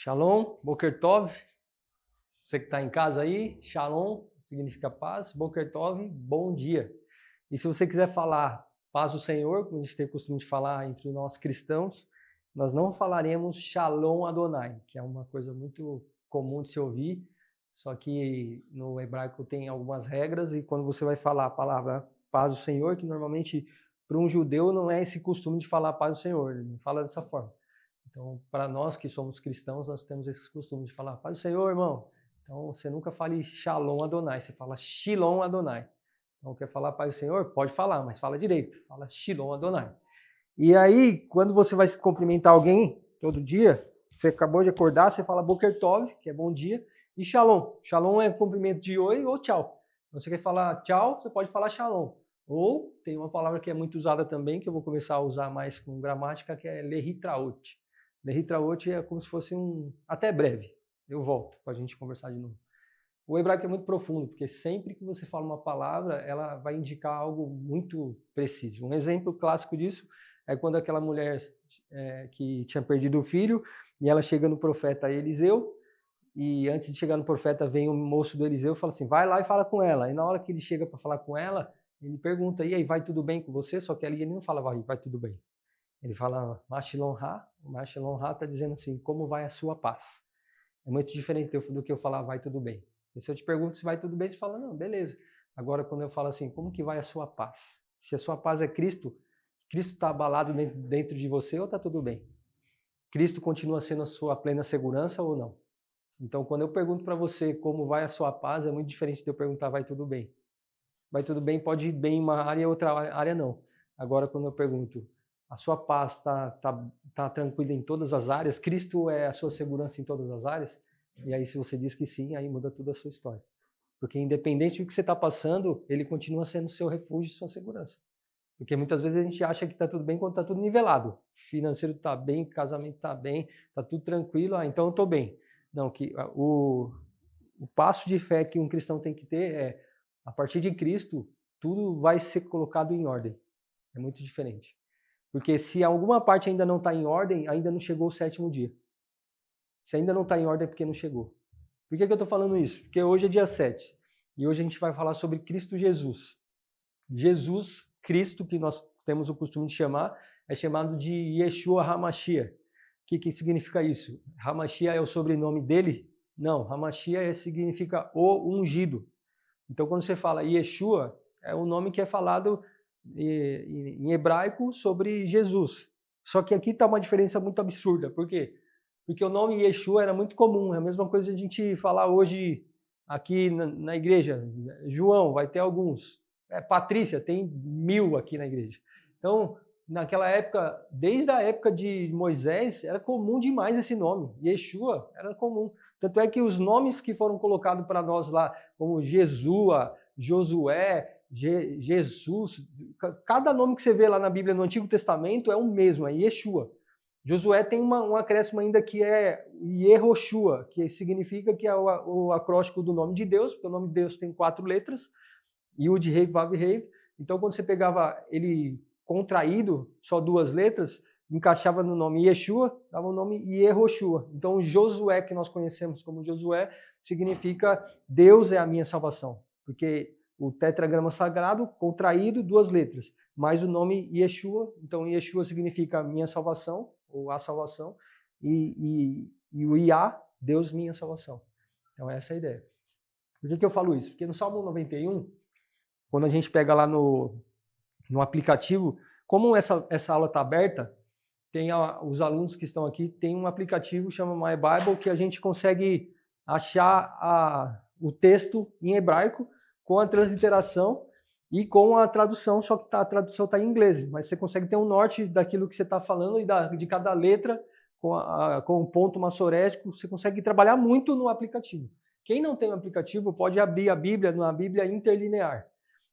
Shalom, Boker Tov. Você que está em casa aí, Shalom significa paz, Boker Tov, bom dia. E se você quiser falar paz do Senhor, como a gente tem o costume de falar entre nós cristãos, nós não falaremos Shalom Adonai, que é uma coisa muito comum de se ouvir, só que no hebraico tem algumas regras e quando você vai falar a palavra paz do Senhor, que normalmente para um judeu não é esse costume de falar paz do Senhor, ele não fala dessa forma. Então, para nós que somos cristãos, nós temos esse costume de falar paz do Senhor, irmão. Então, você nunca fale Shalom Adonai, você fala Shalom Adonai. Então, quer falar paz do Senhor? Pode falar, mas fala direito. Fala Shalom Adonai. E aí, quando você vai cumprimentar alguém todo dia, você acabou de acordar, você fala Boker Tov, que é bom dia, e Shalom. Shalom é cumprimento de oi ou tchau. Então, você quer falar tchau, você pode falar Shalom. Ou tem uma palavra que é muito usada também, que eu vou começar a usar mais com gramática, que é Lehitraot. Lehitraot é como se fosse até breve. Eu volto para a gente conversar de novo. O hebraico é muito profundo, porque sempre que você fala uma palavra, ela vai indicar algo muito preciso. Um exemplo clássico disso é quando aquela mulher que tinha perdido o filho, e ela chega no profeta Eliseu, e antes de chegar no profeta vem um moço do Eliseu e fala assim, vai lá e fala com ela. E na hora que ele chega para falar com ela, ele pergunta, e aí, vai tudo bem com você? Só que ali ele não fala, vai tudo bem. Ele fala, Mashalom Ha, o Mashalom Ha está dizendo assim, como vai a sua paz? É muito diferente do que eu falar, vai tudo bem. E se eu te pergunto se vai tudo bem, você fala, não, beleza. Agora, quando eu falo assim, como que vai a sua paz? Se a sua paz é Cristo, Cristo está abalado dentro de você ou está tudo bem? Cristo continua sendo a sua plena segurança ou não? Então, quando eu pergunto para você como vai a sua paz, é muito diferente de eu perguntar, vai tudo bem? Vai tudo bem, pode ir bem em uma área e outra área não. Agora, quando eu pergunto, a sua paz está tranquila em todas as áreas? Cristo é a sua segurança em todas as áreas? E aí, se você diz que sim, aí muda toda a sua história. Porque independente do que você está passando, ele continua sendo seu refúgio e sua segurança. Porque muitas vezes a gente acha que está tudo bem quando está tudo nivelado. Financeiro está bem, casamento está bem, está tudo tranquilo, então eu estou bem. Não, que o passo de fé que um cristão tem que ter é, a partir de Cristo, tudo vai ser colocado em ordem. É muito diferente. Porque se alguma parte ainda não está em ordem, ainda não chegou o sétimo dia. Se ainda não está em ordem é porque não chegou. Por que eu estou falando isso? Porque hoje é dia 7. E hoje a gente vai falar sobre Cristo Jesus. Jesus, Cristo, que nós temos o costume de chamar, é chamado de Yeshua HaMashiach. O que significa isso? HaMashiach é o sobrenome dele? Não, HaMashiach significa o ungido. Então quando você fala Yeshua, é o nome que é falado em hebraico sobre Jesus. Só que aqui está uma diferença muito absurda. Por quê? Porque o nome Yeshua era muito comum. É a mesma coisa a gente falar hoje aqui na igreja. João, vai ter alguns. Patrícia, tem 1000 aqui na igreja. Então, naquela época, desde a época de Moisés, era comum demais esse nome. Yeshua era comum. Tanto é que os nomes que foram colocados para nós lá, como Jesua, Josué, Jesus, cada nome que você vê lá na Bíblia no Antigo Testamento é o mesmo, é Yeshua. Josué tem um acréscimo ainda que é Yehoshua, que significa que é o acróstico do nome de Deus, porque o nome de Deus tem 4 letras, Yud, Rei, Vav, Rei. Então, quando você pegava ele contraído, só 2 letras, encaixava no nome Yeshua, dava o nome Yehoshua. Então, Josué, que nós conhecemos como Josué, significa Deus é a minha salvação, porque o tetragrama sagrado, contraído, 2 letras, mais o nome Yeshua. Então, Yeshua significa minha salvação, ou a salvação, e o Iá, Deus minha salvação. Então, essa é a ideia. Por que eu falo isso? Porque no Salmo 91, quando a gente pega lá no aplicativo, como essa aula está aberta, tem os alunos que estão aqui, tem um aplicativo chama My Bible, que a gente consegue achar o texto em hebraico, com a transliteração e com a tradução, só que a tradução está em inglês, mas você consegue ter um norte daquilo que você está falando e de cada letra com o ponto massorético, você consegue trabalhar muito no aplicativo. Quem não tem um aplicativo pode abrir a Bíblia na Bíblia interlinear.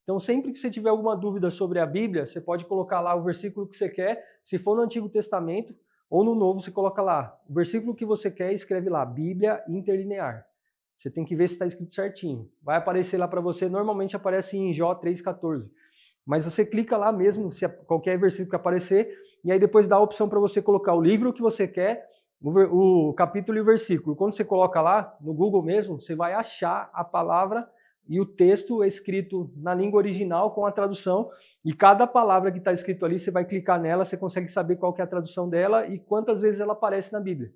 Então, sempre que você tiver alguma dúvida sobre a Bíblia, você pode colocar lá o versículo que você quer, se for no Antigo Testamento ou no Novo, você coloca lá o versículo que você quer e escreve lá, Bíblia interlinear. Você tem que ver se está escrito certinho. Vai aparecer lá para você, normalmente aparece em Jó 3,14. Mas você clica lá mesmo, se qualquer versículo que aparecer, e aí depois dá a opção para você colocar o livro que você quer, o capítulo e o versículo. Quando você coloca lá, no Google mesmo, você vai achar a palavra e o texto escrito na língua original com a tradução. E cada palavra que está escrito ali, você vai clicar nela, você consegue saber qual que é a tradução dela e quantas vezes ela aparece na Bíblia.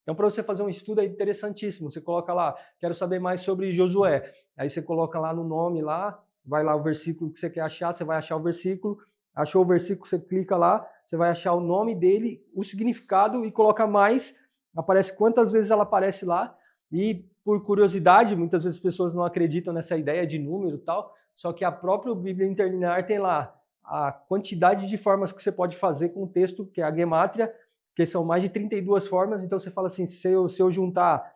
Então, para você fazer um estudo é interessantíssimo. Você coloca lá, quero saber mais sobre Josué. Aí você coloca lá no nome lá, vai lá o versículo que você quer achar, você vai achar o versículo. Achou o versículo, você clica lá, você vai achar o nome dele, o significado e coloca mais. Aparece quantas vezes ela aparece lá. E por curiosidade, muitas vezes as pessoas não acreditam nessa ideia de número e tal, só que a própria Bíblia Interlinear tem lá a quantidade de formas que você pode fazer com o texto, que é a gemátria, que são mais de 32 formas. Então você fala assim, se eu juntar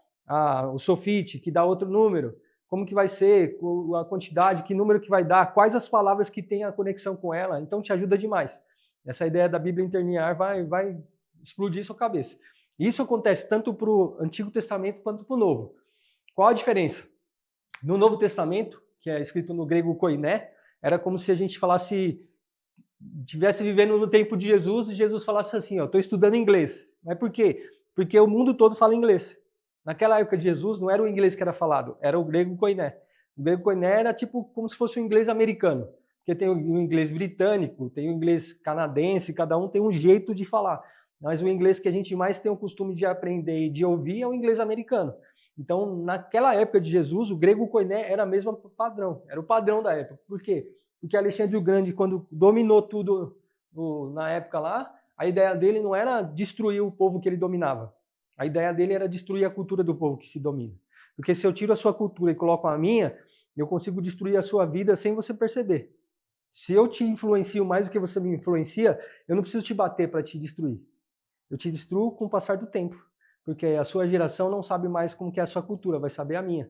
o sofite, que dá outro número, como que vai ser, a quantidade, que número que vai dar, quais as palavras que têm a conexão com ela, então te ajuda demais. Essa ideia da Bíblia Interlinear vai explodir sua cabeça. Isso acontece tanto para o Antigo Testamento quanto para o Novo. Qual a diferença? No Novo Testamento, que é escrito no grego koiné, era como se a gente estivesse vivendo no tempo de Jesus e Jesus falasse assim, estou estudando inglês. Mas por quê? Porque o mundo todo fala inglês. Naquela época de Jesus não era o inglês que era falado, era o grego koiné. O grego koiné era tipo como se fosse o inglês americano. Porque tem o inglês britânico, tem o inglês canadense, cada um tem um jeito de falar. Mas o inglês que a gente mais tem o costume de aprender e de ouvir é o inglês americano. Então, naquela época de Jesus, o grego koiné era o mesmo padrão, era o padrão da época. Por quê? Porque Alexandre o Grande, quando dominou tudo na época lá, a ideia dele não era destruir o povo que ele dominava. A ideia dele era destruir a cultura do povo que se domina. Porque se eu tiro a sua cultura e coloco a minha, eu consigo destruir a sua vida sem você perceber. Se eu te influencio mais do que você me influencia, eu não preciso te bater para te destruir. Eu te destruo com o passar do tempo. Porque a sua geração não sabe mais como que é a sua cultura, vai saber a minha.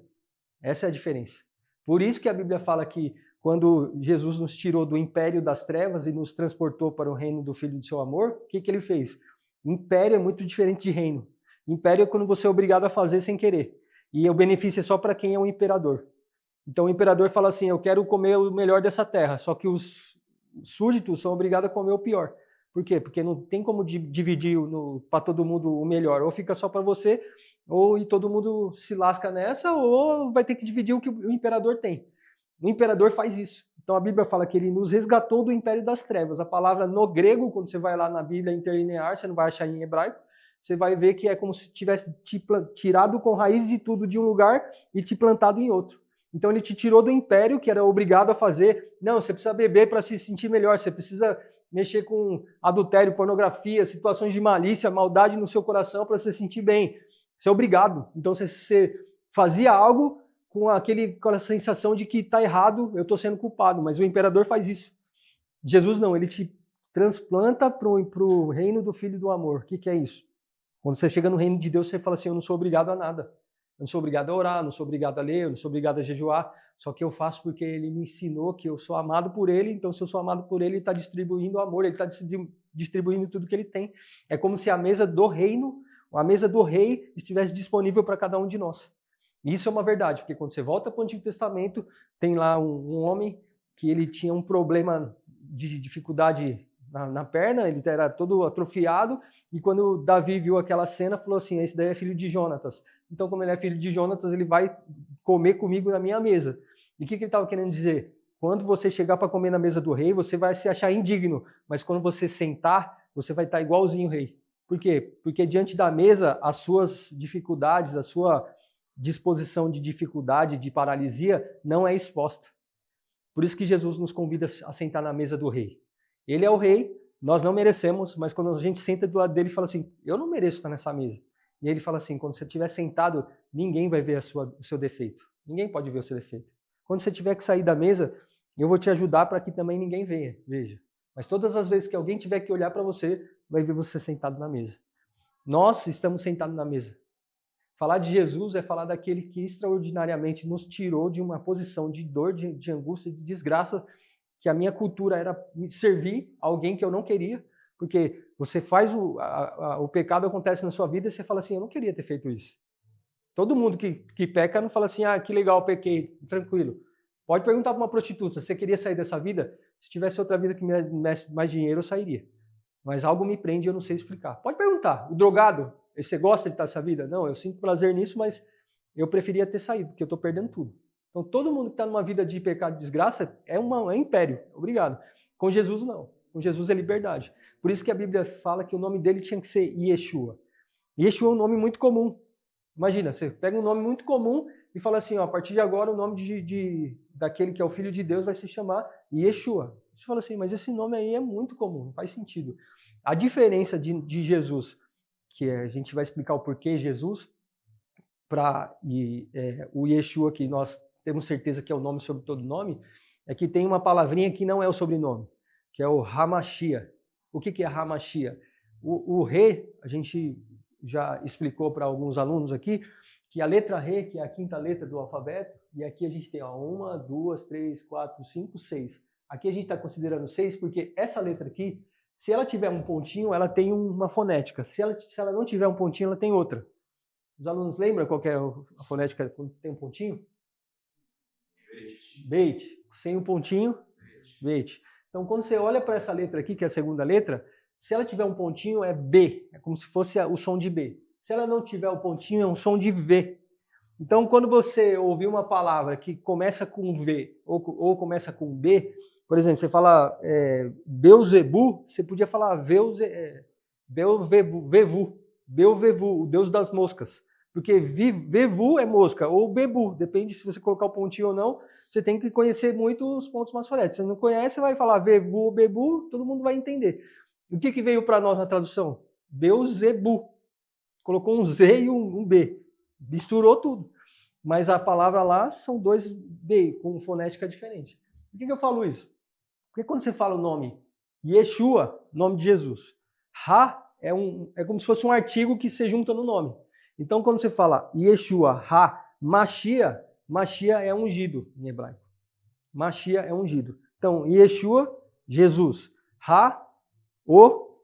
Essa é a diferença. Por isso que a Bíblia fala que quando Jesus nos tirou do império das trevas e nos transportou para o reino do Filho do seu amor, o que ele fez? Império é muito diferente de reino. Império é quando você é obrigado a fazer sem querer. E o benefício é só para quem é um imperador. Então o imperador fala assim, eu quero comer o melhor dessa terra, só que os súditos são obrigados a comer o pior. Por quê? Porque não tem como dividir para todo mundo o melhor. Ou fica só para você, ou e todo mundo se lasca nessa, ou vai ter que dividir o que o imperador tem. O imperador faz isso. Então a Bíblia fala que ele nos resgatou do império das trevas. A palavra no grego, quando você vai lá na Bíblia interlinear, você não vai achar em hebraico, você vai ver que é como se tivesse te tirado com raiz de tudo de um lugar e te plantado em outro. Então ele te tirou do império, que era obrigado a fazer. Não, você precisa beber para se sentir melhor, você precisa mexer com adultério, pornografia, situações de malícia, maldade no seu coração para se sentir bem. Você é obrigado. Então você fazia algo com aquela sensação de que está errado, eu estou sendo culpado, mas o imperador faz isso. Jesus não, ele te transplanta para o reino do Filho do Amor. O que é isso? Quando você chega no reino de Deus, você fala assim, eu não sou obrigado a nada. Eu não sou obrigado a orar, não sou obrigado a ler, eu não sou obrigado a jejuar, só que eu faço porque ele me ensinou que eu sou amado por ele, então se eu sou amado por ele, ele está distribuindo amor, ele está distribuindo tudo que ele tem. É como se a mesa do reino, a mesa do rei estivesse disponível para cada um de nós. E isso é uma verdade, porque quando você volta para o Antigo Testamento, tem lá um homem que ele tinha um problema de dificuldade na perna, ele era todo atrofiado, e quando Davi viu aquela cena, falou assim, esse daí é filho de Jonatas. Então, como ele é filho de Jonatas, ele vai comer comigo na minha mesa. E o que ele estava querendo dizer? Quando você chegar para comer na mesa do rei, você vai se achar indigno, mas quando você sentar, você vai estar igualzinho o rei. Por quê? Porque diante da mesa, as suas dificuldades, a sua disposição de dificuldade, de paralisia, não é exposta. Por isso que Jesus nos convida a sentar na mesa do rei. Ele é o rei, nós não merecemos, mas quando a gente senta do lado dele e fala assim, eu não mereço estar nessa mesa. E ele fala assim, quando você estiver sentado, ninguém vai ver o seu defeito. Ninguém pode ver o seu defeito. Quando você tiver que sair da mesa, eu vou te ajudar para que também ninguém veja. Mas todas as vezes que alguém tiver que olhar para você, vai ver você sentado na mesa. Nós estamos sentados na mesa. Falar de Jesus é falar daquele que extraordinariamente nos tirou de uma posição de dor, de angústia, de desgraça, que a minha cultura era servir a alguém que eu não queria, porque você faz o pecado acontece na sua vida e você fala assim, eu não queria ter feito isso. Todo mundo que peca não fala assim, que legal, pequei, tranquilo. Pode perguntar para uma prostituta, você queria sair dessa vida? Se tivesse outra vida que me desse mais dinheiro, eu sairia. Mas algo me prende e eu não sei explicar. Pode perguntar. O drogado, E você gosta de estar nessa vida? Não, eu sinto prazer nisso, mas eu preferia ter saído, porque eu estou perdendo tudo. Então, todo mundo que está numa vida de pecado e desgraça é império. Obrigado. Com Jesus, não. Com Jesus é liberdade. Por isso que a Bíblia fala que o nome dele tinha que ser Yeshua. Yeshua é um nome muito comum. Imagina, você pega um nome muito comum e fala assim, ó, a partir de agora o nome daquele que é o Filho de Deus vai se chamar Yeshua. Você fala assim, mas esse nome aí é muito comum, não faz sentido. A diferença de Jesus, que a gente vai explicar o porquê Jesus, o Yeshua, que nós temos certeza que é o nome sobre todo nome, é que tem uma palavrinha que não é o sobrenome, que é o Hamashia. O que é Hamashia? O Re, a gente já explicou para alguns alunos aqui, que a letra Re, que é a quinta letra do alfabeto, e aqui a gente tem 1, 2, 3, 4, 5, 6. Aqui a gente está considerando 6 porque essa letra aqui, se ela tiver um pontinho, ela tem uma fonética. Se ela não tiver um pontinho, ela tem outra. Os alunos lembram qual que é a fonética quando tem um pontinho? Beit. Sem um pontinho, Beit. Então, quando você olha para essa letra aqui, que é a segunda letra, se ela tiver um pontinho, é B. É como se fosse o som de B. Se ela não tiver o pontinho, é um som de V. Então, quando você ouvir uma palavra que começa com V ou começa com B, por exemplo, você fala Beuzebu, você podia falar Beuvevu, o deus das moscas. Porque Vevu é mosca, ou Bebu, depende se você colocar o pontinho ou não, você tem que conhecer muito os pontos mais fonéticos. Se você não conhece, você vai falar Vevu ou Bebu, todo mundo vai entender. O que veio para nós na tradução? Beuzebu. Colocou um Z e um B. Misturou tudo. Mas a palavra lá são 2 B, com fonética diferente. Por que eu falo isso? Porque quando você fala o nome Yeshua, nome de Jesus, Ha é como se fosse um artigo que se junta no nome. Então, quando você fala Yeshua, Ha, Mashiach, Mashiach é ungido em hebraico. Mashiach é ungido. Então, Yeshua, Jesus. Ha, o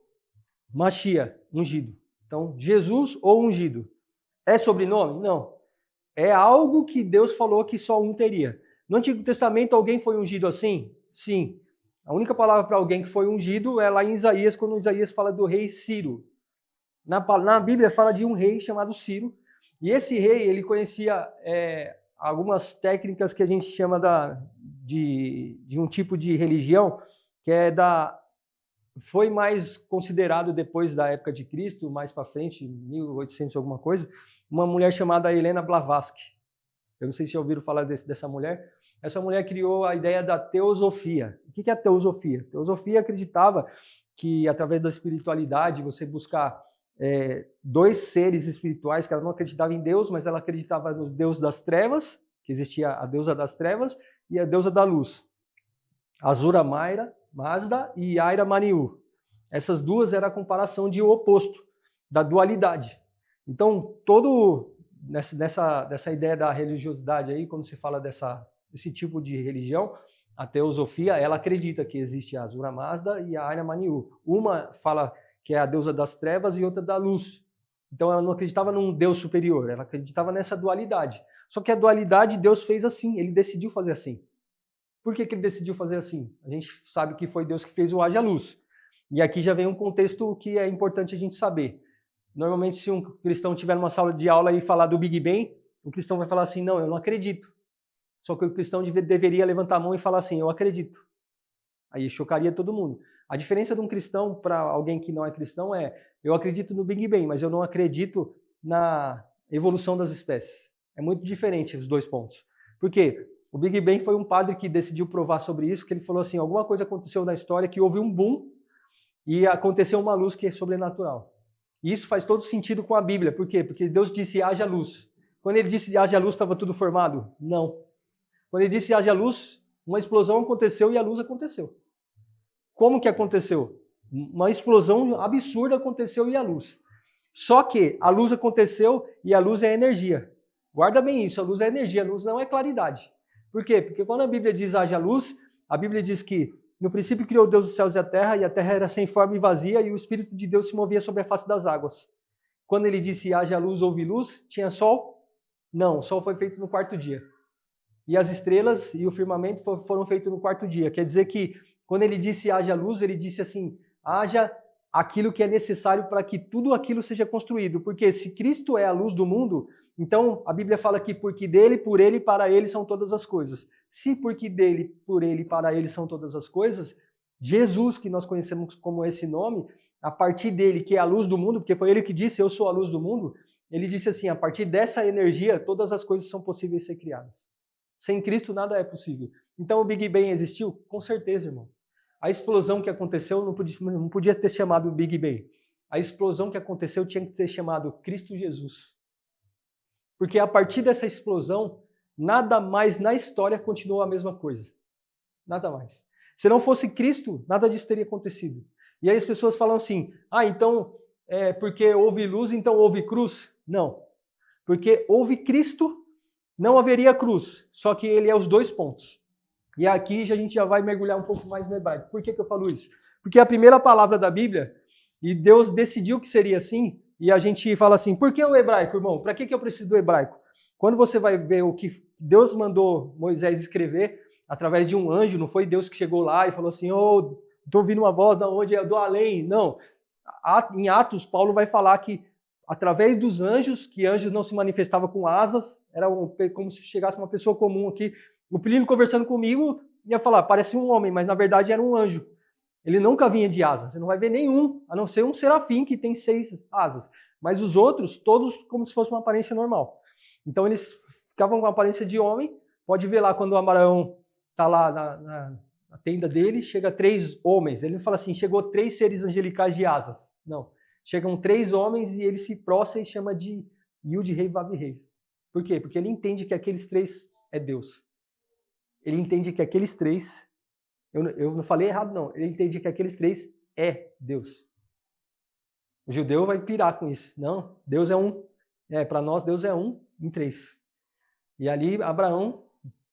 Mashiach, ungido. Então, Jesus ou ungido. É sobrenome? Não. É algo que Deus falou que só um teria. No Antigo Testamento, alguém foi ungido assim? Sim. A única palavra para alguém que foi ungido é lá em Isaías, quando Isaías fala do rei Ciro. Na Bíblia fala de um rei chamado Ciro. E esse rei, ele conhecia algumas técnicas que a gente chama de um tipo de religião, que foi mais considerado depois da época de Cristo, mais para frente, 1800 alguma coisa, uma mulher chamada Helena Blavatsky. Eu não sei se já ouviram falar dessa mulher. Essa mulher criou a ideia da teosofia. O que é a teosofia? A teosofia acreditava que, através da espiritualidade, você buscar 2 seres espirituais, que ela não acreditava em Deus, mas ela acreditava no Deus das trevas, que existia a deusa das trevas e a deusa da luz. Azura Mazda e Aira Maniu. Essas duas eram a comparação de oposto, da dualidade. Então, nessa ideia da religiosidade aí, quando se fala desse tipo de religião, a teosofia, ela acredita que existe a Azura Mazda e a Aira Maniu. Uma fala que é a deusa das trevas e outra da luz. Então, ela não acreditava num Deus superior, ela acreditava nessa dualidade. Só que a dualidade Deus fez assim, ele decidiu fazer assim. Por que ele decidiu fazer assim? A gente sabe que foi Deus que fez o haja luz. E aqui já vem um contexto que é importante a gente saber. Normalmente, se um cristão tiver numa sala de aula e falar do Big Bang, o cristão vai falar assim, não, eu não acredito. Só que o cristão deveria levantar a mão e falar assim, eu acredito. Aí chocaria todo mundo. A diferença de um cristão para alguém que não é cristão eu acredito no Big Bang, mas eu não acredito na evolução das espécies. É muito diferente os 2 pontos. Por quê? O Big Bang foi um padre que decidiu provar sobre isso, que ele falou assim, alguma coisa aconteceu na história que houve um boom e aconteceu uma luz que é sobrenatural. E isso faz todo sentido com a Bíblia. Por quê? Porque Deus disse haja luz. Quando ele disse haja luz, estava tudo formado? Não. Quando ele disse haja luz, uma explosão aconteceu e a luz aconteceu. Como que aconteceu? Uma explosão absurda aconteceu e a luz. Só que a luz aconteceu e a luz é energia. Guarda bem isso, a luz é energia, a luz não é claridade. Por quê? Porque quando a Bíblia diz haja luz, a Bíblia diz que no princípio criou Deus os céus e a terra era sem forma e vazia e o Espírito de Deus se movia sobre a face das águas. Quando ele disse haja luz, houve luz, tinha sol? Não, o sol foi feito no 4º dia. E as estrelas e o firmamento foram feitos no 4º dia. Quer dizer que quando ele disse haja luz, ele disse assim, haja aquilo que é necessário para que tudo aquilo seja construído. Porque se Cristo é a luz do mundo, então a Bíblia fala que porque dele, por ele e para ele são todas as coisas. Se porque dele, por ele e para ele são todas as coisas, Jesus, que nós conhecemos como esse nome, a partir dele, que é a luz do mundo, porque foi ele que disse, eu sou a luz do mundo, ele disse assim, a partir dessa energia, todas as coisas são possíveis de ser criadas. Sem Cristo nada é possível. Então o Big Bang existiu? Com certeza, irmão. A explosão que aconteceu não podia ter chamado Big Bang. A explosão que aconteceu tinha que ter chamado Cristo Jesus. Porque a partir dessa explosão, nada mais na história continuou a mesma coisa. Nada mais. Se não fosse Cristo, nada disso teria acontecido. E aí as pessoas falam assim, então porque houve luz, então houve cruz? Não. Porque houve Cristo, não haveria cruz. Só que ele é os dois pontos. E aqui a gente já vai mergulhar um pouco mais no hebraico. Por que eu falo isso? Porque a primeira palavra da Bíblia, e Deus decidiu que seria assim, e a gente fala assim, por que o hebraico, irmão? Para que eu preciso do hebraico? Quando você vai ver o que Deus mandou Moisés escrever, através de um anjo, não foi Deus que chegou lá e falou assim, estou ouvindo uma voz da onde é do além. Não. Em Atos, Paulo vai falar que através dos anjos, que anjos não se manifestavam com asas, era como se chegasse uma pessoa comum aqui, o Plínio conversando comigo ia falar, parece um homem, mas na verdade era um anjo. Ele nunca vinha de asas, você não vai ver nenhum, a não ser um serafim que tem 6 asas. Mas os outros, todos como se fosse uma aparência normal. Então eles ficavam com a aparência de homem, pode ver lá quando o Abraão está lá na tenda dele, chega 3 homens. Ele não fala assim, chegou 3 seres angelicais de asas. Não. Chegam 3 homens e ele se prostra e chama de Yud Rei Vav Rei. Por quê? Porque ele entende que aqueles 3 é Deus. Ele entende que aqueles 3, eu não falei errado não, ele entende que aqueles 3 é Deus. O judeu vai pirar com isso. Não, Deus é um. Para nós Deus é um em 3. E ali Abraão,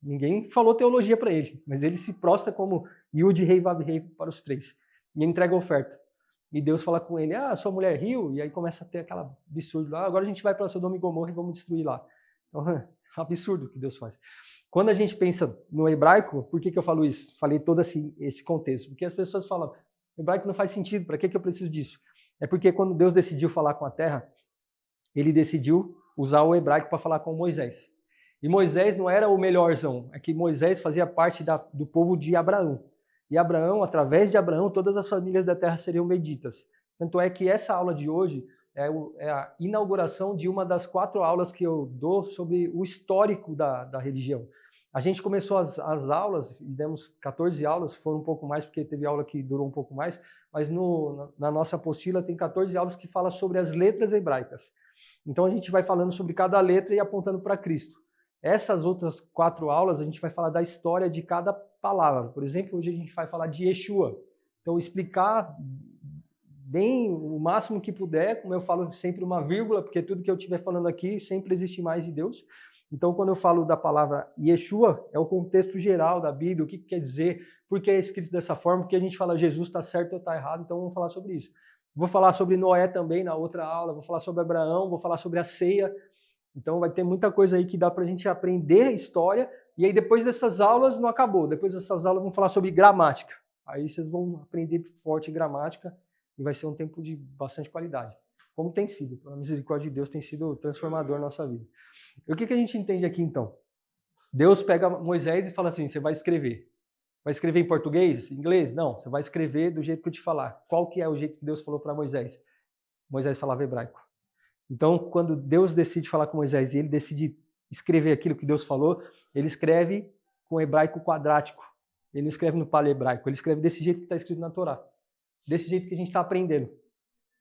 ninguém falou teologia para ele, mas ele se prostra como Yud Rei Vav Rei para os 3. E entrega a oferta. E Deus fala com ele, sua mulher riu, e aí começa a ter aquela absurdo lá, agora a gente vai para Sodoma e Gomorra e vamos destruir lá. Então, é um absurdo o que Deus faz. Quando a gente pensa no hebraico, por que eu falo isso? Falei todo esse contexto. Porque as pessoas falam, o hebraico não faz sentido, para que eu preciso disso? É porque quando Deus decidiu falar com a terra, ele decidiu usar o hebraico para falar com Moisés. E Moisés não era o melhorzão, é que Moisés fazia parte do povo de Abraão. E Abraão, através de Abraão, todas as famílias da terra seriam benditas. Tanto é que essa aula de hoje é a inauguração de uma das 4 aulas que eu dou sobre o histórico da religião. A gente começou as aulas, demos 14 aulas, foram um pouco mais porque teve aula que durou um pouco mais, mas na nossa apostila tem 14 aulas que falam sobre as letras hebraicas. Então a gente vai falando sobre cada letra e apontando para Cristo. Essas outras 4 aulas a gente vai falar da história de cada palavra. Por exemplo, hoje a gente vai falar de Yeshua. Então explicar bem o máximo que puder, como eu falo sempre uma vírgula, porque tudo que eu estiver falando aqui sempre existe mais de Deus. Então quando eu falo da palavra Yeshua, é o contexto geral da Bíblia, o que quer dizer, por que é escrito dessa forma, porque a gente fala Jesus está certo ou está errado, então vamos falar sobre isso. Vou falar sobre Noé também na outra aula, vou falar sobre Abraão, vou falar sobre a ceia. Então vai ter muita coisa aí que dá para a gente aprender a história, e aí depois dessas aulas não acabou, depois dessas aulas vamos falar sobre gramática. Aí vocês vão aprender forte gramática e vai ser um tempo de bastante qualidade. Como tem sido, pela misericórdia de Deus, tem sido transformador na nossa vida. E o que a gente entende aqui então? Deus pega Moisés e fala assim, você vai escrever. Vai escrever em português, inglês? Não, você vai escrever do jeito que eu te falar. Qual que é o jeito que Deus falou para Moisés? Moisés falava hebraico. Então, quando Deus decide falar com Moisés e ele decide escrever aquilo que Deus falou, ele escreve com hebraico quadrático. Ele não escreve no paleo-hebraico, ele escreve desse jeito que está escrito na Torá. Desse jeito que a gente está aprendendo.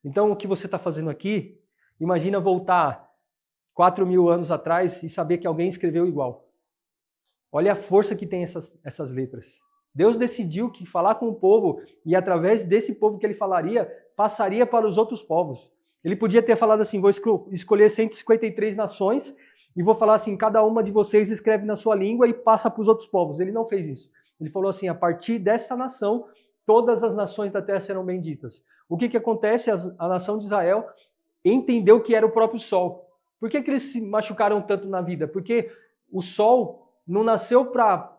Então, o que você está fazendo aqui, imagina voltar 4.000 anos atrás e saber que alguém escreveu igual. Olha a força que tem essas letras. Deus decidiu que falar com o povo, e através desse povo que ele falaria, passaria para os outros povos. Ele podia ter falado assim, vou escolher 153 nações e vou falar assim, cada uma de vocês escreve na sua língua e passa para os outros povos. Ele não fez isso. Ele falou assim, a partir dessa nação, todas as nações da terra serão benditas. O que acontece? A nação de Israel entendeu que era o próprio sol. Por que eles se machucaram tanto na vida? Porque o sol não nasceu para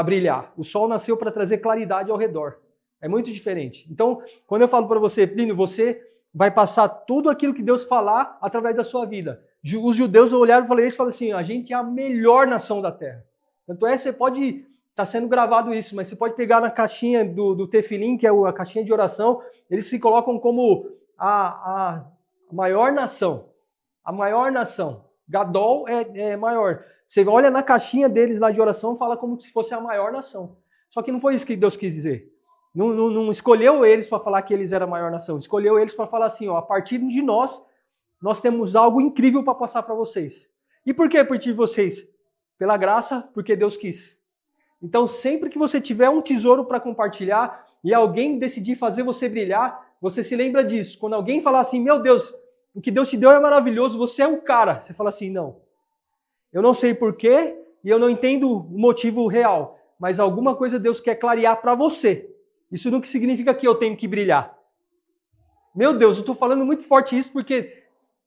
brilhar. O sol nasceu para trazer claridade ao redor. É muito diferente. Então, quando eu falo para você, Plínio, você vai passar tudo aquilo que Deus falar através da sua vida. Os judeus olharam e falaram assim, a gente é a melhor nação da terra. Tanto é, você pode, está sendo gravado isso, mas você pode pegar na caixinha do tefilim, que é a caixinha de oração, eles se colocam como a maior nação. A maior nação. Gadol é maior. Você olha na caixinha deles lá de oração e fala como se fosse a maior nação. Só que não foi isso que Deus quis dizer. Não escolheu eles para falar que eles eram a maior nação. Escolheu eles para falar assim, ó, a partir de nós temos algo incrível para passar para vocês. E por que a partir de vocês? Pela graça, porque Deus quis. Então, sempre que você tiver um tesouro para compartilhar e alguém decidir fazer você brilhar, você se lembra disso. Quando alguém falar assim, meu Deus, o que Deus te deu é maravilhoso, você é um cara. Você fala assim, não. Eu não sei porquê e eu não entendo o motivo real, mas alguma coisa Deus quer clarear para você. Isso não significa que eu tenho que brilhar. Meu Deus, eu estou falando muito forte isso porque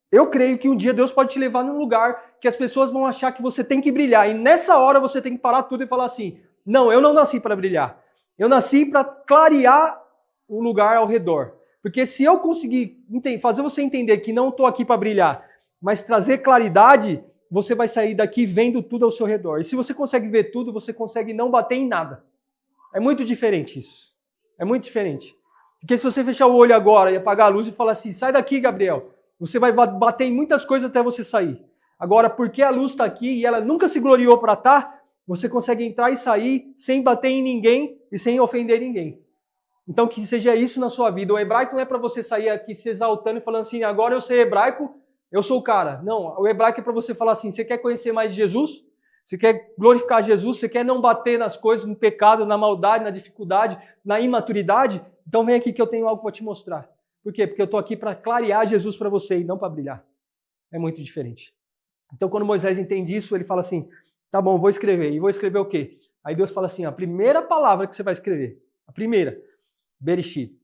eu creio que um dia Deus pode te levar num lugar que as pessoas vão achar que você tem que brilhar. E nessa hora você tem que parar tudo e falar assim, não, eu não nasci para brilhar. Eu nasci para clarear o lugar ao redor. Porque se eu conseguir fazer você entender que não estou aqui para brilhar, mas trazer claridade, você vai sair daqui vendo tudo ao seu redor. E se você consegue ver tudo, você consegue não bater em nada. É muito diferente isso. É muito diferente. Porque se você fechar o olho agora e apagar a luz e falar assim, sai daqui, Gabriel, você vai bater em muitas coisas até você sair. Agora, porque a luz está aqui e ela nunca se gloriou para estar, você consegue entrar e sair sem bater em ninguém e sem ofender ninguém. Então, que seja isso na sua vida. O hebraico não é para você sair aqui se exaltando e falando assim, agora eu sei hebraico, eu sou o cara. Não, o hebraico é para você falar assim, você quer conhecer mais de Jesus? Você quer glorificar Jesus? Você quer não bater nas coisas, no pecado, na maldade, na dificuldade, na imaturidade? Então vem aqui que eu tenho algo para te mostrar. Por quê? Porque eu estou aqui para clarear Jesus para você e não para brilhar. É muito diferente. Então quando Moisés entende isso, ele fala assim, tá bom, vou escrever. E vou escrever o quê? Aí Deus fala assim, a primeira palavra que você vai escrever, a primeira, Bereshit.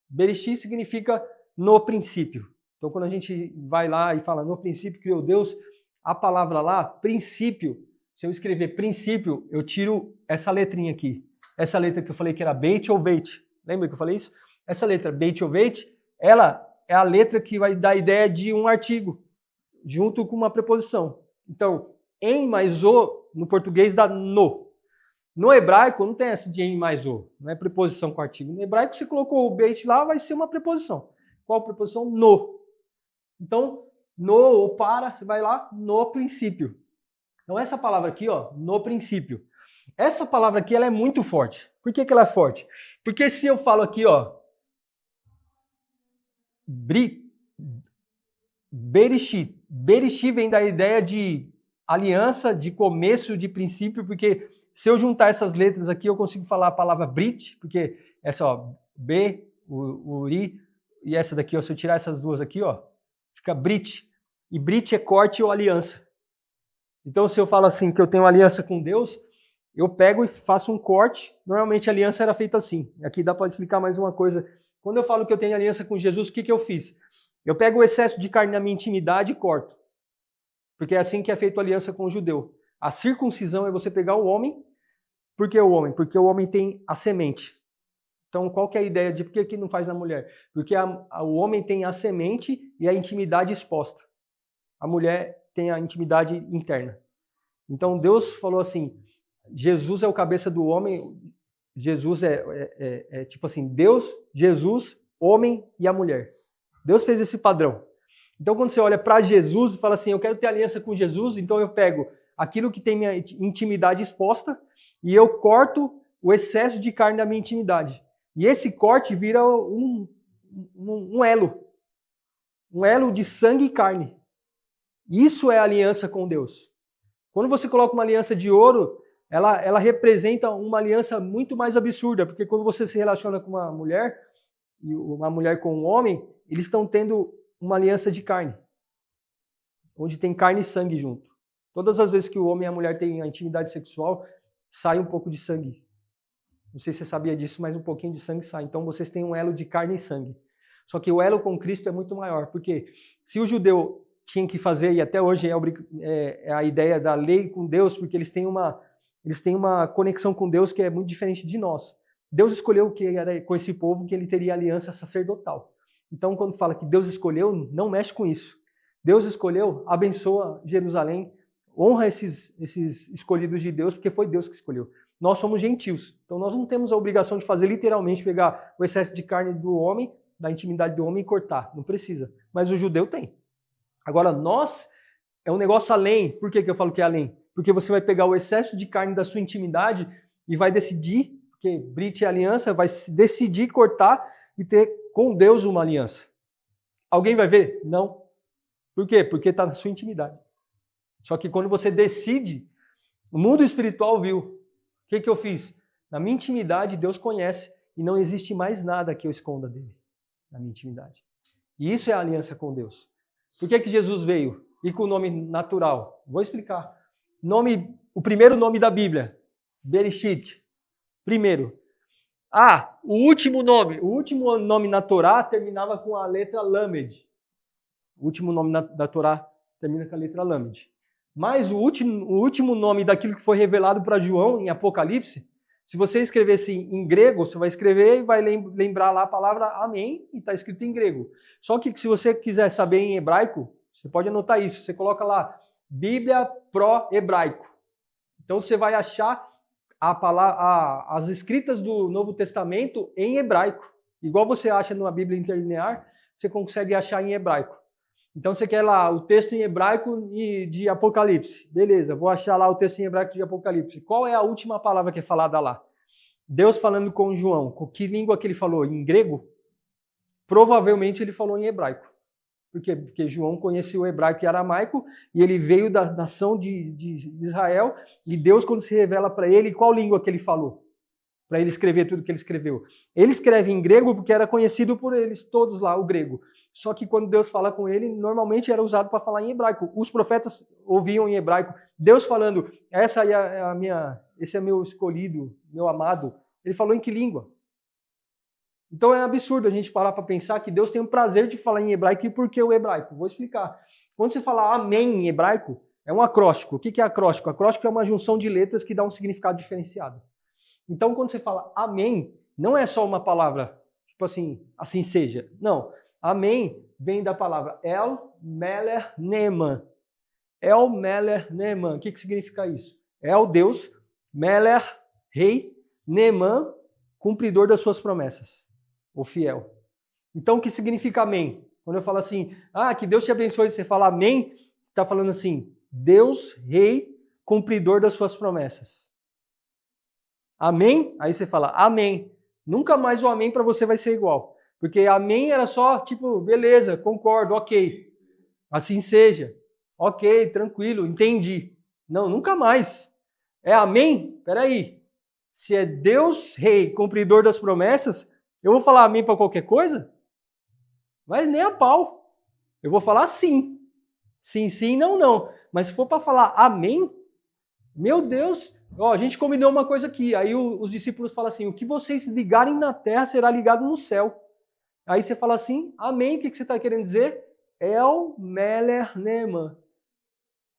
Bereshit significa no princípio. Então quando a gente vai lá e fala no princípio criou Deus, a palavra lá, princípio, se eu escrever princípio, eu tiro essa letrinha aqui. Essa letra que eu falei que era Beit ou Beit. Lembra que eu falei isso? Essa letra Beit ou Beit, ela é a letra que vai dar a ideia de um artigo, junto com uma preposição. Então, em mais o, no português dá no. No hebraico não tem essa de em mais o, não é preposição com artigo. No hebraico você colocou o Beit lá, vai ser uma preposição. Qual preposição? No. Então, no ou para, você vai lá, no princípio. Então essa palavra aqui, ó, no princípio. Essa palavra aqui, ela é muito forte. Por que ela é forte? Porque se eu falo aqui, ó, Bereshit. Bereshit vem da ideia de aliança, de começo, de princípio, porque se eu juntar essas letras aqui, eu consigo falar a palavra Brit, porque essa, ó, B, o Uri, e essa daqui, ó, se eu tirar essas duas aqui, ó, fica Brit. E Brit é corte ou aliança. Então, se eu falo assim, que eu tenho aliança com Deus, eu pego e faço um corte. Normalmente a aliança era feita assim. Aqui dá para explicar mais uma coisa. Quando eu falo que eu tenho aliança com Jesus, o que eu fiz? Eu pego o excesso de carne na minha intimidade e corto. Porque é assim que é feita a aliança com o judeu. A circuncisão é você pegar o homem. Por que o homem? Porque o homem tem a semente. Então, qual que é a ideia de por que não faz na mulher? Porque o homem tem a semente e a intimidade exposta. A mulher tem a intimidade interna. Então Deus falou assim, Jesus é o cabeça do homem, Jesus é tipo assim, Deus, Jesus, homem e a mulher. Deus fez esse padrão. Então quando você olha para Jesus e fala assim, eu quero ter aliança com Jesus, então eu pego aquilo que tem minha intimidade exposta e eu corto o excesso de carne da minha intimidade. E esse corte vira um elo de sangue e carne. Isso é aliança com Deus. Quando você coloca uma aliança de ouro, ela representa uma aliança muito mais absurda, porque quando você se relaciona com uma mulher, e uma mulher com um homem, eles estão tendo uma aliança de carne, onde tem carne e sangue junto. Todas as vezes que o homem e a mulher têm a intimidade sexual, sai um pouco de sangue. Não sei se você sabia disso, mas um pouquinho de sangue sai. Então vocês têm um elo de carne e sangue. Só que o elo com Cristo é muito maior, porque se o judeu tinha que fazer, e até hoje é a ideia da lei com Deus, porque eles têm uma conexão com Deus que é muito diferente de nós. Deus escolheu que era com esse povo que ele teria aliança sacerdotal. Então, quando fala que Deus escolheu, não mexe com isso. Deus escolheu, abençoa Jerusalém, honra esses escolhidos de Deus, porque foi Deus que escolheu. Nós somos gentios, então nós não temos a obrigação de fazer literalmente, pegar o excesso de carne do homem, da intimidade do homem e cortar. Não precisa. Mas o judeu tem. Agora, nós, é um negócio além. Por que eu falo que é além? Porque você vai pegar o excesso de carne da sua intimidade e vai decidir, porque Brit é aliança, vai decidir cortar e ter com Deus uma aliança. Alguém vai ver? Não. Por quê? Porque está na sua intimidade. Só que quando você decide, o mundo espiritual viu. O que eu fiz? Na minha intimidade, Deus conhece e não existe mais nada que eu esconda dele. Na minha intimidade. E isso é a aliança com Deus. Por que Jesus veio? E com o nome natural? Vou explicar. O primeiro nome da Bíblia, Bereshit. Primeiro. O último nome na Torá terminava com a letra Lamed. O último nome da Torá termina com a letra Lamed. Mas o último nome daquilo que foi revelado para João em Apocalipse, se você escrevesse em grego, você vai escrever e vai lembrar lá a palavra Amém, e está escrito em grego. Só que se você quiser saber em hebraico, você pode anotar isso. Você coloca lá, Bíblia pró-hebraico. Então você vai achar as escritas do Novo Testamento em hebraico. Igual você acha numa Bíblia interlinear, você consegue achar em hebraico. Então você quer lá o texto em hebraico de Apocalipse. Beleza, vou achar lá o texto em hebraico de Apocalipse. Qual é a última palavra que é falada lá? Deus falando com João. Com que língua que ele falou? Em grego? Provavelmente ele falou em hebraico. Por quê? Porque João conhecia o hebraico e aramaico e ele veio da nação de Israel e Deus, quando se revela para ele, qual língua que ele falou? Para ele escrever tudo que ele escreveu. Ele escreve em grego porque era conhecido por eles, todos lá, o grego. Só que quando Deus fala com ele, normalmente era usado para falar em hebraico. Os profetas ouviam em hebraico. Deus falando, esse é meu escolhido, meu amado. Ele falou em que língua? Então é absurdo a gente parar para pensar que Deus tem o prazer de falar em hebraico. E por que o hebraico? Vou explicar. Quando você fala amém em hebraico, é um acróstico. O que é acróstico? Acróstico é uma junção de letras que dá um significado diferenciado. Então quando você fala amém, não é só uma palavra, tipo assim seja. Não. Amém vem da palavra El Meler Neman. El Meler Neman. O que significa isso? El Deus, Meler, rei, Neman, cumpridor das suas promessas. O fiel. Então, o que significa amém? Quando eu falo assim, que Deus te abençoe, você fala amém, você está falando assim, Deus, rei, cumpridor das suas promessas. Amém? Aí você fala amém. Nunca mais o amém para você vai ser igual. Porque amém era só, tipo, beleza, concordo, ok. Assim seja. Ok, tranquilo, entendi. Não, nunca mais. É amém? Peraí. Se é Deus, rei, cumpridor das promessas, eu vou falar amém para qualquer coisa? Mas nem a pau. Eu vou falar sim. Sim, sim, não, não. Mas se for para falar amém, meu Deus, a gente combinou uma coisa aqui. Aí os discípulos falam assim, o que vocês ligarem na terra será ligado no céu. Aí você fala assim, amém, o que você está querendo dizer? El Meler Neman.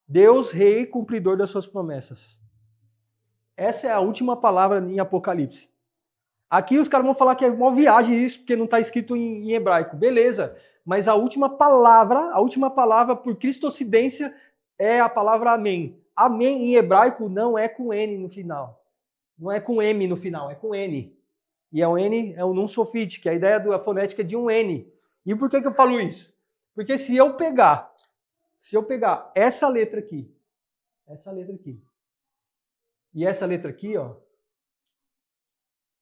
Deus, rei, cumpridor das suas promessas. Essa é a última palavra em Apocalipse. Aqui os caras vão falar que é uma viagem isso, porque não está escrito em hebraico. Beleza, mas a última palavra por cristocidência é a palavra amém. Amém em hebraico não é com N no final. Não é com M no final, é com N. E o N é o num sofite, que a ideia da fonética é de um N. E por que eu falo isso? Porque se eu pegar essa letra aqui, e essa letra aqui,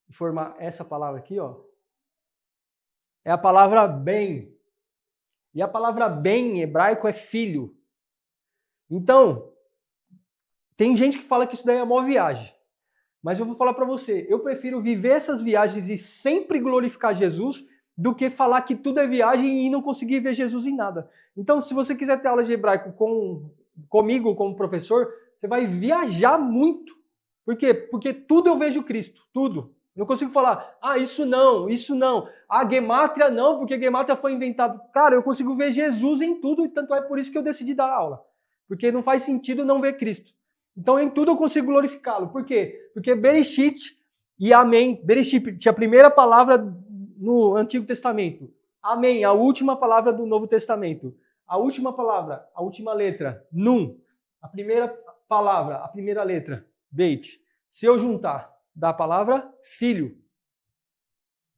e formar essa palavra aqui, é a palavra bem. E a palavra bem em hebraico é filho. Então, tem gente que fala que isso daí é uma viagem. Mas eu vou falar para você, eu prefiro viver essas viagens e sempre glorificar Jesus do que falar que tudo é viagem e não conseguir ver Jesus em nada. Então, se você quiser ter aula de hebraico comigo como professor, você vai viajar muito. Por quê? Porque tudo eu vejo Cristo, tudo. Eu não consigo falar, isso não. Gemátria não, porque Gemátria foi inventado. Cara, eu consigo ver Jesus em tudo, e tanto é por isso que eu decidi dar aula. Porque não faz sentido não ver Cristo. Então, em tudo eu consigo glorificá-lo. Por quê? Porque Bereshit e amém. Bereshit tinha a primeira palavra no Antigo Testamento. Amém, a última palavra do Novo Testamento. A última palavra, a última letra, Nun. A primeira palavra, a primeira letra, Beit. Se eu juntar, dá a palavra filho.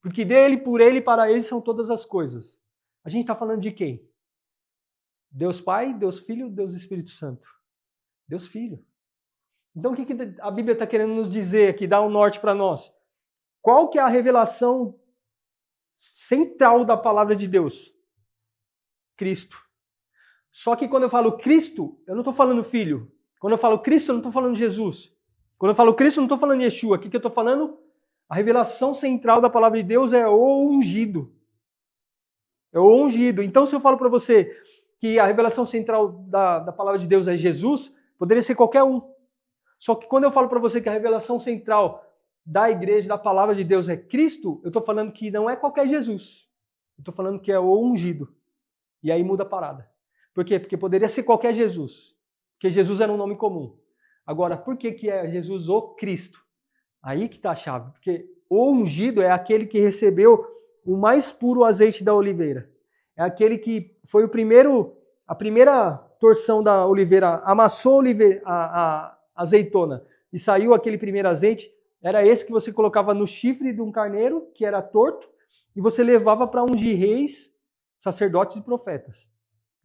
Porque dele, por ele, para ele são todas as coisas. A gente está falando de quem? Deus Pai, Deus Filho, Deus Espírito Santo. Deus Filho. Então o que a Bíblia está querendo nos dizer aqui, dar um norte para nós? Qual que é a revelação central da palavra de Deus? Cristo. Só que quando eu falo Cristo, eu não estou falando Filho. Quando eu falo Cristo, eu não estou falando Jesus. Quando eu falo Cristo, eu não estou falando Yeshua. O que eu estou falando? A revelação central da palavra de Deus é o ungido. É o ungido. Então, se eu falo para você que a revelação central da palavra de Deus é Jesus, poderia ser qualquer um. Só que quando eu falo para você que a revelação central da igreja, da palavra de Deus é Cristo, eu estou falando que não é qualquer Jesus. Eu estou falando que é o ungido. E aí muda a parada. Por quê? Porque poderia ser qualquer Jesus. Porque Jesus era um nome comum. Agora, por que é Jesus o Cristo? Aí que está a chave. Porque o ungido é aquele que recebeu o mais puro azeite da oliveira. É aquele que foi a primeira torção da oliveira, amassou a azeitona e saiu aquele primeiro azeite. Era esse que você colocava no chifre de um carneiro, que era torto, e você levava para ungir reis, sacerdotes e profetas.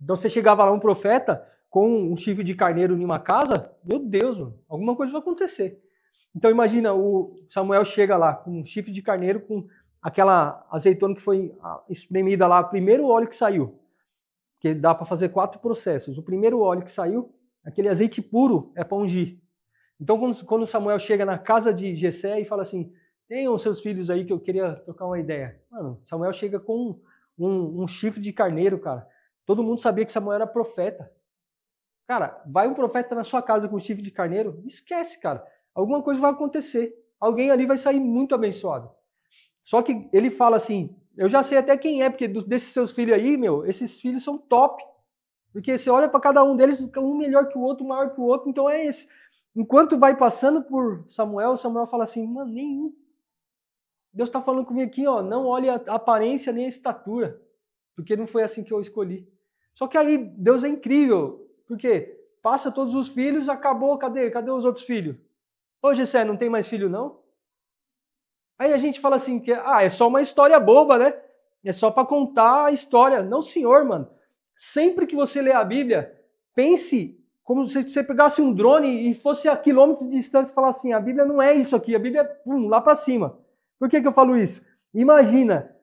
Então você chegava lá um profeta com um chifre de carneiro em uma casa, meu Deus, mano, alguma coisa vai acontecer. Então imagina, o Samuel chega lá com um chifre de carneiro, com aquela azeitona que foi espremida lá, o primeiro óleo que saiu, que dá para fazer 4 processos. O primeiro óleo que saiu, aquele azeite puro, é para ungir. Então quando Samuel chega na casa de Jessé e fala assim, tenham seus filhos aí que eu queria trocar uma ideia. Mano, Samuel chega com um chifre de carneiro, cara. Todo mundo sabia que Samuel era profeta. Cara, vai um profeta na sua casa com chifre de carneiro, esquece, cara. Alguma coisa vai acontecer. Alguém ali vai sair muito abençoado. Só que ele fala assim, eu já sei até quem é, porque desses seus filhos aí, esses filhos são top. Porque você olha para cada um deles, um melhor que o outro, maior que o outro, então é esse. Enquanto vai passando por Samuel fala assim, mano, nenhum. Deus está falando comigo aqui, ó, não olhe a aparência nem a estatura, porque não foi assim que eu escolhi. Só que aí Deus é incrível, porque passa todos os filhos, acabou, cadê os outros filhos? Ô Jessé, não tem mais filho não? Aí a gente fala assim, que é só uma história boba, né? É só para contar a história. Não, senhor, mano. Sempre que você lê a Bíblia, pense como se você pegasse um drone e fosse a quilômetros de distância e falasse assim, a Bíblia não é isso aqui, a Bíblia é lá para cima. Por que eu falo isso? Imagina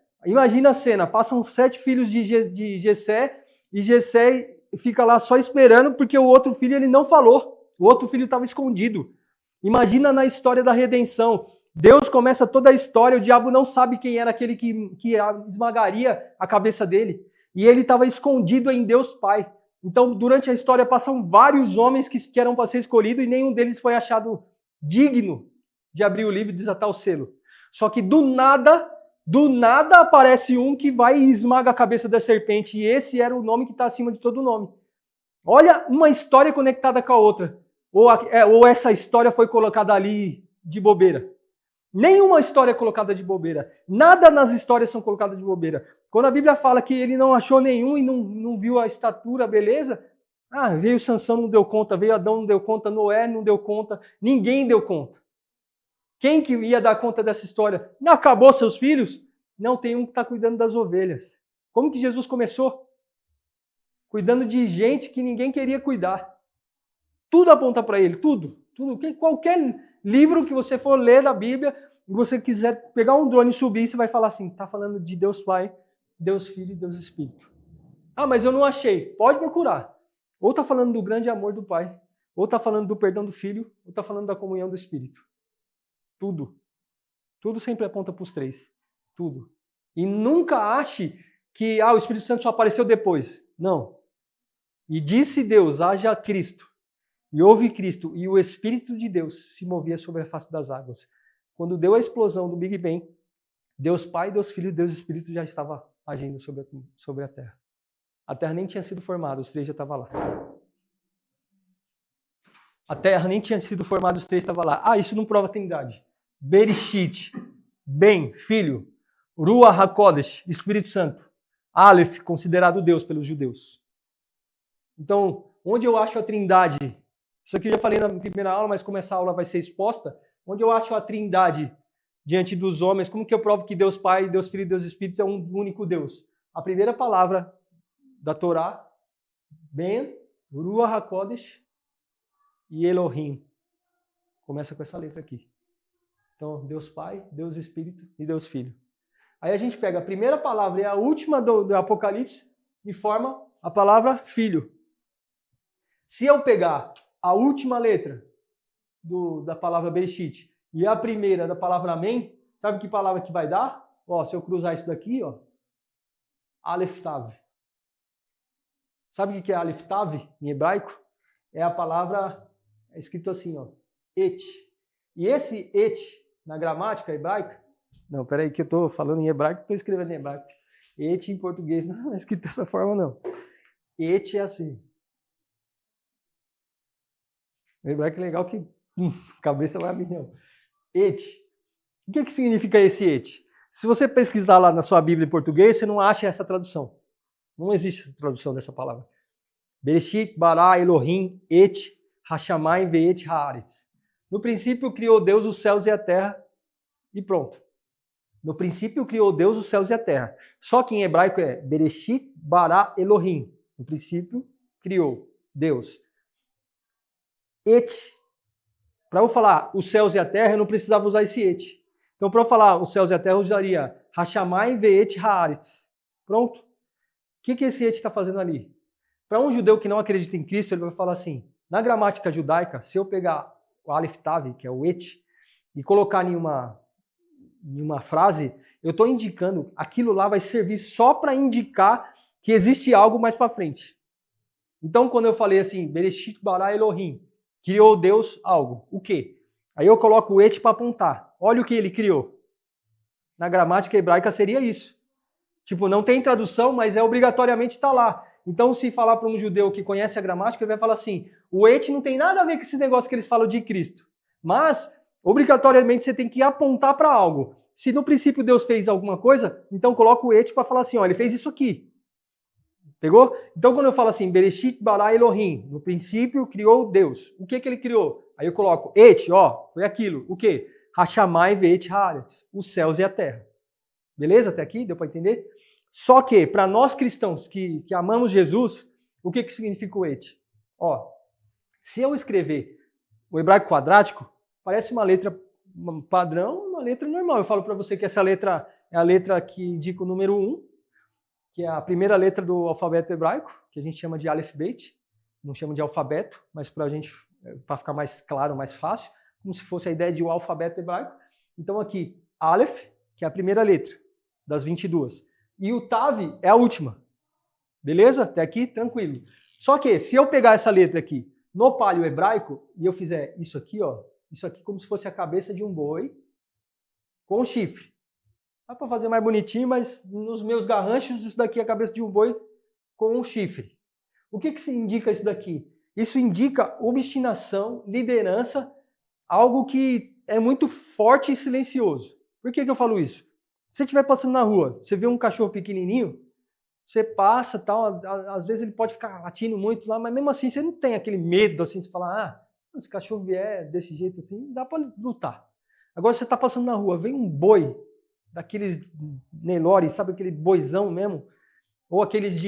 a cena, passam 7 filhos de Jessé e Jessé fica lá só esperando porque o outro filho ele não falou. O outro filho estava escondido. Imagina na história da redenção. Deus começa toda a história, o diabo não sabe quem era aquele que esmagaria a cabeça dele. E ele estava escondido em Deus Pai. Então, durante a história, passam vários homens que eram para ser escolhidos e nenhum deles foi achado digno de abrir o livro e desatar o selo. Só que do nada aparece um que vai e esmaga a cabeça da serpente. E esse era o nome que está acima de todo nome. Olha uma história conectada com a outra. Ou essa história foi colocada ali de bobeira. Nenhuma história é colocada de bobeira. Nada nas histórias são colocadas de bobeira. Quando a Bíblia fala que ele não achou nenhum e não viu a estatura, a beleza, veio Sansão, não deu conta, veio Adão, não deu conta, Noé não deu conta, ninguém deu conta. Quem que ia dar conta dessa história? Não acabou seus filhos? Não, tem um que está cuidando das ovelhas. Como que Jesus começou? Cuidando de gente que ninguém queria cuidar. Tudo aponta para ele, tudo. Qualquer livro que você for ler da Bíblia, e você quiser pegar um drone e subir, você vai falar assim, está falando de Deus Pai, Deus Filho e Deus Espírito. Mas eu não achei. Pode procurar. Ou está falando do grande amor do Pai, ou está falando do perdão do Filho, ou está falando da comunhão do Espírito. Tudo. Tudo sempre aponta para os 3. Tudo. E nunca ache que o Espírito Santo só apareceu depois. Não. E disse Deus, haja Cristo. E houve Cristo, e o Espírito de Deus se movia sobre a face das águas. Quando deu a explosão do Big Bang, Deus Pai, Deus Filho e Deus Espírito já estava agindo sobre a Terra. A Terra nem tinha sido formada, os 3 já estavam lá. A Terra nem tinha sido formada, os 3 estavam lá. Isso não prova a Trindade. Bereshit, bem, filho. Ruach HaKodesh, Espírito Santo. Aleph, considerado Deus pelos judeus. Então, onde eu acho a trindade? Isso aqui eu já falei na primeira aula, mas como essa aula vai ser exposta, onde eu acho a trindade diante dos homens, como que eu provo que Deus Pai, Deus Filho e Deus Espírito é um único Deus? A primeira palavra da Torá, Ben, Ruach HaKodesh e Elohim. Começa com essa letra aqui. Então, Deus Pai, Deus Espírito e Deus Filho. Aí a gente pega a primeira palavra e a última do Apocalipse e forma a palavra Filho. Se eu pegar a última letra da palavra Bereshit e a primeira da palavra Amém, sabe que palavra que vai dar? Ó, se eu cruzar isso daqui, ó, Aleph Tav. Sabe o que é Aleph Tav em hebraico? É a palavra, é escrito assim, ó, Et. E esse Et, na gramática hebraica, não, peraí que eu estou falando em hebraico, estou escrevendo em hebraico. Et em português não é escrito dessa forma, não. Et é assim. O hebraico é legal que cabeça vai a milhão. Et. O que significa esse et? Se você pesquisar lá na sua Bíblia em português, você não acha essa tradução. Não existe essa tradução dessa palavra. Bereshit, bara, Elohim, et, hashamayim, ve'et, haaretz. No princípio criou Deus os céus e a terra e pronto. No princípio criou Deus os céus e a terra. Só que em hebraico é Bereshit, bara, Elohim. No princípio criou Deus. Et. Para eu falar os céus e a terra, eu não precisava usar esse et. Então, para eu falar os céus e a terra, eu usaria Hashamai ve'et haaretz. Pronto. O que esse et está fazendo ali? Para um judeu que não acredita em Cristo, ele vai falar assim, na gramática judaica, se eu pegar o Aleph Tav, que é o et, e colocar em uma frase, eu estou indicando, aquilo lá vai servir só para indicar que existe algo mais para frente. Então, quando eu falei assim, Bereshit bara Elohim, criou Deus algo. O quê? Aí eu coloco o et para apontar. Olha o que ele criou. Na gramática hebraica seria isso. Tipo, não tem tradução, mas obrigatoriamente está lá. Então, se falar para um judeu que conhece a gramática, ele vai falar assim, o et não tem nada a ver com esse negócio que eles falam de Cristo. Mas, obrigatoriamente, você tem que apontar para algo. Se no princípio Deus fez alguma coisa, então coloca o et para falar assim, ó, ele fez isso aqui. Pegou? Então, quando eu falo assim, Bereshit bara Elohim, no princípio criou Deus. O que ele criou? Aí eu coloco et, ó, foi aquilo. O quê? Hashamai ve'et haaretz, os céus e a terra. Beleza? Até aqui? Deu para entender? Só que, para nós cristãos que amamos Jesus, o que significa o et? Ó, se eu escrever o hebraico quadrático, parece uma letra padrão, uma letra normal. Eu falo para você que essa letra é a letra que indica o número 1, que é a primeira letra do alfabeto hebraico, que a gente chama de Aleph Bet, não chama de alfabeto, mas para ficar mais claro, mais fácil, como se fosse a ideia de um alfabeto hebraico. Então aqui, Aleph, que é a primeira letra das 22. E o Tav é a última. Beleza? Até aqui, tranquilo. Só que, se eu pegar essa letra aqui no paleo hebraico, e eu fizer isso aqui, ó, isso aqui como se fosse a cabeça de um boi com chifre. Dá para fazer mais bonitinho, mas nos meus garranchos, isso daqui é a cabeça de um boi com um chifre. O que indica isso daqui? Isso indica obstinação, liderança, algo que é muito forte e silencioso. Por que eu falo isso? Se você estiver passando na rua, você vê um cachorro pequenininho, você passa, tal, às vezes ele pode ficar latindo muito lá, mas mesmo assim você não tem aquele medo assim de falar, se o cachorro vier desse jeito assim, dá para lutar. Agora você está passando na rua, vem um boi, daqueles Nelore, sabe aquele boizão mesmo? Ou aqueles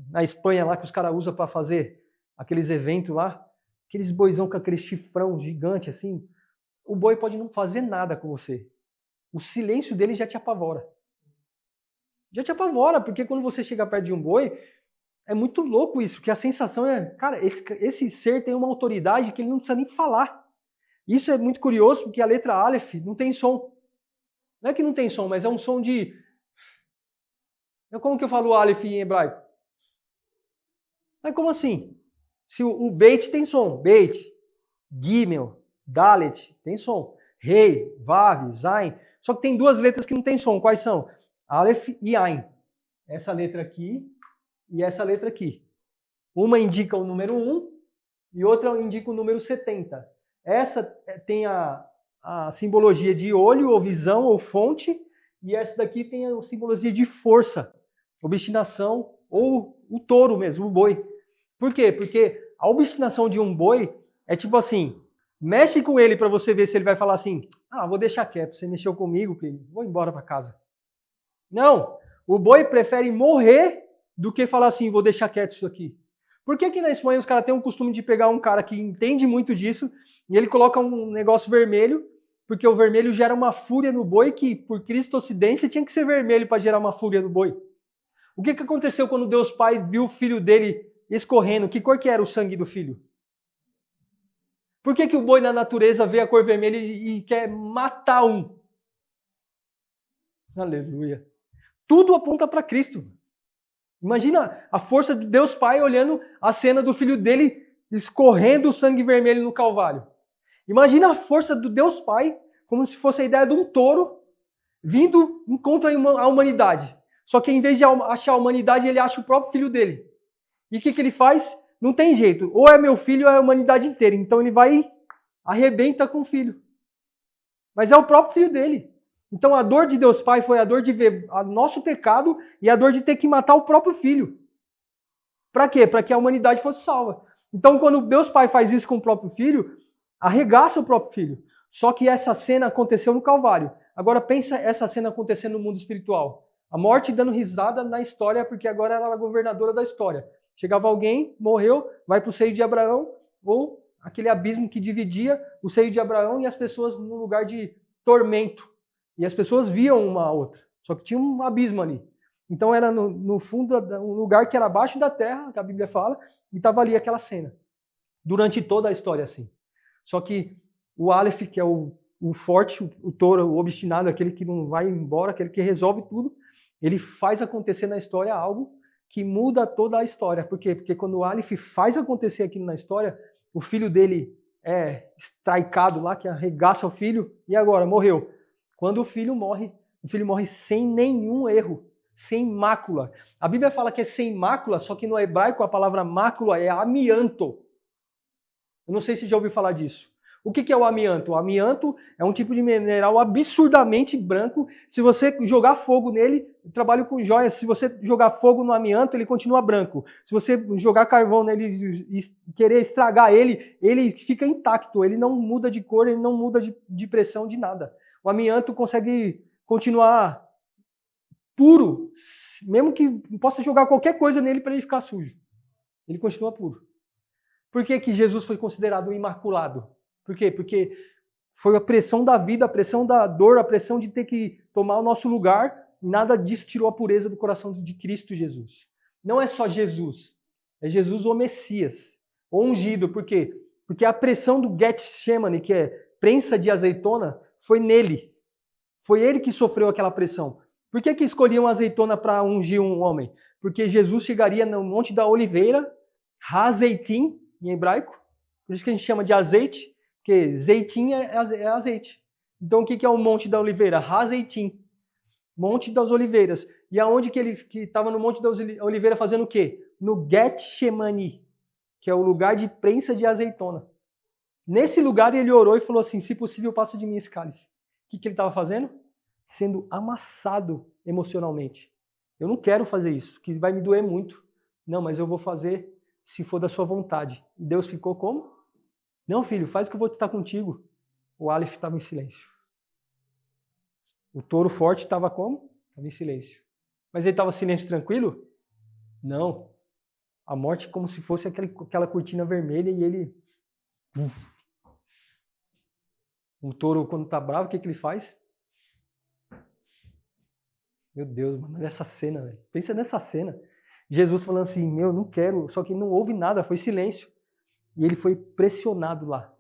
na Espanha lá que os caras usam para fazer aqueles eventos lá, aqueles boizão com aquele chifrão gigante assim, o boi pode não fazer nada com você. O silêncio dele já te apavora. Já te apavora, porque quando você chega perto de um boi, é muito louco isso, que a sensação é, cara, esse ser tem uma autoridade que ele não precisa nem falar. Isso é muito curioso, porque a letra Aleph não tem som. Não é que não tem som, mas é um som de... Como que eu falo Aleph em hebraico? Mas como assim? Se o Beit tem som, Beit, Gimel, Dalet, tem som. Rei, Vav, Zain. Só que tem duas letras que não tem som. Quais são? Aleph e Ain. Essa letra aqui e essa letra aqui. Uma indica o número 1 e outra indica o número 70. Essa tem a a simbologia de olho, ou visão, ou fonte, e essa daqui tem a simbologia de força, obstinação, ou o touro mesmo, o boi. Por quê? Porque a obstinação de um boi é tipo assim, mexe com ele para você ver se ele vai falar assim, vou deixar quieto, você mexeu comigo, vou embora para casa. Não, o boi prefere morrer do que falar assim, vou deixar quieto isso aqui. Por que na Espanha os caras têm o costume de pegar um cara que entende muito disso e ele coloca um negócio vermelho, porque o vermelho gera uma fúria no boi que, por cristocidência, tinha que ser vermelho para gerar uma fúria no boi. O que aconteceu quando Deus Pai viu o filho dele escorrendo? Que cor que era o sangue do filho? Por que o boi na natureza vê a cor vermelha e quer matar um? Aleluia. Tudo aponta para Cristo. Imagina a força de Deus Pai olhando a cena do filho dele escorrendo o sangue vermelho no Calvário. Imagina a força do Deus Pai, como se fosse a ideia de um touro vindo contra a humanidade. Só que em vez de achar a humanidade, ele acha o próprio filho dele. E o que ele faz? Não tem jeito. Ou é meu filho ou é a humanidade inteira. Então ele vai e arrebenta com o filho. Mas é o próprio filho dele. Então a dor de Deus Pai foi a dor de ver o nosso pecado e a dor de ter que matar o próprio filho. Para quê? Para que a humanidade fosse salva. Então quando Deus Pai faz isso com o próprio filho, arregaça o próprio filho. Só que essa cena aconteceu no Calvário. Agora pensa essa cena acontecendo no mundo espiritual. A morte dando risada na história, porque agora ela era a governadora da história. Chegava alguém, morreu, vai para o seio de Abraão, ou aquele abismo que dividia o seio de Abraão e as pessoas num lugar de tormento. E as pessoas viam uma a outra, só que tinha um abismo ali. Então era no fundo um lugar que era abaixo da terra, que a Bíblia fala, e estava ali aquela cena. Durante toda a história assim. Só que o Aleph, que é o forte, o touro, o obstinado, aquele que não vai embora, aquele que resolve tudo, ele faz acontecer na história algo que muda toda a história. Por quê? Porque quando o Aleph faz acontecer aquilo na história, o filho dele é estricado lá, que arregaça o filho, e agora? Morreu. Quando o filho morre sem nenhum erro, sem mácula. A Bíblia fala que é sem mácula, só que no hebraico a palavra mácula é amianto. Eu não sei se já ouviu falar disso. O que é o amianto? O amianto é um tipo de mineral absurdamente branco. Se você jogar fogo nele, eu trabalho com joias, se você jogar fogo no amianto, ele continua branco. Se você jogar carvão nele e querer estragar ele, ele fica intacto, ele não muda de cor, ele não muda de pressão, de nada. O amianto consegue continuar puro, mesmo que possa jogar qualquer coisa nele para ele ficar sujo. Ele continua puro. Por que Jesus foi considerado imaculado? Por quê? Porque foi a pressão da vida, a pressão da dor, a pressão de ter que tomar o nosso lugar. Nada disso tirou a pureza do coração de Cristo Jesus. Não é só Jesus, é Jesus o Messias, o ungido. Por quê? Porque a pressão do Getsemane, que é prensa de azeitona, foi nele. Foi ele que sofreu aquela pressão. Por que escolhiam azeitona para ungir um homem? Porque Jesus chegaria no Monte da Oliveira, Hazeitim, em hebraico, por isso que a gente chama de azeite, porque zeitim é azeite. Então o que é o Monte da Oliveira? Hazeitim, Monte das Oliveiras. E aonde que ele estava no Monte da Oliveira fazendo o quê? No Getsemane, que é o lugar de prensa de azeitona. Nesse lugar ele orou e falou assim, se possível passa de mim esse cálice. O que ele estava fazendo? Sendo amassado emocionalmente. Eu não quero fazer isso, que vai me doer muito. Não, mas eu vou fazer se for da sua vontade. E Deus ficou como? Não, filho, faz o que eu vou estar contigo. O Aleph estava em silêncio. O touro forte estava como? Estava em silêncio. Mas ele estava em silêncio tranquilo? Não. A morte como se fosse aquela cortina vermelha e ele... O touro, quando está bravo, o que ele faz? Meu Deus, mano, olha essa cena, velho. Pensa nessa cena. Jesus falando assim, não quero, só que não houve nada, foi silêncio. E ele foi pressionado lá.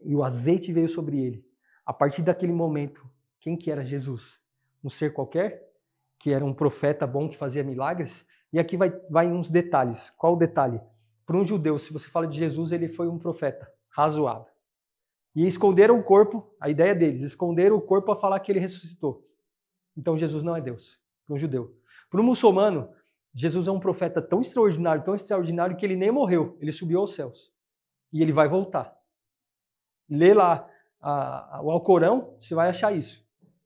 E o azeite veio sobre ele. A partir daquele momento, quem que era Jesus? Um ser qualquer? Que era um profeta bom que fazia milagres? E aqui vai uns detalhes. Qual o detalhe? Para um judeu, se você fala de Jesus, ele foi um profeta razoável. E esconderam o corpo, a ideia deles, esconderam o corpo para falar que ele ressuscitou. Então Jesus não é Deus, para um judeu. Para um muçulmano, Jesus é um profeta tão extraordinário que ele nem morreu, ele subiu aos céus. E ele vai voltar. Lê lá o Alcorão, você vai achar isso.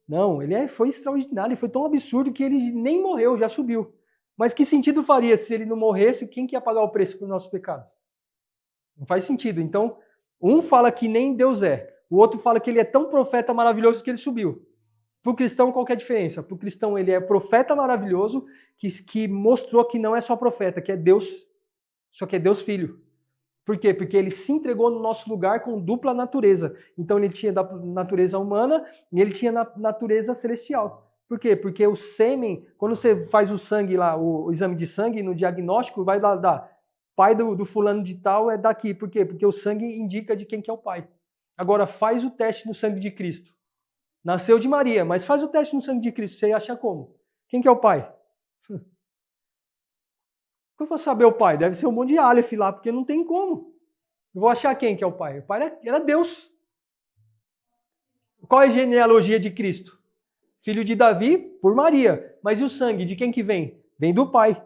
Não, foi extraordinário, foi tão absurdo que ele nem morreu, já subiu. Mas que sentido faria se ele não morresse? Quem que ia pagar o preço pelos nossos pecados? Não faz sentido. Então, um fala que nem Deus é, o outro fala que ele é tão profeta maravilhoso que ele subiu. Para o cristão, qual que é a diferença? Para o cristão, ele é profeta maravilhoso que mostrou que não é só profeta, que é Deus, só que é Deus Filho. Por quê? Porque ele se entregou no nosso lugar com dupla natureza. Então ele tinha da natureza humana e ele tinha na natureza celestial. Por quê? Porque o sêmen, quando você faz o sangue lá, o exame de sangue, no diagnóstico, vai dar pai do fulano de tal é daqui. Por quê? Porque o sangue indica de quem que é o pai. Agora faz o teste no sangue de Cristo. Nasceu de Maria, mas faz o teste no sangue de Cristo, você acha como? Quem que é o pai? Eu vou saber o pai? Deve ser um monte de Aleph lá, porque não tem como. Eu vou achar quem que é o pai? O pai era Deus. Qual é a genealogia de Cristo? Filho de Davi por Maria. Mas e o sangue? De quem que vem? Vem do Pai.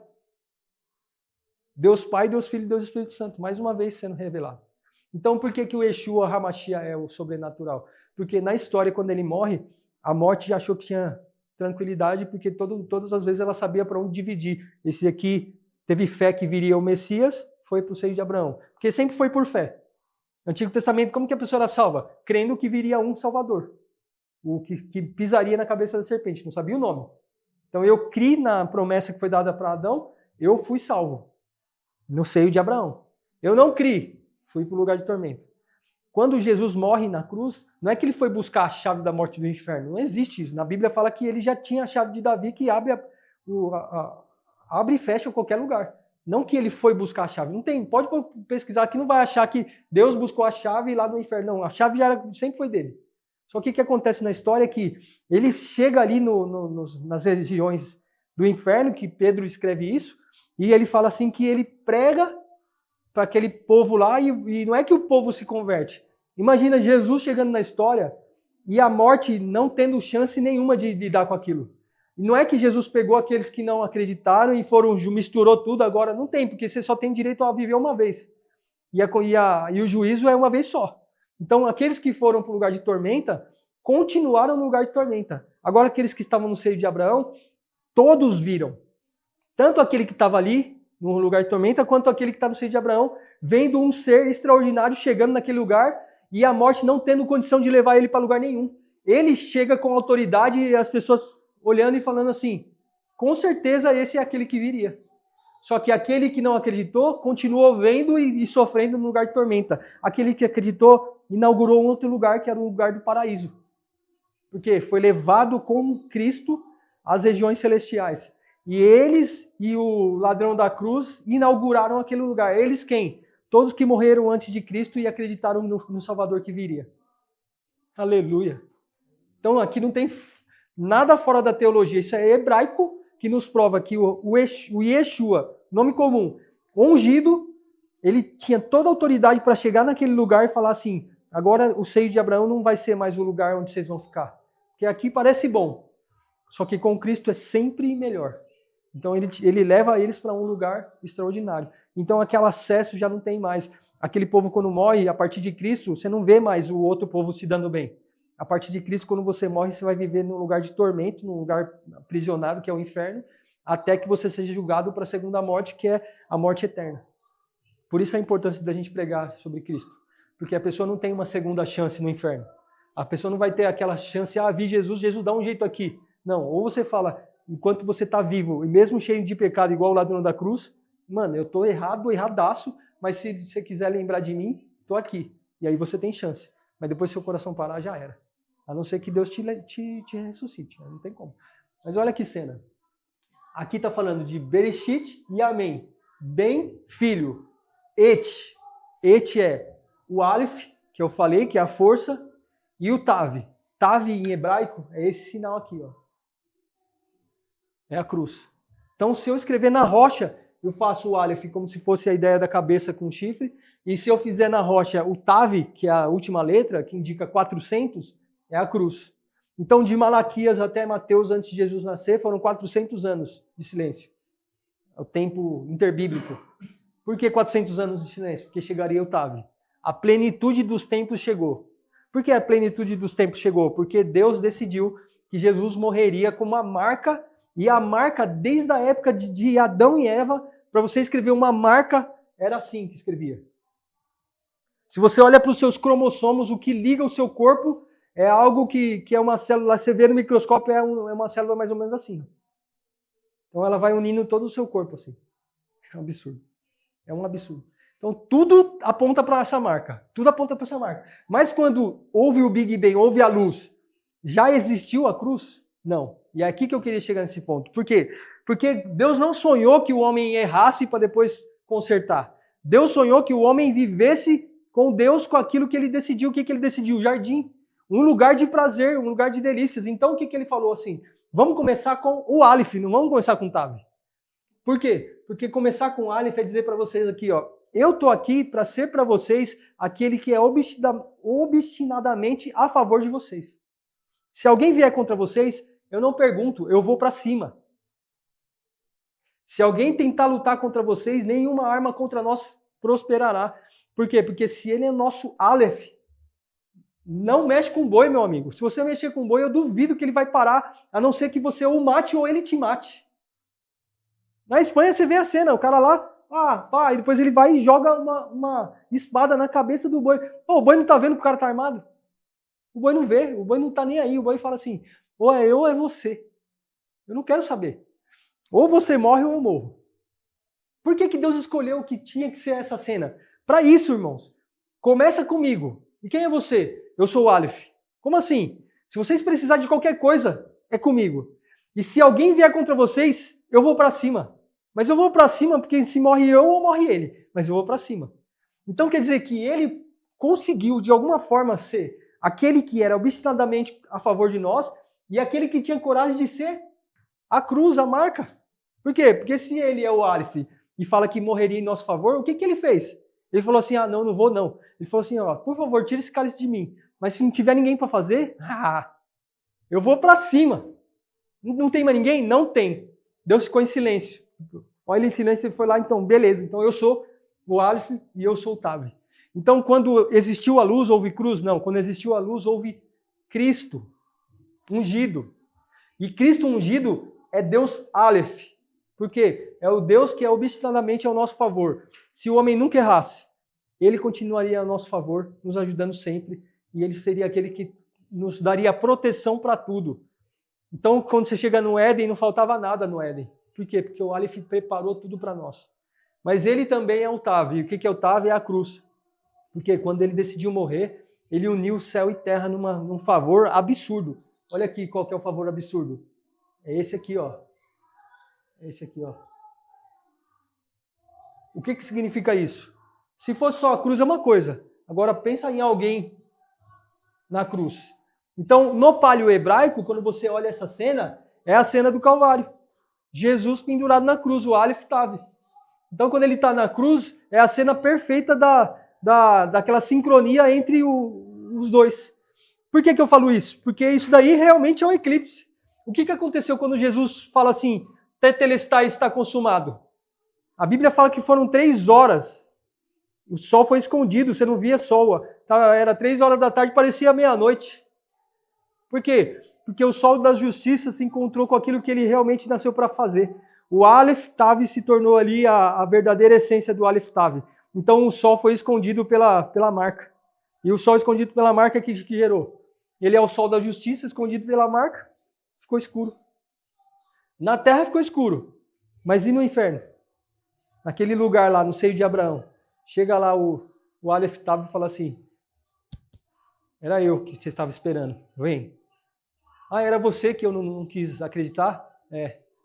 Deus Pai, Deus Filho e Deus Espírito Santo. Mais uma vez sendo revelado. Então por que o Yeshua HaMashiach é o sobrenatural? Porque na história, quando ele morre, a morte já achou que tinha tranquilidade, porque todas as vezes ela sabia para onde dividir. Esse aqui teve fé que viria o Messias, foi para o seio de Abraão. Porque sempre foi por fé. No Antigo Testamento, como que a pessoa era salva? Crendo que viria um Salvador. O que pisaria na cabeça da serpente. Não sabia o nome. Então eu criei na promessa que foi dada para Adão, eu fui salvo. No seio de Abraão. Eu não criei, fui para o lugar de tormento. Quando Jesus morre na cruz, não é que ele foi buscar a chave da morte do inferno. Não existe isso. Na Bíblia fala que ele já tinha a chave de Davi que abre e fecha qualquer lugar. Não que ele foi buscar a chave. Não tem. Pode pesquisar que não vai achar que Deus buscou a chave lá no inferno. Não, a chave sempre foi dele. Só que o que acontece na história é que ele chega ali nas regiões do inferno, que Pedro escreve isso, e ele fala assim que ele prega para aquele povo lá, e não é que o povo se converte. Imagina Jesus chegando na história e a morte não tendo chance nenhuma de lidar com aquilo. E não é que Jesus pegou aqueles que não acreditaram e misturou tudo agora. Não tem, porque você só tem direito a viver uma vez. E o juízo é uma vez só. Então aqueles que foram para o lugar de tormenta continuaram no lugar de tormenta. Agora aqueles que estavam no seio de Abraão, todos viram. Tanto aquele que estava ali, no lugar de tormenta, quanto aquele que está no seio de Abraão, vendo um ser extraordinário chegando naquele lugar e a morte não tendo condição de levar ele para lugar nenhum. Ele chega com autoridade e as pessoas olhando e falando assim, com certeza esse é aquele que viria. Só que aquele que não acreditou continuou vendo e sofrendo no lugar de tormenta. Aquele que acreditou inaugurou um outro lugar, que era o lugar do paraíso. Porque foi levado com Cristo às regiões celestiais. E eles e o ladrão da cruz inauguraram aquele lugar. Eles quem? Todos que morreram antes de Cristo e acreditaram no Salvador que viria. Aleluia. Então aqui não tem nada fora da teologia. Isso é hebraico que nos prova que o Yeshua, nome comum, ungido, ele tinha toda a autoridade para chegar naquele lugar e falar assim, agora o seio de Abraão não vai ser mais o lugar onde vocês vão ficar. Porque aqui parece bom. Só que com Cristo é sempre melhor. Então ele leva eles para um lugar extraordinário. Então aquele acesso já não tem mais. Aquele povo quando morre, a partir de Cristo, você não vê mais o outro povo se dando bem. A partir de Cristo, quando você morre, você vai viver num lugar de tormento, num lugar aprisionado, que é o inferno, até que você seja julgado para a segunda morte, que é a morte eterna. Por isso a importância da gente pregar sobre Cristo. Porque a pessoa não tem uma segunda chance no inferno. A pessoa não vai ter aquela chance, vi Jesus, Jesus dá um jeito aqui. Não, ou você fala, enquanto você está vivo, e mesmo cheio de pecado, igual o ladrão da cruz, mano, eu estou erradaço, mas se você quiser lembrar de mim, estou aqui. E aí você tem chance. Mas depois se seu coração parar, já era. A não ser que Deus te ressuscite, não tem como. Mas olha que cena. Aqui está falando de Bereshit e Amém. Bem, filho. Et. Et é o Aleph, que eu falei, que é a força, e o Tav. Tav em hebraico é esse sinal aqui, ó. É a cruz. Então, se eu escrever na rocha, eu faço o Aleph como se fosse a ideia da cabeça com chifre. E se eu fizer na rocha o Tav, que é a última letra, que indica 400, é a cruz. Então, de Malaquias até Mateus, antes de Jesus nascer, foram 400 anos de silêncio. É o tempo interbíblico. Por que 400 anos de silêncio? Porque chegaria o Tav. A plenitude dos tempos chegou. Por que a plenitude dos tempos chegou? Porque Deus decidiu que Jesus morreria com uma marca, e a marca, desde a época de Adão e Eva, para você escrever uma marca, era assim que escrevia. Se você olha para os seus cromossomos, o que liga o seu corpo é algo que é uma célula, você vê no microscópio, é uma célula mais ou menos assim. Então ela vai unindo todo o seu corpo assim. É um absurdo. É um absurdo. Então tudo aponta para essa marca. Tudo aponta para essa marca. Mas quando houve o Big Bang, houve a luz, já existiu a cruz? Não. E é aqui que eu queria chegar nesse ponto. Por quê? Porque Deus não sonhou que o homem errasse para depois consertar. Deus sonhou que o homem vivesse com Deus, com aquilo que ele decidiu. O que ele decidiu? Jardim. Um lugar de prazer, um lugar de delícias. Então o que ele falou assim? Vamos começar com o Aleph, não vamos começar com o Tav. Por quê? Porque começar com o Aleph é dizer para vocês aqui, ó, eu tô aqui para ser para vocês aquele que é obstinadamente a favor de vocês. Se alguém vier contra vocês, eu não pergunto, eu vou para cima. Se alguém tentar lutar contra vocês, nenhuma arma contra nós prosperará. Por quê? Porque se ele é nosso Aleph, não mexe com boi, meu amigo. Se você mexer com boi, eu duvido que ele vai parar, a não ser que você o mate ou ele te mate. Na Espanha você vê a cena, o cara lá, e depois ele vai e joga uma espada na cabeça do boi. Pô, o boi não tá vendo que o cara tá armado? O boi não vê, o boi não tá nem aí, o boi fala assim, ou é eu ou é você. Eu não quero saber. Ou você morre ou eu morro. Por que Deus escolheu que tinha que ser essa cena? Para isso, irmãos. Começa comigo. E quem é você? Eu sou o Aleph. Como assim? Se vocês precisarem de qualquer coisa, é comigo. E se alguém vier contra vocês, eu vou para cima. Mas eu vou para cima porque se morre eu ou morre ele. Mas eu vou para cima. Então quer dizer que ele conseguiu, de alguma forma, ser aquele que era obstinadamente a favor de nós e aquele que tinha coragem de ser a cruz, a marca. Por quê? Porque se ele é o Aleph e fala que morreria em nosso favor, o que ele fez? Ele falou assim, não vou não. Ele falou assim, por favor, tira esse cálice de mim. Mas se não tiver ninguém para fazer, eu vou para cima. Não tem mais ninguém? Não tem. Deus ficou em silêncio. Olha ele em silêncio e foi lá, então, beleza. Então eu sou o Aleph e eu sou o Tav. Então quando existiu a luz, houve cruz? Não. Quando existiu a luz, houve Cristo ungido. E Cristo ungido é Deus Aleph. Por quê? É o Deus que é obstinadamente ao nosso favor. Se o homem nunca errasse, ele continuaria a nosso favor, nos ajudando sempre, e ele seria aquele que nos daria proteção para tudo. Então, quando você chega no Éden, não faltava nada no Éden. Por quê? Porque o Aleph preparou tudo para nós. Mas ele também é o Tav. E o que é o Tav? É a cruz. Porque quando ele decidiu morrer, ele uniu céu e terra num favor absurdo. Olha aqui qual que é o favor absurdo. É esse aqui, ó. É esse aqui, ó. O que significa isso? Se fosse só a cruz é uma coisa. Agora pensa em alguém na cruz. Então, no paleo hebraico, quando você olha essa cena, é a cena do Calvário. Jesus pendurado na cruz, o Aleph Tav. Então, quando ele está na cruz, é a cena perfeita daquela sincronia entre os dois. Por que eu falo isso? Porque isso daí realmente é um eclipse. O que aconteceu quando Jesus fala assim, Tetelestai está consumado? A Bíblia fala que foram 3 horas. O sol foi escondido, você não via sol. Era 3 horas da tarde, parecia meia-noite. Por quê? Porque o sol da justiça se encontrou com aquilo que ele realmente nasceu para fazer. O Aleph Tav se tornou ali a verdadeira essência do Aleph Tav. Então o sol foi escondido pela marca. E o sol escondido pela marca que gerou? Ele é o sol da justiça, escondido pela marca, ficou escuro. Na terra ficou escuro, mas e no inferno? Naquele lugar lá, no seio de Abraão. Chega lá o Aleph Tav e fala assim, era eu que você estava esperando, vem. Era você que eu não quis acreditar?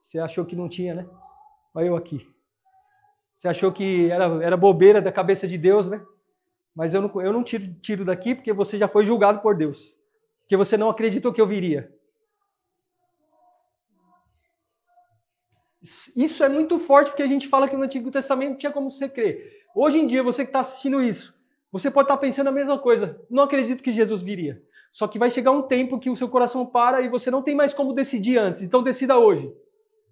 Você achou que não tinha, né? Olha eu aqui. Você achou que era bobeira da cabeça de Deus, né? Mas eu não tiro daqui porque você já foi julgado por Deus. Porque você não acreditou que eu viria. Isso é muito forte porque a gente fala que no Antigo Testamento não tinha como você crer. Hoje em dia, você que está assistindo isso, você pode estar pensando a mesma coisa. Não acredito que Jesus viria. Só que vai chegar um tempo que o seu coração para e você não tem mais como decidir antes. Então decida hoje.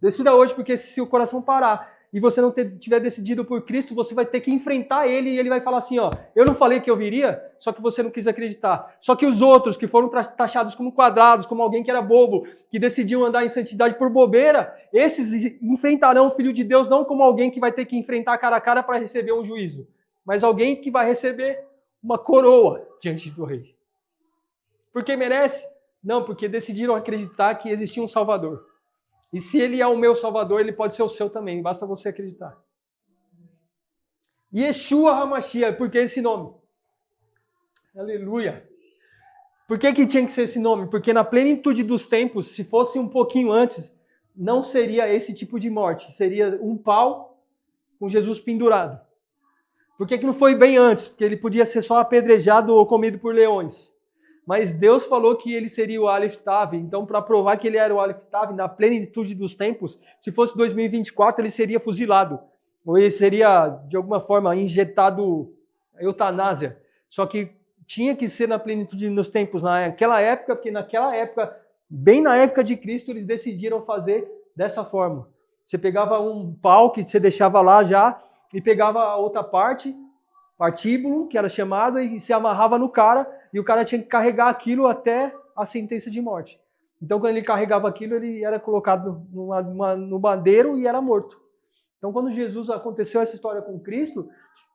Decida hoje porque se o coração parar e você não tiver decidido por Cristo, você vai ter que enfrentar ele e ele vai falar assim, ó, eu não falei que eu viria, só que você não quis acreditar. Só que os outros que foram taxados como quadrados, como alguém que era bobo, que decidiu andar em santidade por bobeira, esses enfrentarão o Filho de Deus não como alguém que vai ter que enfrentar cara a cara para receber um juízo, mas alguém que vai receber uma coroa diante do rei. Porque merece? Não, porque decidiram acreditar que existia um Salvador. E se ele é o meu Salvador, ele pode ser o seu também, basta você acreditar. Yeshua HaMashiach, por que esse nome? Aleluia! Por que tinha que ser esse nome? Porque na plenitude dos tempos, se fosse um pouquinho antes, não seria esse tipo de morte. Seria um pau com Jesus pendurado. Por que não foi bem antes? Porque ele podia ser só apedrejado ou comido por leões. Mas Deus falou que ele seria o Aleph Tav. Então, para provar que ele era o Aleph Tav, na plenitude dos tempos, se fosse 2024, ele seria fuzilado. Ou ele seria, de alguma forma, injetado eutanásia. Só que tinha que ser na plenitude dos tempos, naquela época, porque naquela época, bem na época de Cristo, eles decidiram fazer dessa forma. Você pegava um pau que você deixava lá já, e pegava a outra parte, partíbulo, que era chamado, e se amarrava no cara, e o cara tinha que carregar aquilo até a sentença de morte. Então, quando ele carregava aquilo, ele era colocado no bandeiro e era morto. Então, quando Jesus aconteceu essa história com Cristo,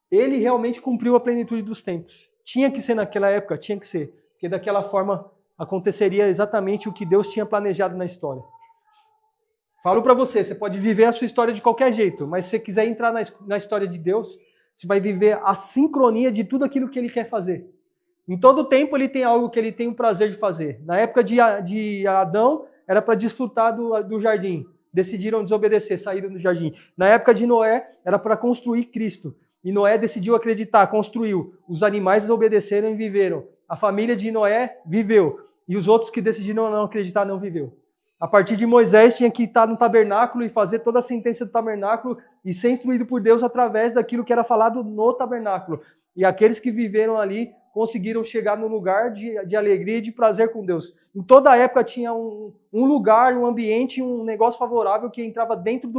ele realmente cumpriu a plenitude dos tempos. Tinha que ser naquela época, tinha que ser, porque daquela forma aconteceria exatamente o que Deus tinha planejado na história. Falo para você pode viver a sua história de qualquer jeito, mas se você quiser entrar na história de Deus, você vai viver a sincronia de tudo aquilo que ele quer fazer. Em todo tempo ele tem algo que ele tem o prazer de fazer. Na época de Adão, era para desfrutar do jardim. Decidiram desobedecer, saíram do jardim. Na época de Noé, era para construir Cristo. E Noé decidiu acreditar, construiu. Os animais desobedeceram e viveram. A família de Noé viveu. E os outros que decidiram não acreditar não viveu. A partir de Moisés tinha que estar no tabernáculo e fazer toda a sentença do tabernáculo e ser instruído por Deus através daquilo que era falado no tabernáculo. E aqueles que viveram ali conseguiram chegar no lugar de alegria e de prazer com Deus. Em toda a época tinha um lugar, um ambiente, um negócio favorável que entrava dentro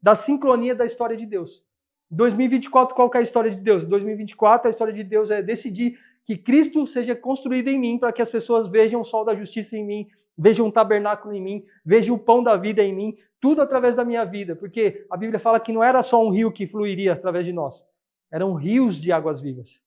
da sincronia da história de Deus. 2024, qual que é a história de Deus? 2024, a história de Deus é decidir que Cristo seja construído em mim para que as pessoas vejam o sol da justiça em mim, vejam um tabernáculo em mim, vejam o pão da vida em mim, tudo através da minha vida, porque a Bíblia fala que não era só um rio que fluiria através de nós, eram rios de águas vivas.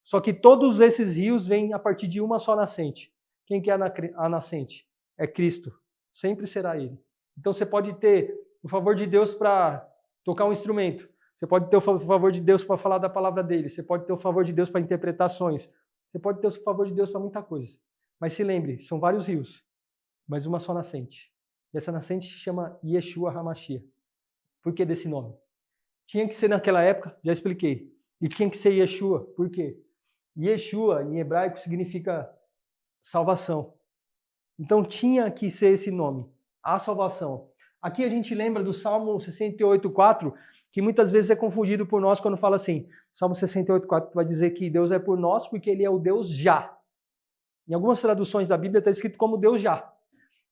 Só que todos esses rios vêm a partir de uma só nascente. Quem que é a nascente? É Cristo, sempre será Ele. Então você pode ter o favor de Deus para tocar um instrumento, você pode ter o favor de Deus para falar da palavra dele, você pode ter o favor de Deus para interpretar sonhos, você pode ter o favor de Deus para muita coisa. Mas se lembre, são vários rios, mas uma só nascente. E essa nascente se chama Yeshua HaMashiach. Por que desse nome? Tinha que ser naquela época, já expliquei. E tinha que ser Yeshua. Por quê? Yeshua, em hebraico, significa salvação. Então tinha que ser esse nome, a salvação. Aqui a gente lembra do Salmo 68:4, que muitas vezes é confundido por nós quando fala assim, Salmo 68:4 vai dizer que Deus é por nós porque Ele é o Deus já. Em algumas traduções da Bíblia está escrito como Deus já.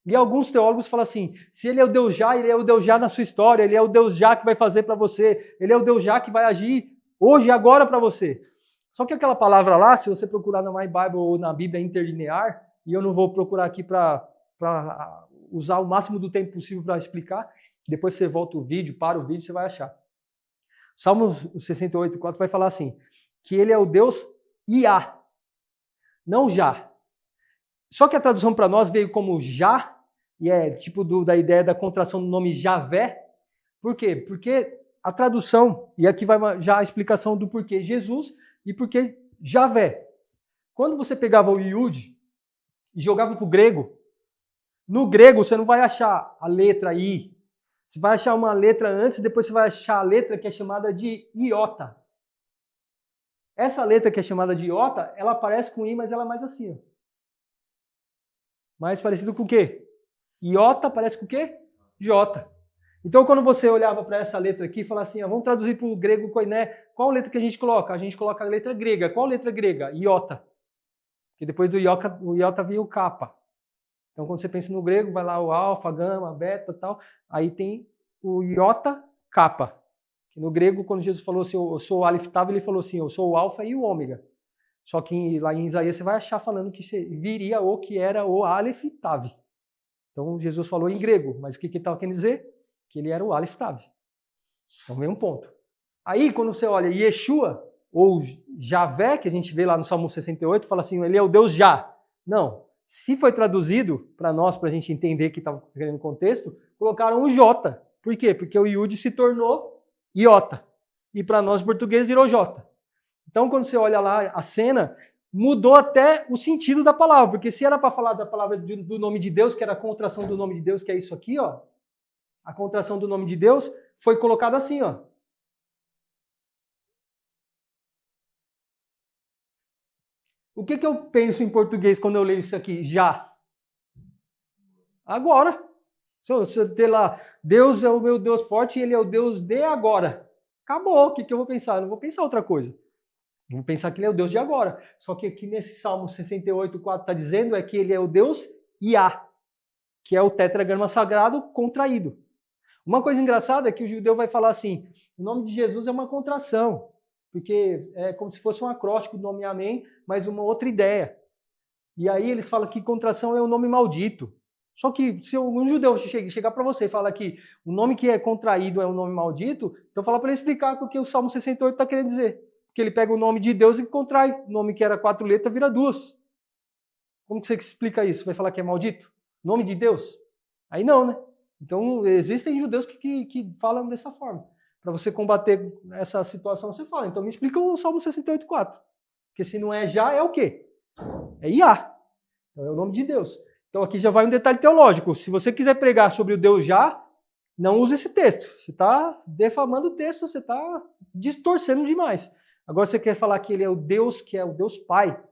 E alguns teólogos falam assim, se Ele é o Deus já, Ele é o Deus já na sua história, Ele é o Deus já que vai fazer para você, Ele é o Deus já que vai agir hoje e agora para você. Só que aquela palavra lá, se você procurar na My Bible ou na Bíblia interlinear, e eu não vou procurar aqui para usar o máximo do tempo possível para explicar, depois você volta o vídeo, para o vídeo, você vai achar. Salmo 68:4 vai falar assim, que Ele é o Deus Iá, não já. Só que a tradução para nós veio como já, e é tipo da ideia da contração do nome Javé. Por quê? Porque a tradução, e aqui vai já a explicação do porquê Jesus e porquê Javé. Quando você pegava o Yud e jogava para o grego, no grego você não vai achar a letra I, você vai achar uma letra antes, depois você vai achar a letra que é chamada de iota. Essa letra que é chamada de iota, ela parece com I, mas ela é mais assim, ó. Mais parecido com o quê? Iota parece com o quê? J. Então, quando você olhava para essa letra aqui e falava assim, vamos traduzir para o grego koiné, qual letra que a gente coloca? A gente coloca a letra grega. Qual letra grega? Iota. Porque depois do iota vem o kappa. Então, quando você pensa no grego, vai lá o alfa, gama, beta e tal. Aí tem o iota, kappa. No grego, quando Jesus falou assim, eu sou o Aleph Tav, ele falou assim, eu sou o Alfa e o Ômega. Só que lá em Isaías você vai achar falando que viria o que era o Aleph Tav. Então Jesus falou em grego, mas o que ele estava querendo dizer? Que ele era o Aleph Tav. Então, mesmo ponto. Aí, quando você olha Yeshua, ou Javé, que a gente vê lá no Salmo 68, fala assim, ele é o Deus Já. Não. Se foi traduzido para nós, para a gente entender o que estava querendo no contexto, colocaram o J. Por quê? Porque o Yud se tornou Iota. E para nós, português, virou J. Então, quando você olha lá a cena, mudou até o sentido da palavra. Porque se era para falar da palavra do nome de Deus, que era a contração do nome de Deus, que é isso aqui, ó. A contração do nome de Deus foi colocada assim, ó. O que eu penso em português quando eu leio isso aqui? Já. Agora. Se eu ter lá, Deus é o meu Deus forte e ele é o Deus de agora. Acabou. O que eu vou pensar? Eu não vou pensar outra coisa. Eu vou pensar que ele é o Deus de agora. Só que aqui nesse Salmo 68:4 está dizendo é que ele é o Deus Iá, que é o tetragrama sagrado contraído. Uma coisa engraçada é que o judeu vai falar assim, o nome de Jesus é uma contração, porque é como se fosse um acróstico do nome Amém, mas uma outra ideia. E aí eles falam que contração é um nome maldito. Só que se um judeu chegar para você e falar que o nome que é contraído é um nome maldito, então fala para ele explicar o que o Salmo 68 está querendo dizer. Porque ele pega o nome de Deus e contrai. O nome que era 4 letras vira 2. Como que você explica isso? Vai falar que é maldito? Nome de Deus? Aí não, né? Então existem judeus que falam dessa forma. Para você combater essa situação, você fala. Então me explica o Salmo 68:4. Porque se não é já, é o quê? É Iá. Então é o nome de Deus. Então aqui já vai um detalhe teológico. Se você quiser pregar sobre o Deus já, não use esse texto. Você está defamando o texto, você está distorcendo demais. Agora você quer falar que ele é o Deus, que é o Deus Pai,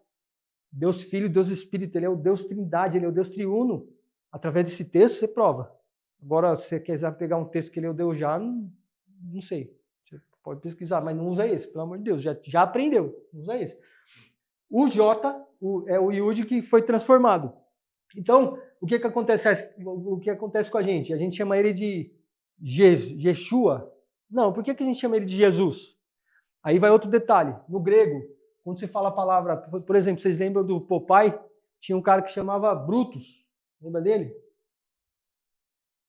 Deus Filho, Deus Espírito, ele é o Deus Trindade, ele é o Deus Triuno. Através desse texto você prova. Agora, se você quiser pegar um texto que ele é o Deus já, não sei. Você pode pesquisar, mas não usa esse, pelo amor de Deus. Já aprendeu, não usa esse. O J é o Yud que foi transformado. Então, o que acontece com a gente? A gente chama ele de Yeshua. Não, por que a gente chama ele de Jesus? Aí vai outro detalhe. No grego, quando você fala a palavra, por exemplo, vocês lembram do Popeye? Tinha um cara que chamava Brutus. Lembra dele?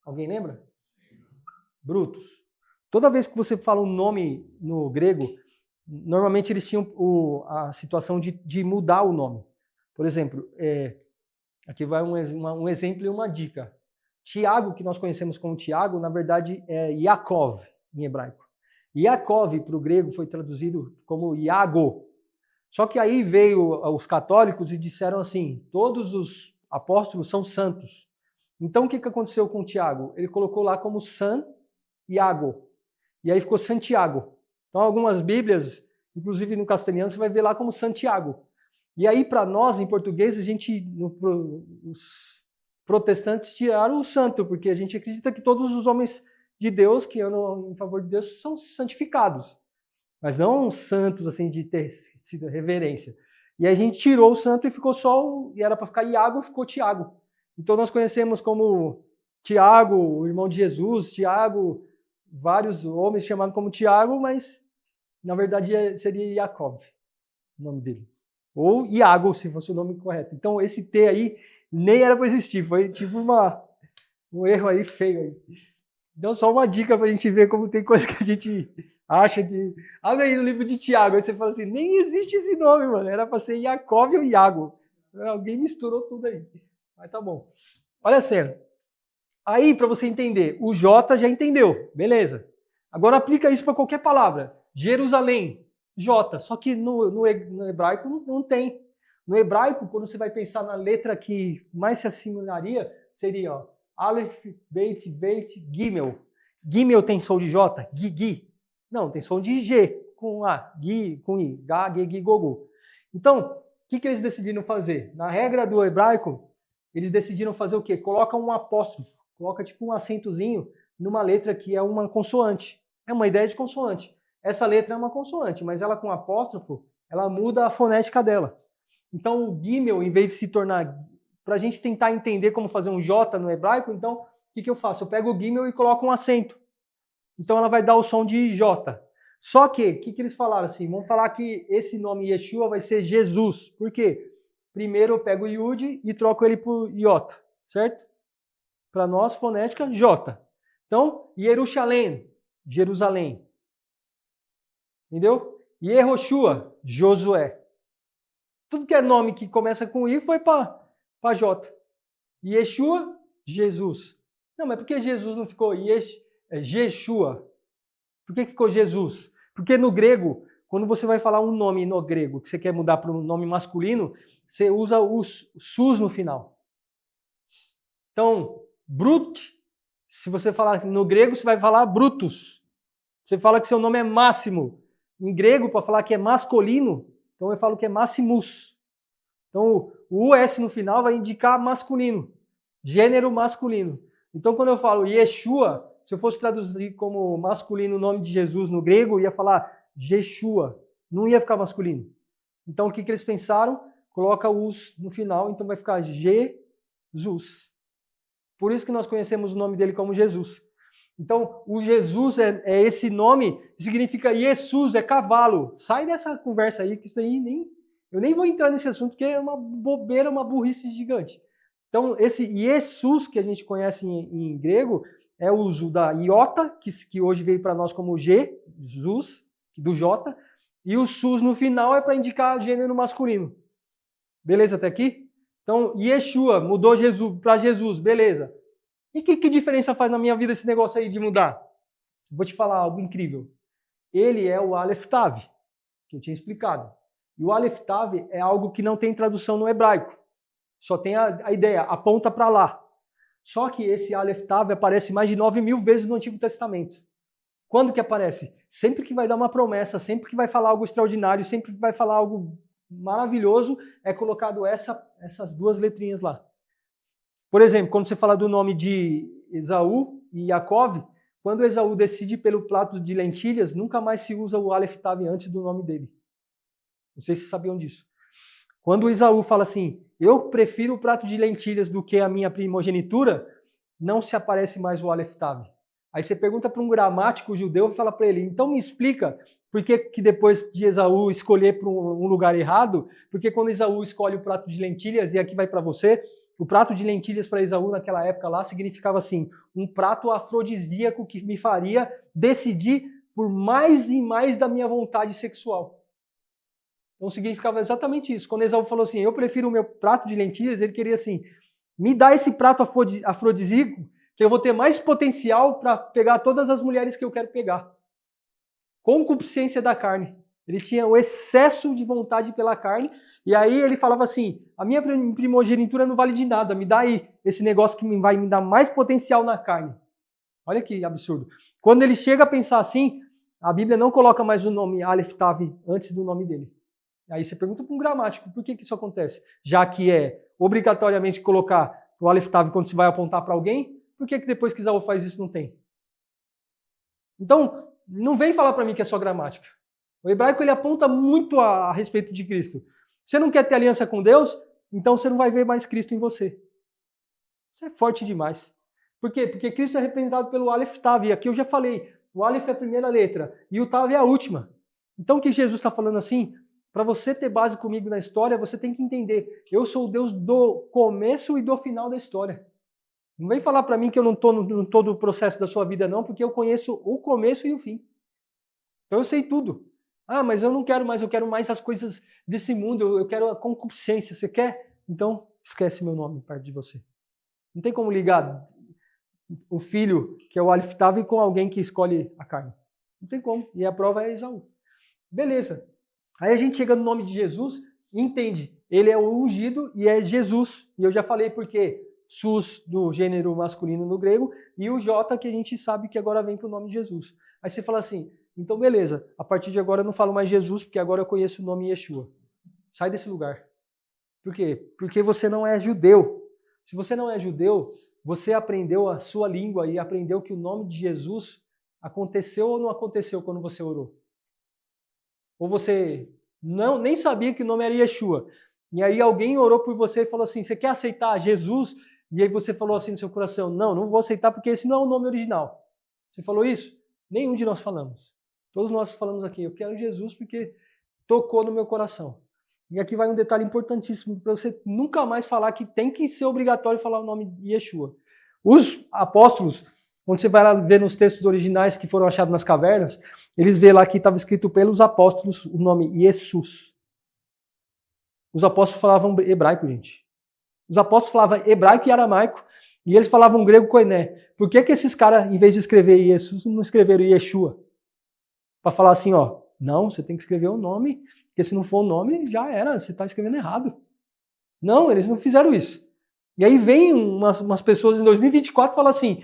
Alguém lembra? Brutus. Toda vez que você fala um nome no grego, normalmente eles tinham a situação de mudar o nome. Por exemplo, aqui vai um exemplo e uma dica. Tiago, que nós conhecemos como Tiago, na verdade é Yaakov, em hebraico. Yaakov, para o grego, foi traduzido como Iago. Só que aí veio os católicos e disseram assim, todos os apóstolos são santos. Então o que aconteceu com Tiago? Ele colocou lá como San Iago. E aí ficou Santiago. Então algumas bíblias, inclusive no castelhano, você vai ver lá como Santiago. E aí para nós, em português, os protestantes tiraram o santo, porque a gente acredita que todos os homens de Deus que andam em favor de Deus são santificados. Mas não santos assim de ter sido reverência. E aí a gente tirou o santo e ficou e era para ficar Iago, ficou Tiago. Então nós conhecemos como Tiago, o irmão de Jesus, Tiago, vários homens chamados como Tiago, mas na verdade seria Yaakov, o nome dele. Ou Iago, se fosse o nome correto. Então esse T aí nem era para existir, foi tipo um erro aí feio aí. Então só uma dica para a gente ver como tem coisa que a gente acha que... Abre aí no livro de Tiago, aí você fala assim, nem existe esse nome, mano, era para ser Yaakov ou Iago. Alguém misturou tudo aí. Mas tá bom. Olha a cena. Aí, para você entender, o J já entendeu, beleza. Agora aplica isso para qualquer palavra. Jerusalém, J. Só que no hebraico não tem. No hebraico, quando você vai pensar na letra que mais se assimilaria, seria ó, Aleph, Beit, Gimel. Gimel tem som de J? Gi. Não, tem som de G, com A, Gi, com I, Ga, Ge, Gi, Gogo. Então, o que eles decidiram fazer? Na regra do hebraico, eles decidiram fazer o quê? Coloca um apóstrofo, coloca tipo um acentozinho numa letra que é uma consoante. É uma ideia de consoante. Essa letra é uma consoante, mas ela com apóstrofo, ela muda a fonética dela. Então o Gimel, em vez de se tornar... Para a gente tentar entender como fazer um J no hebraico, então o que eu faço? Eu pego o Gimel e coloco um acento. então ela vai dar o som de J. Só que, o que eles falaram assim? Vamos falar que esse nome Yeshua vai ser Jesus. Por quê? Primeiro eu pego o Yud e troco ele por Iota, certo? Para nós, fonética, J. Então, Jerusalém, Jerusalém. Entendeu? Yehoshua, Josué. Tudo que é nome que começa com I foi para J. Yeshua, Jesus. Não, mas por que Jesus não ficou Yeshua? Por que ficou Jesus? Porque no grego, quando você vai falar um nome no grego, que você quer mudar para um nome masculino, você usa o sus no final. Então, Brut, se você falar no grego, você vai falar Brutus. Você fala que seu nome é Máximo. Em grego, para falar que é masculino, então eu falo que é Maximus. Então, o US no final vai indicar masculino, gênero masculino. Então, quando eu falo Yeshua, se eu fosse traduzir como masculino o nome de Jesus no grego, eu ia falar Jeshua, não ia ficar masculino. Então, o que eles pensaram? Coloca o us no final, então vai ficar Jesus. Por isso que nós conhecemos o nome dele como Jesus. Então, o Jesus é esse nome, significa Jesus, é cavalo. Sai dessa conversa aí, que isso aí eu nem vou entrar nesse assunto, porque é uma bobeira, uma burrice gigante. Então, esse Jesus que a gente conhece em grego é o uso da iota, que hoje veio para nós como Jesus, do J, e o sus no final é para indicar gênero masculino. Beleza até aqui? Então, Yeshua mudou Jesus para Jesus, beleza. E que diferença faz na minha vida esse negócio aí de mudar? Vou te falar algo incrível. Ele é o Aleph Tav, que eu tinha explicado. E o Aleph Tav é algo que não tem tradução no hebraico. Só tem a ideia, aponta para lá. Só que esse Aleph Tav aparece mais de 9.000 vezes no Antigo Testamento. Quando que aparece? Sempre que vai dar uma promessa, sempre que vai falar algo extraordinário, sempre que vai falar algo maravilhoso, é colocado essas duas letrinhas lá. Por exemplo, quando você fala do nome de Esaú e Jacov, quando Esaú decide pelo prato de lentilhas, nunca mais se usa o Aleph Tav antes do nome dele. Não sei se vocês sabiam disso. Quando Esaú fala assim, eu prefiro o prato de lentilhas do que a minha primogenitura, não se aparece mais o Aleph Tav. Aí você pergunta para um gramático judeu e fala para ele, então me explica por que depois de Esaú escolher para um lugar errado, porque quando Esaú escolhe o prato de lentilhas, e aqui vai para você, o prato de lentilhas para Esaú naquela época lá significava assim, um prato afrodisíaco que me faria decidir por mais e mais da minha vontade sexual. Então significava exatamente isso. Quando Esaú falou assim, eu prefiro o meu prato de lentilhas, ele queria assim, me dá esse prato afrodisíaco, que eu vou ter mais potencial para pegar todas as mulheres que eu quero pegar. Concupiscência da carne. Ele tinha o excesso de vontade pela carne, e aí ele falava assim, a minha primogenitura não vale de nada, me dá aí esse negócio que vai me dar mais potencial na carne. Olha que absurdo. Quando ele chega a pensar assim, a Bíblia não coloca mais o nome Aleph Tav antes do nome dele. Aí você pergunta para um gramático, por que isso acontece? Já que é obrigatoriamente colocar o Aleph Tav quando se vai apontar para alguém, por que depois que Esaú faz isso não tem? Então, não vem falar para mim que é só gramática. O hebraico ele aponta muito a respeito de Cristo. Você não quer ter aliança com Deus? Então você não vai ver mais Cristo em você. Isso é forte demais. Por quê? Porque Cristo é representado pelo Aleph Tav. E aqui eu já falei, o Aleph é a primeira letra e o Tav é a última. Então o que Jesus está falando assim, para você ter base comigo na história, você tem que entender, eu sou o Deus do começo e do final da história. Não vem falar para mim que eu não estou no todo o processo da sua vida não, porque eu conheço o começo e o fim. Então eu sei tudo. Ah, mas eu não quero mais, eu quero mais as coisas desse mundo, eu quero a concupiscência. Você quer? Então esquece meu nome perto de você. Não tem como ligar o filho, que é o Aleph Tav, com alguém que escolhe a carne. Não tem como. E a prova é Esaú. Beleza. Aí a gente chega no nome de Jesus e entende. Ele é o ungido e é Jesus. E eu já falei porque sus do gênero masculino no grego e o J que a gente sabe que agora vem para o nome de Jesus. Aí você fala assim, então beleza, a partir de agora eu não falo mais Jesus porque agora eu conheço o nome Yeshua. Sai desse lugar. Por quê? Porque você não é judeu. Se você não é judeu, você aprendeu a sua língua e aprendeu que o nome de Jesus aconteceu ou não aconteceu quando você orou. Ou você nem sabia que o nome era Yeshua. E aí alguém orou por você e falou assim, você quer aceitar Jesus? E aí você falou assim no seu coração, não vou aceitar porque esse não é o nome original. Você falou isso? Nenhum de nós falamos. Todos nós falamos aqui, eu quero Jesus porque tocou no meu coração. E aqui vai um detalhe importantíssimo para você nunca mais falar que tem que ser obrigatório falar o nome de Yeshua. Os apóstolos, quando você vai lá ver nos textos originais que foram achados nas cavernas, eles vê lá que estava escrito pelos apóstolos o nome Jesus. Os apóstolos falavam hebraico, gente. Os apóstolos falavam hebraico e aramaico, e eles falavam grego koiné. Por que esses caras, em vez de escrever Jesus, não escreveram Yeshua? Para falar assim, ó, não, você tem que escrever o nome, porque se não for o nome, já era, você está escrevendo errado. Não, eles não fizeram isso. E aí vem umas pessoas em 2024 e falam assim,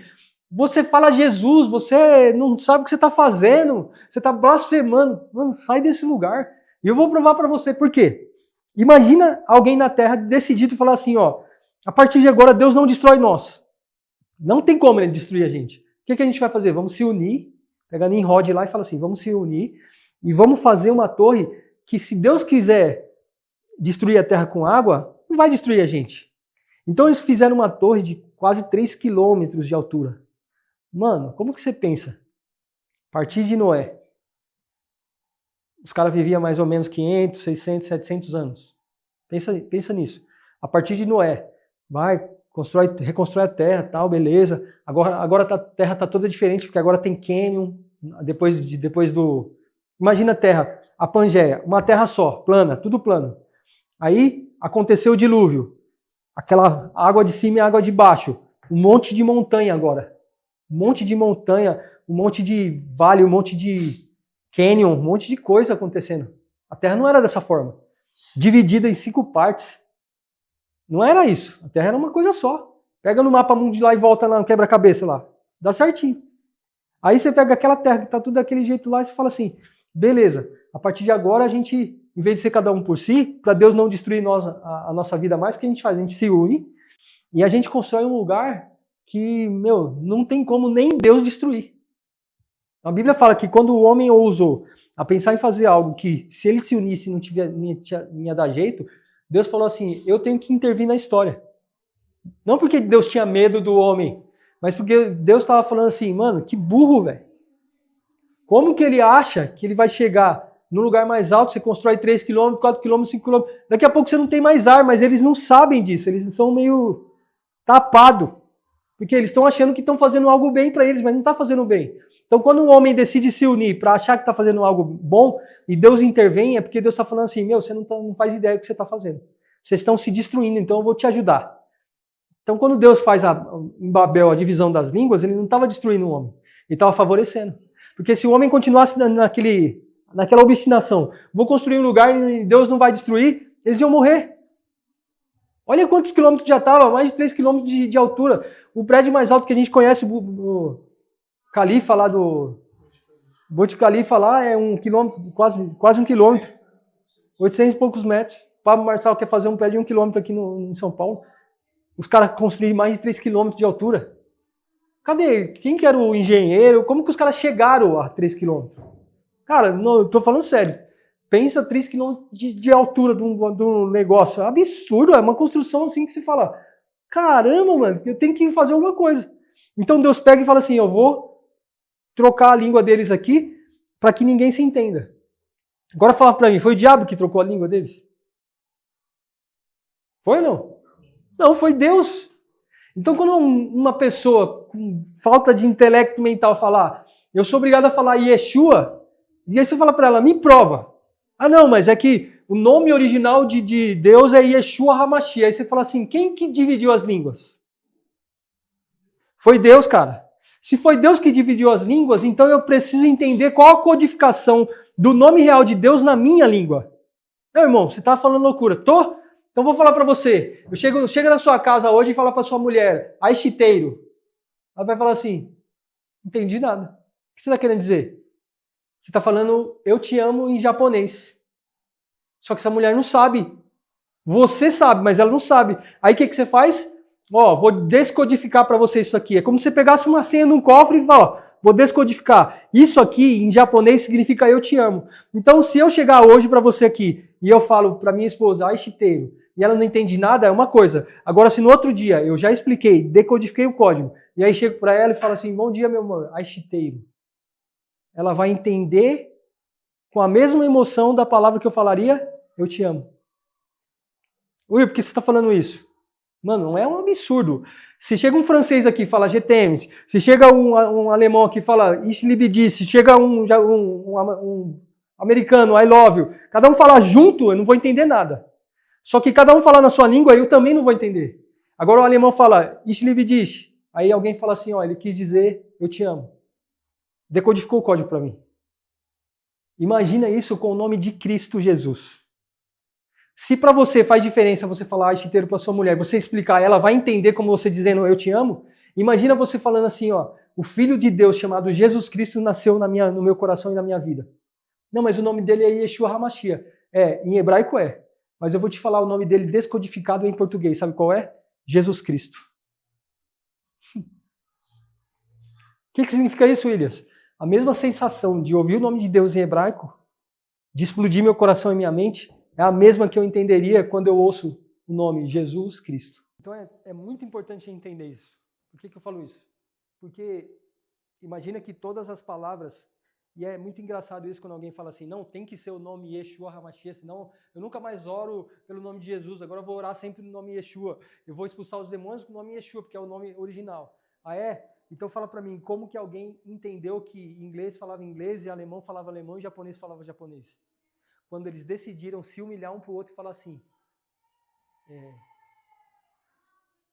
você fala Jesus, você não sabe o que você está fazendo, você está blasfemando. Mano, sai desse lugar. E eu vou provar para você por quê. Imagina alguém na Terra decidido falar assim, ó, a partir de agora Deus não destrói nós. Não tem como ele destruir a gente. O que a gente vai fazer? Vamos se unir, pega Nimrod lá e fala assim, vamos se unir e vamos fazer uma torre que se Deus quiser destruir a Terra com água, não vai destruir a gente. Então eles fizeram uma torre de quase 3 quilômetros de altura. Mano, como que você pensa? A partir de Noé, os caras viviam mais ou menos 500, 600, 700 anos. Pensa nisso. A partir de Noé, vai, reconstrói a terra, tal, beleza. Agora a terra está toda diferente, porque agora tem cânion, depois do... Imagina a terra, a Pangeia, uma terra só, plana, tudo plano. Aí aconteceu o dilúvio. Aquela água de cima e água de baixo. Um monte de montanha agora. Um monte de montanha, um monte de vale, um monte de cânion, um monte de coisa acontecendo. A Terra não era dessa forma. Dividida em 5 partes. Não era isso. A Terra era uma coisa só. Pega no mapa mundo lá e volta lá no quebra-cabeça lá. Dá certinho. Aí você pega aquela Terra que está tudo daquele jeito lá e você fala assim, beleza, a partir de agora a gente, em vez de ser cada um por si, para Deus não destruir a nossa vida mais, o que a gente faz? A gente se une e a gente constrói um lugar que, não tem como nem Deus destruir. A Bíblia fala que quando o homem ousou a pensar em fazer algo que, se ele se unisse, não ia dar jeito, Deus falou assim, eu tenho que intervir na história. Não porque Deus tinha medo do homem, mas porque Deus estava falando assim, mano, que burro, velho. Como que ele acha que ele vai chegar no lugar mais alto, você constrói 3 km, 4 km, 5 km, daqui a pouco você não tem mais ar, mas eles não sabem disso, eles são meio tapados. Porque eles estão achando que estão fazendo algo bem para eles, mas não está fazendo bem. Então, quando um homem decide se unir para achar que está fazendo algo bom e Deus intervém, é porque Deus está falando assim, você não faz ideia do que você está fazendo. Vocês estão se destruindo, então eu vou te ajudar. Então, quando Deus faz em Babel a divisão das línguas, ele não estava destruindo o homem, ele estava favorecendo. Porque se o homem continuasse naquela obstinação, vou construir um lugar e Deus não vai destruir, eles iam morrer. Olha quantos quilômetros já estava, mais de 3 quilômetros de altura. O prédio mais alto que a gente conhece, o Califa lá do Burj Khalifa lá, é 1 quilômetro, quase 1 quilômetro. 800 e poucos metros. O Pablo Marçal quer fazer um prédio de 1 quilômetro aqui em São Paulo. Os caras construíram mais de 3 quilômetros de altura. Cadê? Quem que era o engenheiro? Como que os caras chegaram a 3 quilômetros? Cara, não, eu tô falando sério. Pensa 3 quilômetros de altura de um negócio. É absurdo, é uma construção assim que se fala, caramba, mano, eu tenho que fazer alguma coisa. Então Deus pega e fala assim, eu vou trocar a língua deles aqui para que ninguém se entenda. Agora fala para mim, foi o diabo que trocou a língua deles? Foi ou não? Não, foi Deus. Então quando uma pessoa com falta de intelecto mental falar, eu sou obrigado a falar Yeshua, e aí você fala para ela, me prova. Ah não, mas é que o nome original de Deus é Yeshua Hamashi. Aí você fala assim, quem que dividiu as línguas? Foi Deus, cara. Se foi Deus que dividiu as línguas, então eu preciso entender qual a codificação do nome real de Deus na minha língua. Não, irmão, você está falando loucura. Tô? Então vou falar para você. Eu chego na sua casa hoje e falo para sua mulher, Aishiteiro. Ela vai falar assim, entendi nada. O que você está querendo dizer? Você está falando, eu te amo em japonês. Só que essa mulher não sabe. Você sabe, mas ela não sabe. Aí o que você faz? Vou descodificar para você isso aqui. É como se você pegasse uma senha num cofre e fala, vou descodificar. Isso aqui em japonês significa eu te amo. Então se eu chegar hoje para você aqui e eu falo para minha esposa, Aishiteiro, e ela não entende nada, é uma coisa. Agora se no outro dia eu já expliquei, decodifiquei o código, e aí chego para ela e falo assim, bom dia meu amor, Aishiteiro. ela vai entender com a mesma emoção da palavra que eu falaria, eu te amo. Will, por que você está falando isso? Mano, não é um absurdo. Se chega um francês aqui e fala Je t'aime, se chega um alemão aqui e fala Ich liebe dich, se chega um americano, I love you, cada um falar junto, eu não vou entender nada. Só que cada um falar na sua língua, eu também não vou entender. Agora o alemão fala Ich liebe dich, aí alguém fala assim, ó, ele quis dizer eu te amo. Decodificou o código para mim. Imagina isso com o nome de Cristo Jesus. Se para você faz diferença você falar isso inteiro para sua mulher, você explicar, ela vai entender como você dizendo eu te amo. Imagina você falando assim, ó, o Filho de Deus chamado Jesus Cristo nasceu no meu coração e na minha vida. Não, mas o nome dele é Yeshua HaMashiach. Em hebraico é. Mas eu vou te falar o nome dele descodificado em português. Sabe qual é? Jesus Cristo. O que significa isso, Williams? A mesma sensação de ouvir o nome de Deus em hebraico, de explodir meu coração e minha mente, é a mesma que eu entenderia quando eu ouço o nome Jesus Cristo. Então é muito importante entender isso. Por que eu falo isso? Porque imagina que todas as palavras, e é muito engraçado isso quando alguém fala assim, não, tem que ser o nome Yeshua HaMashiach, senão eu nunca mais oro pelo nome de Jesus, agora eu vou orar sempre no nome Yeshua. Eu vou expulsar os demônios com o nome Yeshua, porque é o nome original. Ah, é? Então fala pra mim, como que alguém entendeu que inglês falava inglês, e alemão falava alemão, e japonês falava japonês? Quando eles decidiram se humilhar um pro outro e falar assim,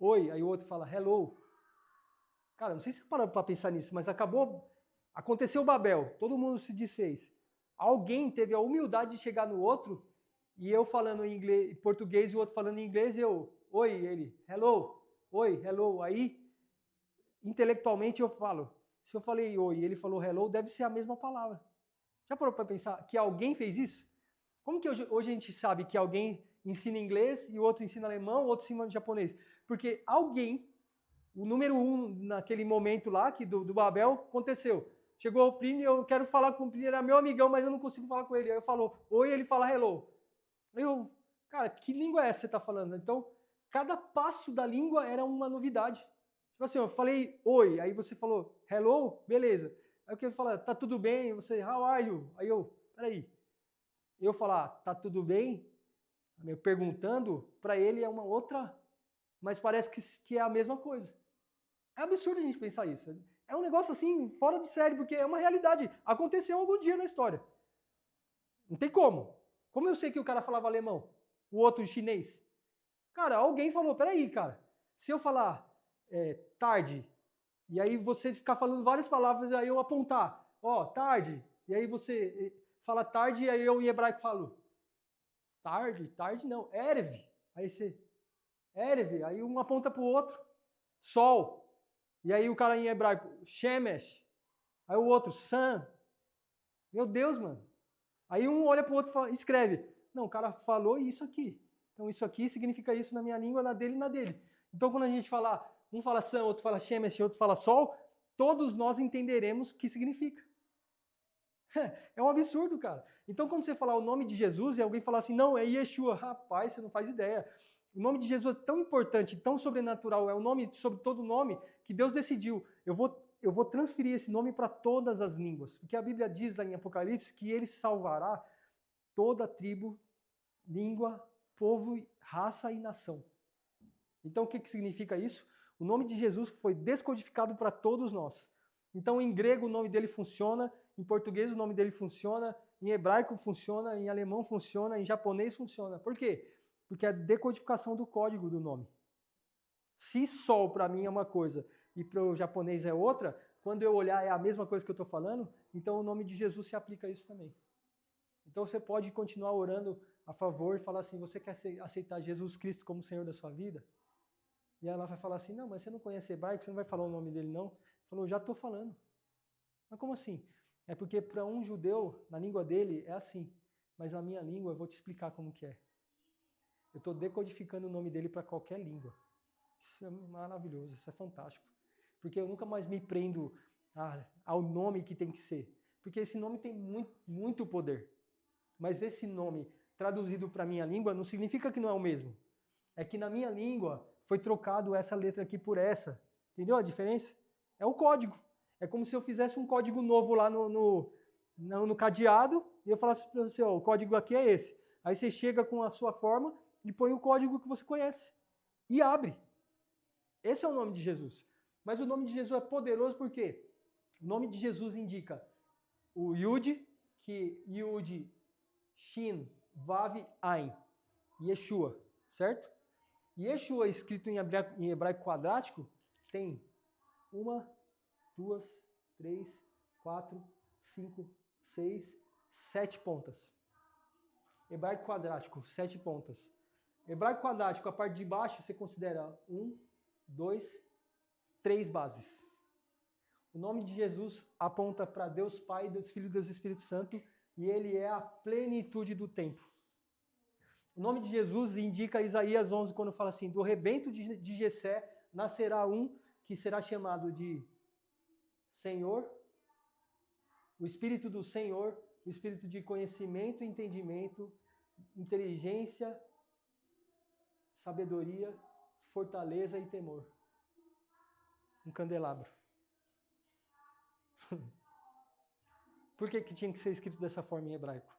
oi, aí o outro fala hello. Cara, não sei se você parou pra pensar nisso, mas aconteceu o Babel, todo mundo se desfez. Alguém teve a humildade de chegar no outro, e eu falando em inglês, português e o outro falando em inglês, oi, ele, hello, oi, hello. Aí, intelectualmente eu falo, se eu falei oi e ele falou hello, deve ser a mesma palavra. Já parou para pensar que alguém fez isso? Como que hoje a gente sabe que alguém ensina inglês e o outro ensina alemão, o outro ensina japonês? Porque alguém, o número 1 naquele momento lá do Babel, aconteceu. Chegou o Plínio, eu quero falar com o Plínio, era meu amigão, mas eu não consigo falar com ele. Aí eu falo, oi, ele fala hello. Cara, que língua é essa que você está falando? Então, cada passo da língua era uma novidade. Tipo assim, eu falei oi, aí você falou hello, beleza. Aí eu quero falar, tá tudo bem? Você, how are you? Aí peraí. Eu falar, tá tudo bem? Eu perguntando, para ele é uma outra, mas parece que é a mesma coisa. É absurdo a gente pensar isso. É um negócio assim, fora de série, porque é uma realidade. Aconteceu algum dia na história. Não tem como. Como eu sei que o cara falava alemão? O outro chinês? Cara, alguém falou, peraí, cara. Se eu falar tarde, e aí você ficar falando várias palavras, aí eu apontar, tarde, e aí você fala tarde, e aí eu em hebraico falo, tarde não, erev. Aí você, erev, aí um aponta pro outro, sol. E aí o cara em hebraico, shemesh. Aí o outro, sun. Meu Deus, mano. Aí um olha pro outro e fala, escreve. Não, o cara falou isso aqui. Então isso aqui significa isso na minha língua, na dele e na dele. Então quando a gente fala, um fala sun, outro fala shemesh, outro fala sol, todos nós entenderemos o que significa. É um absurdo, cara. Então quando você falar o nome de Jesus e alguém falar assim, não, é Yeshua, rapaz, você não faz ideia. O nome de Jesus é tão importante, tão sobrenatural, é o nome sobre todo nome, que Deus decidiu, eu vou transferir esse nome para todas as línguas. Porque a Bíblia diz lá em Apocalipse que ele salvará toda tribo, língua, povo, raça e nação. Então o que significa isso? O nome de Jesus foi descodificado para todos nós. Então em grego o nome dele funciona, em português o nome dele funciona, em hebraico funciona, em alemão funciona, em japonês funciona. Por quê? Porque é a decodificação do código do nome. Se sol para mim é uma coisa e para o japonês é outra, quando eu olhar é a mesma coisa que eu estou falando, então o nome de Jesus se aplica a isso também. Então você pode continuar orando a favor e falar assim, você quer aceitar Jesus Cristo como Senhor da sua vida? E ela vai falar assim, não, mas você não conhece hebraico, você não vai falar o nome dele não? Falou, já estou falando. Mas como assim? É porque para um judeu, na língua dele, é assim. Mas na minha língua eu vou te explicar como que é. Eu estou decodificando o nome dele para qualquer língua. Isso é maravilhoso, isso é fantástico. Porque eu nunca mais me prendo ao nome que tem que ser. Porque esse nome tem muito, muito poder. Mas esse nome, traduzido para a minha língua, não significa que não é o mesmo. É que na minha língua foi trocado essa letra aqui por essa. Entendeu a diferença? É o código. É como se eu fizesse um código novo lá no cadeado e eu falasse para você, ó, o código aqui é esse. Aí você chega com a sua forma e põe o código que você conhece e abre. Esse é o nome de Jesus. Mas o nome de Jesus é poderoso porque o nome de Jesus indica o Yud, que Yud, Shin, Vav, Ain, Yeshua, certo? Yeshua, escrito em hebraico quadrático, tem 1, 2, 3, 4, 5, 6, 7 pontas. Hebraico quadrático, 7 pontas. Hebraico quadrático, a parte de baixo, você considera 1, 2, 3 bases. O nome de Jesus aponta para Deus Pai, Deus Filho e Deus Espírito Santo, e ele é a plenitude do tempo. O nome de Jesus indica Isaías 11, quando fala assim, do rebento de Jessé nascerá um que será chamado de Senhor, o Espírito do Senhor, o Espírito de conhecimento, entendimento, inteligência, sabedoria, fortaleza e temor. Um candelabro. Por que tinha que ser escrito dessa forma em hebraico?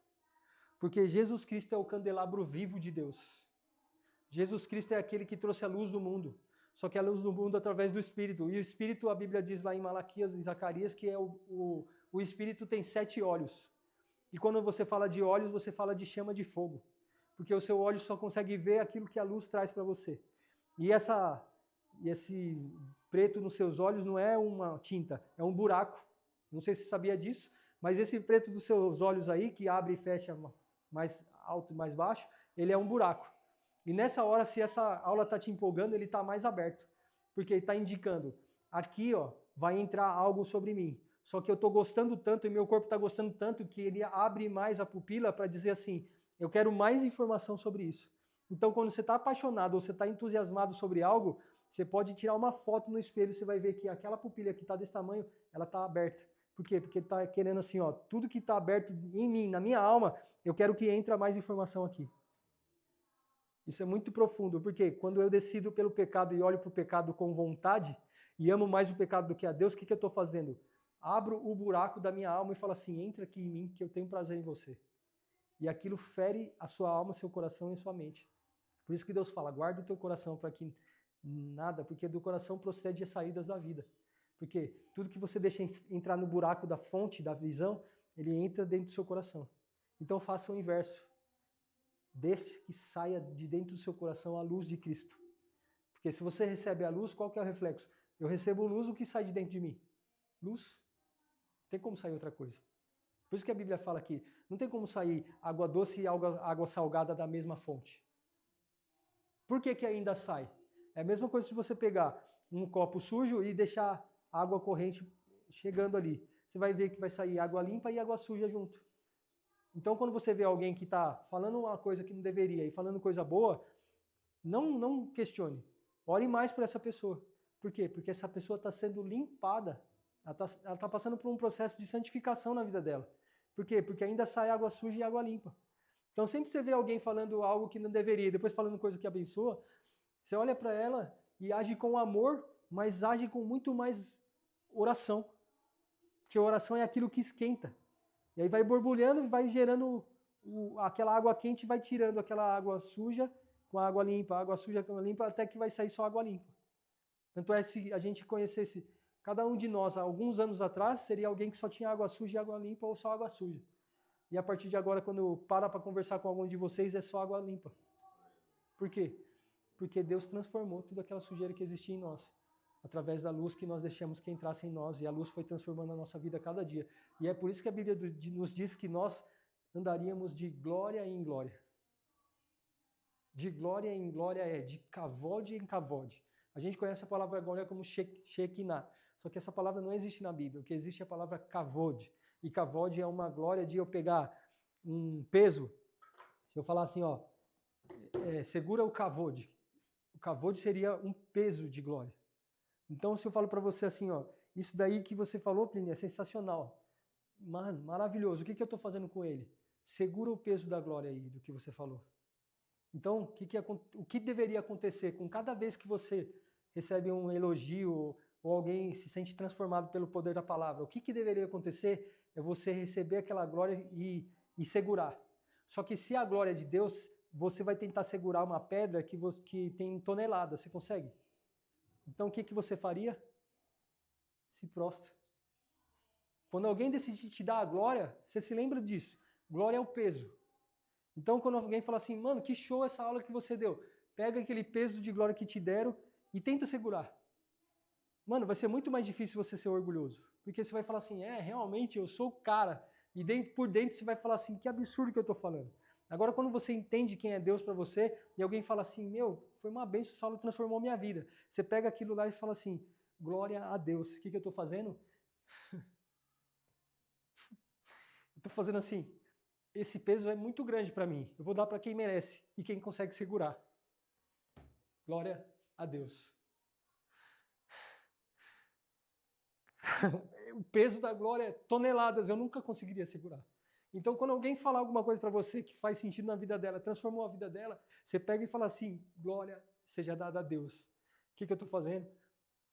Porque Jesus Cristo é o candelabro vivo de Deus. Jesus Cristo é aquele que trouxe a luz do mundo. Só que a luz do mundo através do Espírito. E o Espírito, a Bíblia diz lá em Malaquias e Zacarias, que é o Espírito tem 7 olhos. E quando você fala de olhos, você fala de chama de fogo. Porque o seu olho só consegue ver aquilo que a luz traz para você. E esse preto nos seus olhos não é uma tinta, é um buraco. Não sei se você sabia disso, mas esse preto dos seus olhos aí, que abre e fecha mais alto e mais baixo, ele é um buraco. E nessa hora, se essa aula está te empolgando, ele está mais aberto. Porque ele está indicando, aqui ó, vai entrar algo sobre mim. Só que eu estou gostando tanto e meu corpo está gostando tanto que ele abre mais a pupila para dizer assim, eu quero mais informação sobre isso. Então quando você está apaixonado ou você está entusiasmado sobre algo, você pode tirar uma foto no espelho e você vai ver que aquela pupila que está desse tamanho, ela está aberta. Por quê? Porque ele está querendo assim, ó, tudo que está aberto em mim, na minha alma, eu quero que entre mais informação aqui. Isso é muito profundo, porque quando eu decido pelo pecado e olho para o pecado com vontade, e amo mais o pecado do que a Deus, o que eu estou fazendo? Abro o buraco da minha alma e falo assim, entra aqui em mim que eu tenho prazer em você. E aquilo fere a sua alma, seu coração e sua mente. Por isso que Deus fala, guarda o teu coração para que nada, porque do coração procede as saídas da vida. Porque tudo que você deixa entrar no buraco da fonte, da visão, ele entra dentro do seu coração. Então faça o inverso. Deixe que saia de dentro do seu coração a luz de Cristo. Porque se você recebe a luz, qual que é o reflexo? Eu recebo luz, o que sai de dentro de mim? Luz. Não tem como sair outra coisa. Por isso que a Bíblia fala aqui, não tem como sair água doce e água salgada da mesma fonte. Por que que ainda sai? É a mesma coisa se você pegar um copo sujo e deixar água corrente chegando ali. Você vai ver que vai sair água limpa e água suja junto. Então, quando você vê alguém que está falando uma coisa que não deveria e falando coisa boa, não questione. Ore mais por essa pessoa. Por quê? Porque essa pessoa está sendo limpada. Ela está passando por um processo de santificação na vida dela. Por quê? Porque ainda sai água suja e água limpa. Então, sempre que você vê alguém falando algo que não deveria, depois falando coisa que abençoa, você olha para ela e age com amor, mas age com muito mais oração. Porque a oração é aquilo que esquenta. E aí vai borbulhando e vai gerando aquela água quente e vai tirando aquela água suja com a água limpa, água suja com a água limpa, até que vai sair só água limpa. Tanto é se a gente conhecesse cada um de nós, há alguns anos atrás, seria alguém que só tinha água suja e água limpa ou só água suja. E a partir de agora, quando para conversar com algum de vocês, é só água limpa. Por quê? Porque Deus transformou toda aquela sujeira que existia em nós, através da luz que nós deixamos que entrasse em nós, e a luz foi transformando a nossa vida a cada dia. E é por isso que a Bíblia nos diz que nós andaríamos de glória em glória. De glória em glória é de kavod em kavod. A gente conhece a palavra glória como Shekinah, só que essa palavra não existe na Bíblia. O que existe é a palavra kavod. E kavod é uma glória de eu pegar um peso. Se eu falar assim, ó, segura o kavod. O kavod seria um peso de glória. Então, se eu falo para você assim, ó, isso daí que você falou, Plínio, é sensacional. Mano, maravilhoso. O que eu estou fazendo com ele? Segura o peso da glória aí, do que você falou. Então, o que deveria acontecer com cada vez que você recebe um elogio ou alguém se sente transformado pelo poder da palavra, o que deveria acontecer é você receber aquela glória e segurar. Só que se a glória é de Deus, você vai tentar segurar uma pedra que tem toneladas, você consegue? Então o que você faria? Se prostra. Quando alguém decide te dar a glória, você se lembra disso. Glória é o peso. Então quando alguém fala assim, mano, que show essa aula que você deu. Pega aquele peso de glória que te deram e tenta segurar. Mano, vai ser muito mais difícil você ser orgulhoso. Porque você vai falar assim, realmente eu sou o cara. E por dentro você vai falar assim, que absurdo que eu tô falando. Agora quando você entende quem é Deus para você, e alguém fala assim, meu, foi uma bênção, essa aula transformou minha vida. Você pega aquilo lá e fala assim, glória a Deus. O que eu tô fazendo? Eu tô fazendo assim, esse peso é muito grande para mim. Eu vou dar para quem merece e quem consegue segurar. Glória a Deus. O peso da glória é toneladas, eu nunca conseguiria segurar. Então, quando alguém falar alguma coisa para você que faz sentido na vida dela, transformou a vida dela, você pega e fala assim, glória seja dada a Deus. O que eu estou fazendo?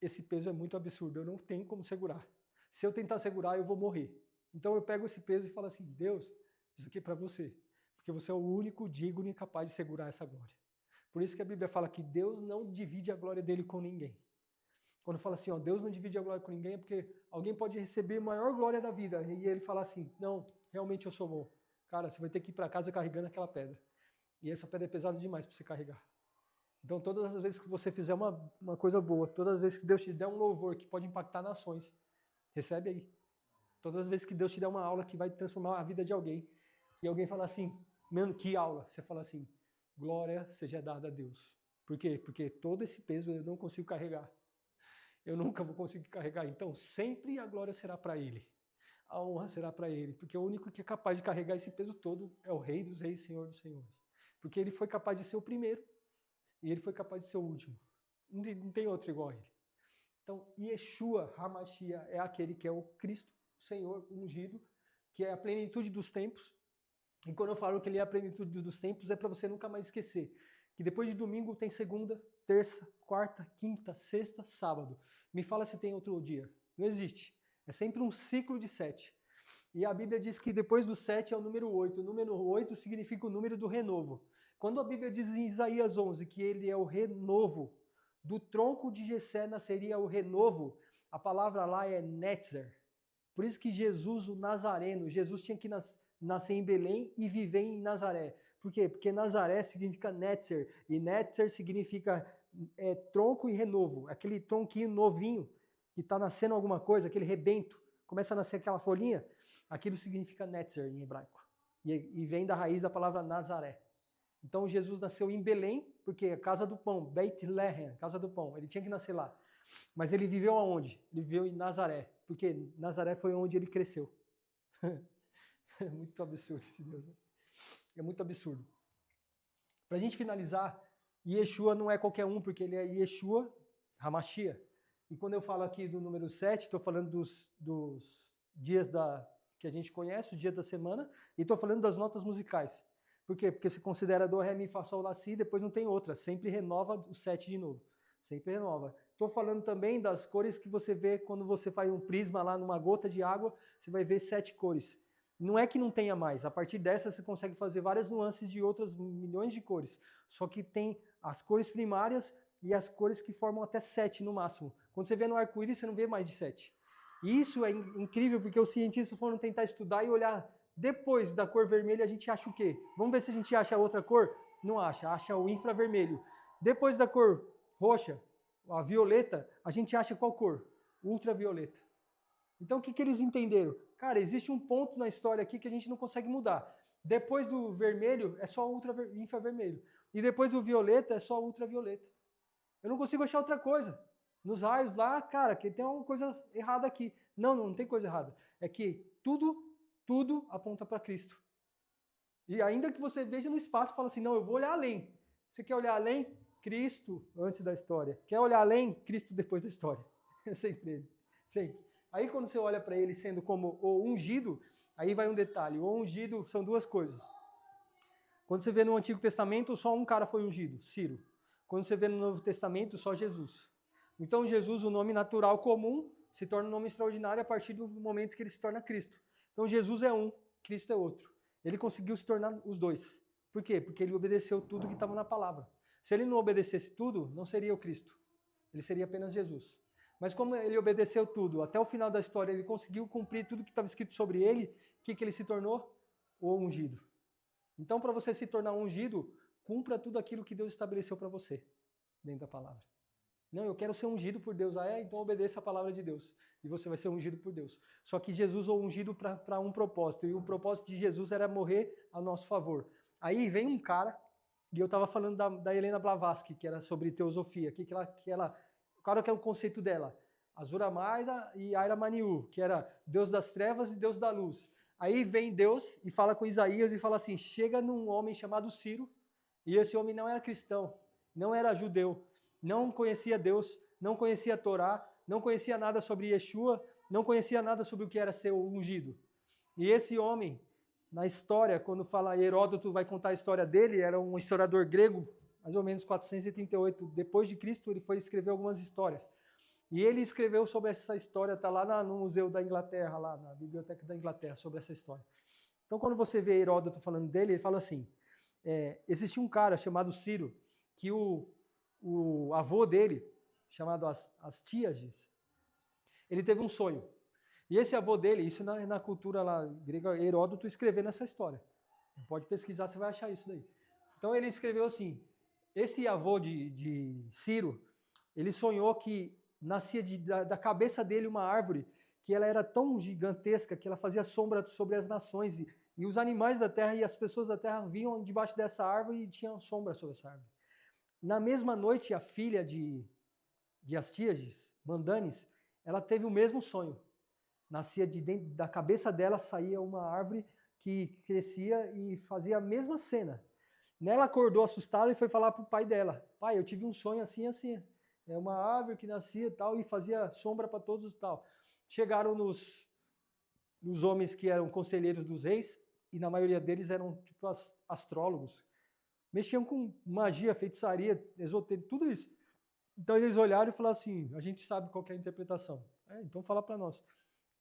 Esse peso é muito absurdo, eu não tenho como segurar. Se eu tentar segurar, eu vou morrer. Então eu pego esse peso e falo assim, Deus, isso aqui é para você. Porque você é o único digno e capaz de segurar essa glória. Por isso que a Bíblia fala que Deus não divide a glória dele com ninguém. Quando fala assim, Deus não divide a glória com ninguém, é porque alguém pode receber a maior glória da vida. E ele fala assim, não, realmente eu sou bom. Cara, você vai ter que ir para casa carregando aquela pedra. E essa pedra é pesada demais para você carregar. Então todas as vezes que você fizer uma coisa boa, todas as vezes que Deus te der um louvor que pode impactar nações, recebe aí. Todas as vezes que Deus te der uma aula que vai transformar a vida de alguém, e alguém fala assim, mano, que aula? Você fala assim, glória seja dada a Deus. Por quê? Porque todo esse peso eu não consigo carregar. Eu nunca vou conseguir carregar. Então, sempre a glória será para Ele. A honra será para Ele. Porque o único que é capaz de carregar esse peso todo é o Rei dos Reis, Senhor dos Senhores. Porque Ele foi capaz de ser o primeiro. E Ele foi capaz de ser o último. Não tem outro igual a Ele. Então, Yeshua HaMashiach é aquele que é o Cristo, o Senhor ungido, que é a plenitude dos tempos. E quando eu falo que Ele é a plenitude dos tempos, é para você nunca mais esquecer. Que depois de domingo tem segunda, terça, quarta, quinta, sexta, sábado. Me fala se tem outro dia. Não existe. É sempre um ciclo de 7. E a Bíblia diz que depois do 7 é o número 8. O número 8 significa o número do renovo. Quando a Bíblia diz em Isaías 11 que ele é o renovo, do tronco de Jessé nasceria o renovo, a palavra lá é Netzer. Por isso que Jesus, o Nazareno, Jesus tinha que nascer em Belém e viver em Nazaré. Por quê? Porque Nazaré significa Netzer, e Netzer significa tronco e renovo. Aquele tronquinho novinho que está nascendo alguma coisa, aquele rebento, começa a nascer aquela folhinha, aquilo significa Netzer em hebraico. E vem da raiz da palavra Nazaré. Então Jesus nasceu em Belém, porque é a casa do pão, Beit Lehem, casa do pão, ele tinha que nascer lá. Mas ele viveu aonde? Ele viveu em Nazaré, porque Nazaré foi onde ele cresceu. É muito absurdo esse Deus. É muito absurdo. Para a gente finalizar, Yeshua não é qualquer um, porque ele é Yeshua HaMashiach. E quando eu falo aqui do número 7, estou falando dos dias que a gente conhece, os dias da semana, e estou falando das notas musicais. Por quê? Porque se considera do, ré, mi, fá, sol, lá, si, depois não tem outra. Sempre renova o 7 de novo. Sempre renova. Estou falando também das cores que você vê quando você faz um prisma lá numa gota de água, você vai ver 7 cores. Não é que não tenha mais. A partir dessa você consegue fazer várias nuances de outras milhões de cores. Só que tem as cores primárias e as cores que formam até 7 no máximo. Quando você vê no arco-íris, você não vê mais de 7. E isso é incrível porque os cientistas foram tentar estudar e olhar. Depois da cor vermelha, a gente acha o quê? Vamos ver se a gente acha outra cor? Não acha, acha o infravermelho. Depois da cor roxa, a violeta, a gente acha qual cor? Ultravioleta. Então o que eles entenderam? Cara, existe um ponto na história aqui que a gente não consegue mudar. Depois do vermelho é só infravermelho. E depois do violeta é só ultravioleta. Eu não consigo achar outra coisa. Nos raios lá, cara, que tem uma coisa errada aqui. Não tem coisa errada. É que tudo aponta para Cristo. E ainda que você veja no espaço e fala assim, não, eu vou olhar além. Você quer olhar além? Cristo antes da história. Quer olhar além? Cristo depois da história. É sempre ele. Sempre. Aí quando você olha para ele sendo como o ungido, aí vai um detalhe. O ungido são duas coisas. Quando você vê no Antigo Testamento, só um cara foi ungido, Ciro. Quando você vê no Novo Testamento, só Jesus. Então Jesus, o nome natural comum, se torna um nome extraordinário a partir do momento que ele se torna Cristo. Então Jesus é um, Cristo é outro. Ele conseguiu se tornar os dois. Por quê? Porque ele obedeceu tudo que estava na palavra. Se ele não obedecesse tudo, não seria o Cristo. Ele seria apenas Jesus. Mas como ele obedeceu tudo, até o final da história ele conseguiu cumprir tudo que estava escrito sobre ele, o que ele se tornou? O ungido. Então, para você se tornar ungido, cumpra tudo aquilo que Deus estabeleceu para você, dentro da palavra. Não, eu quero ser ungido por Deus. Então obedeça a palavra de Deus. E você vai ser ungido por Deus. Só que Jesus é ungido para um propósito. E o propósito de Jesus era morrer a nosso favor. Aí vem um cara, e eu estava falando da Helena Blavatsky, que era sobre teosofia. Qual que é o conceito dela? Asura Maia e Aira Maniu, que era Deus das trevas e Deus da luz. Aí vem Deus e fala com Isaías e fala assim, chega num homem chamado Ciro, e esse homem não era cristão, não era judeu, não conhecia Deus, não conhecia a Torá, não conhecia nada sobre Yeshua, não conhecia nada sobre o que era ser ungido. E esse homem, na história, quando fala Heródoto vai contar a história dele, era um historiador grego, mais ou menos 438 depois de Cristo, ele foi escrever algumas histórias. E ele escreveu sobre essa história, está lá no Museu da Inglaterra, lá na Biblioteca da Inglaterra, sobre essa história. Então, quando você vê Heródoto falando dele, ele fala assim, existia um cara chamado Ciro, que o avô dele, chamado Astíages, ele teve um sonho. E esse avô dele, isso na cultura lá grega, Heródoto escrevendo essa história. Pode pesquisar, você vai achar isso daí. Então ele escreveu assim, esse avô de Ciro, ele sonhou que nascia da cabeça dele uma árvore, que ela era tão gigantesca, que ela fazia sombra sobre as nações, e os animais da terra e as pessoas da terra vinham debaixo dessa árvore e tinham sombra sobre essa árvore. Na mesma noite, a filha de Astíages, Mandanes, ela teve o mesmo sonho. Nascia de dentro da cabeça dela, saía uma árvore que crescia e fazia a mesma cena. Ela acordou assustada e foi falar para o pai dela. Pai, eu tive um sonho assim, assim. É uma árvore que nascia e tal, e fazia sombra para todos e tal. Chegaram nos homens que eram conselheiros dos reis, e na maioria deles eram tipo astrólogos. Mexiam com magia, feitiçaria, esoterismo, tudo isso. Então eles olharam e falaram assim, a gente sabe qual que é a interpretação. Então fala para nós.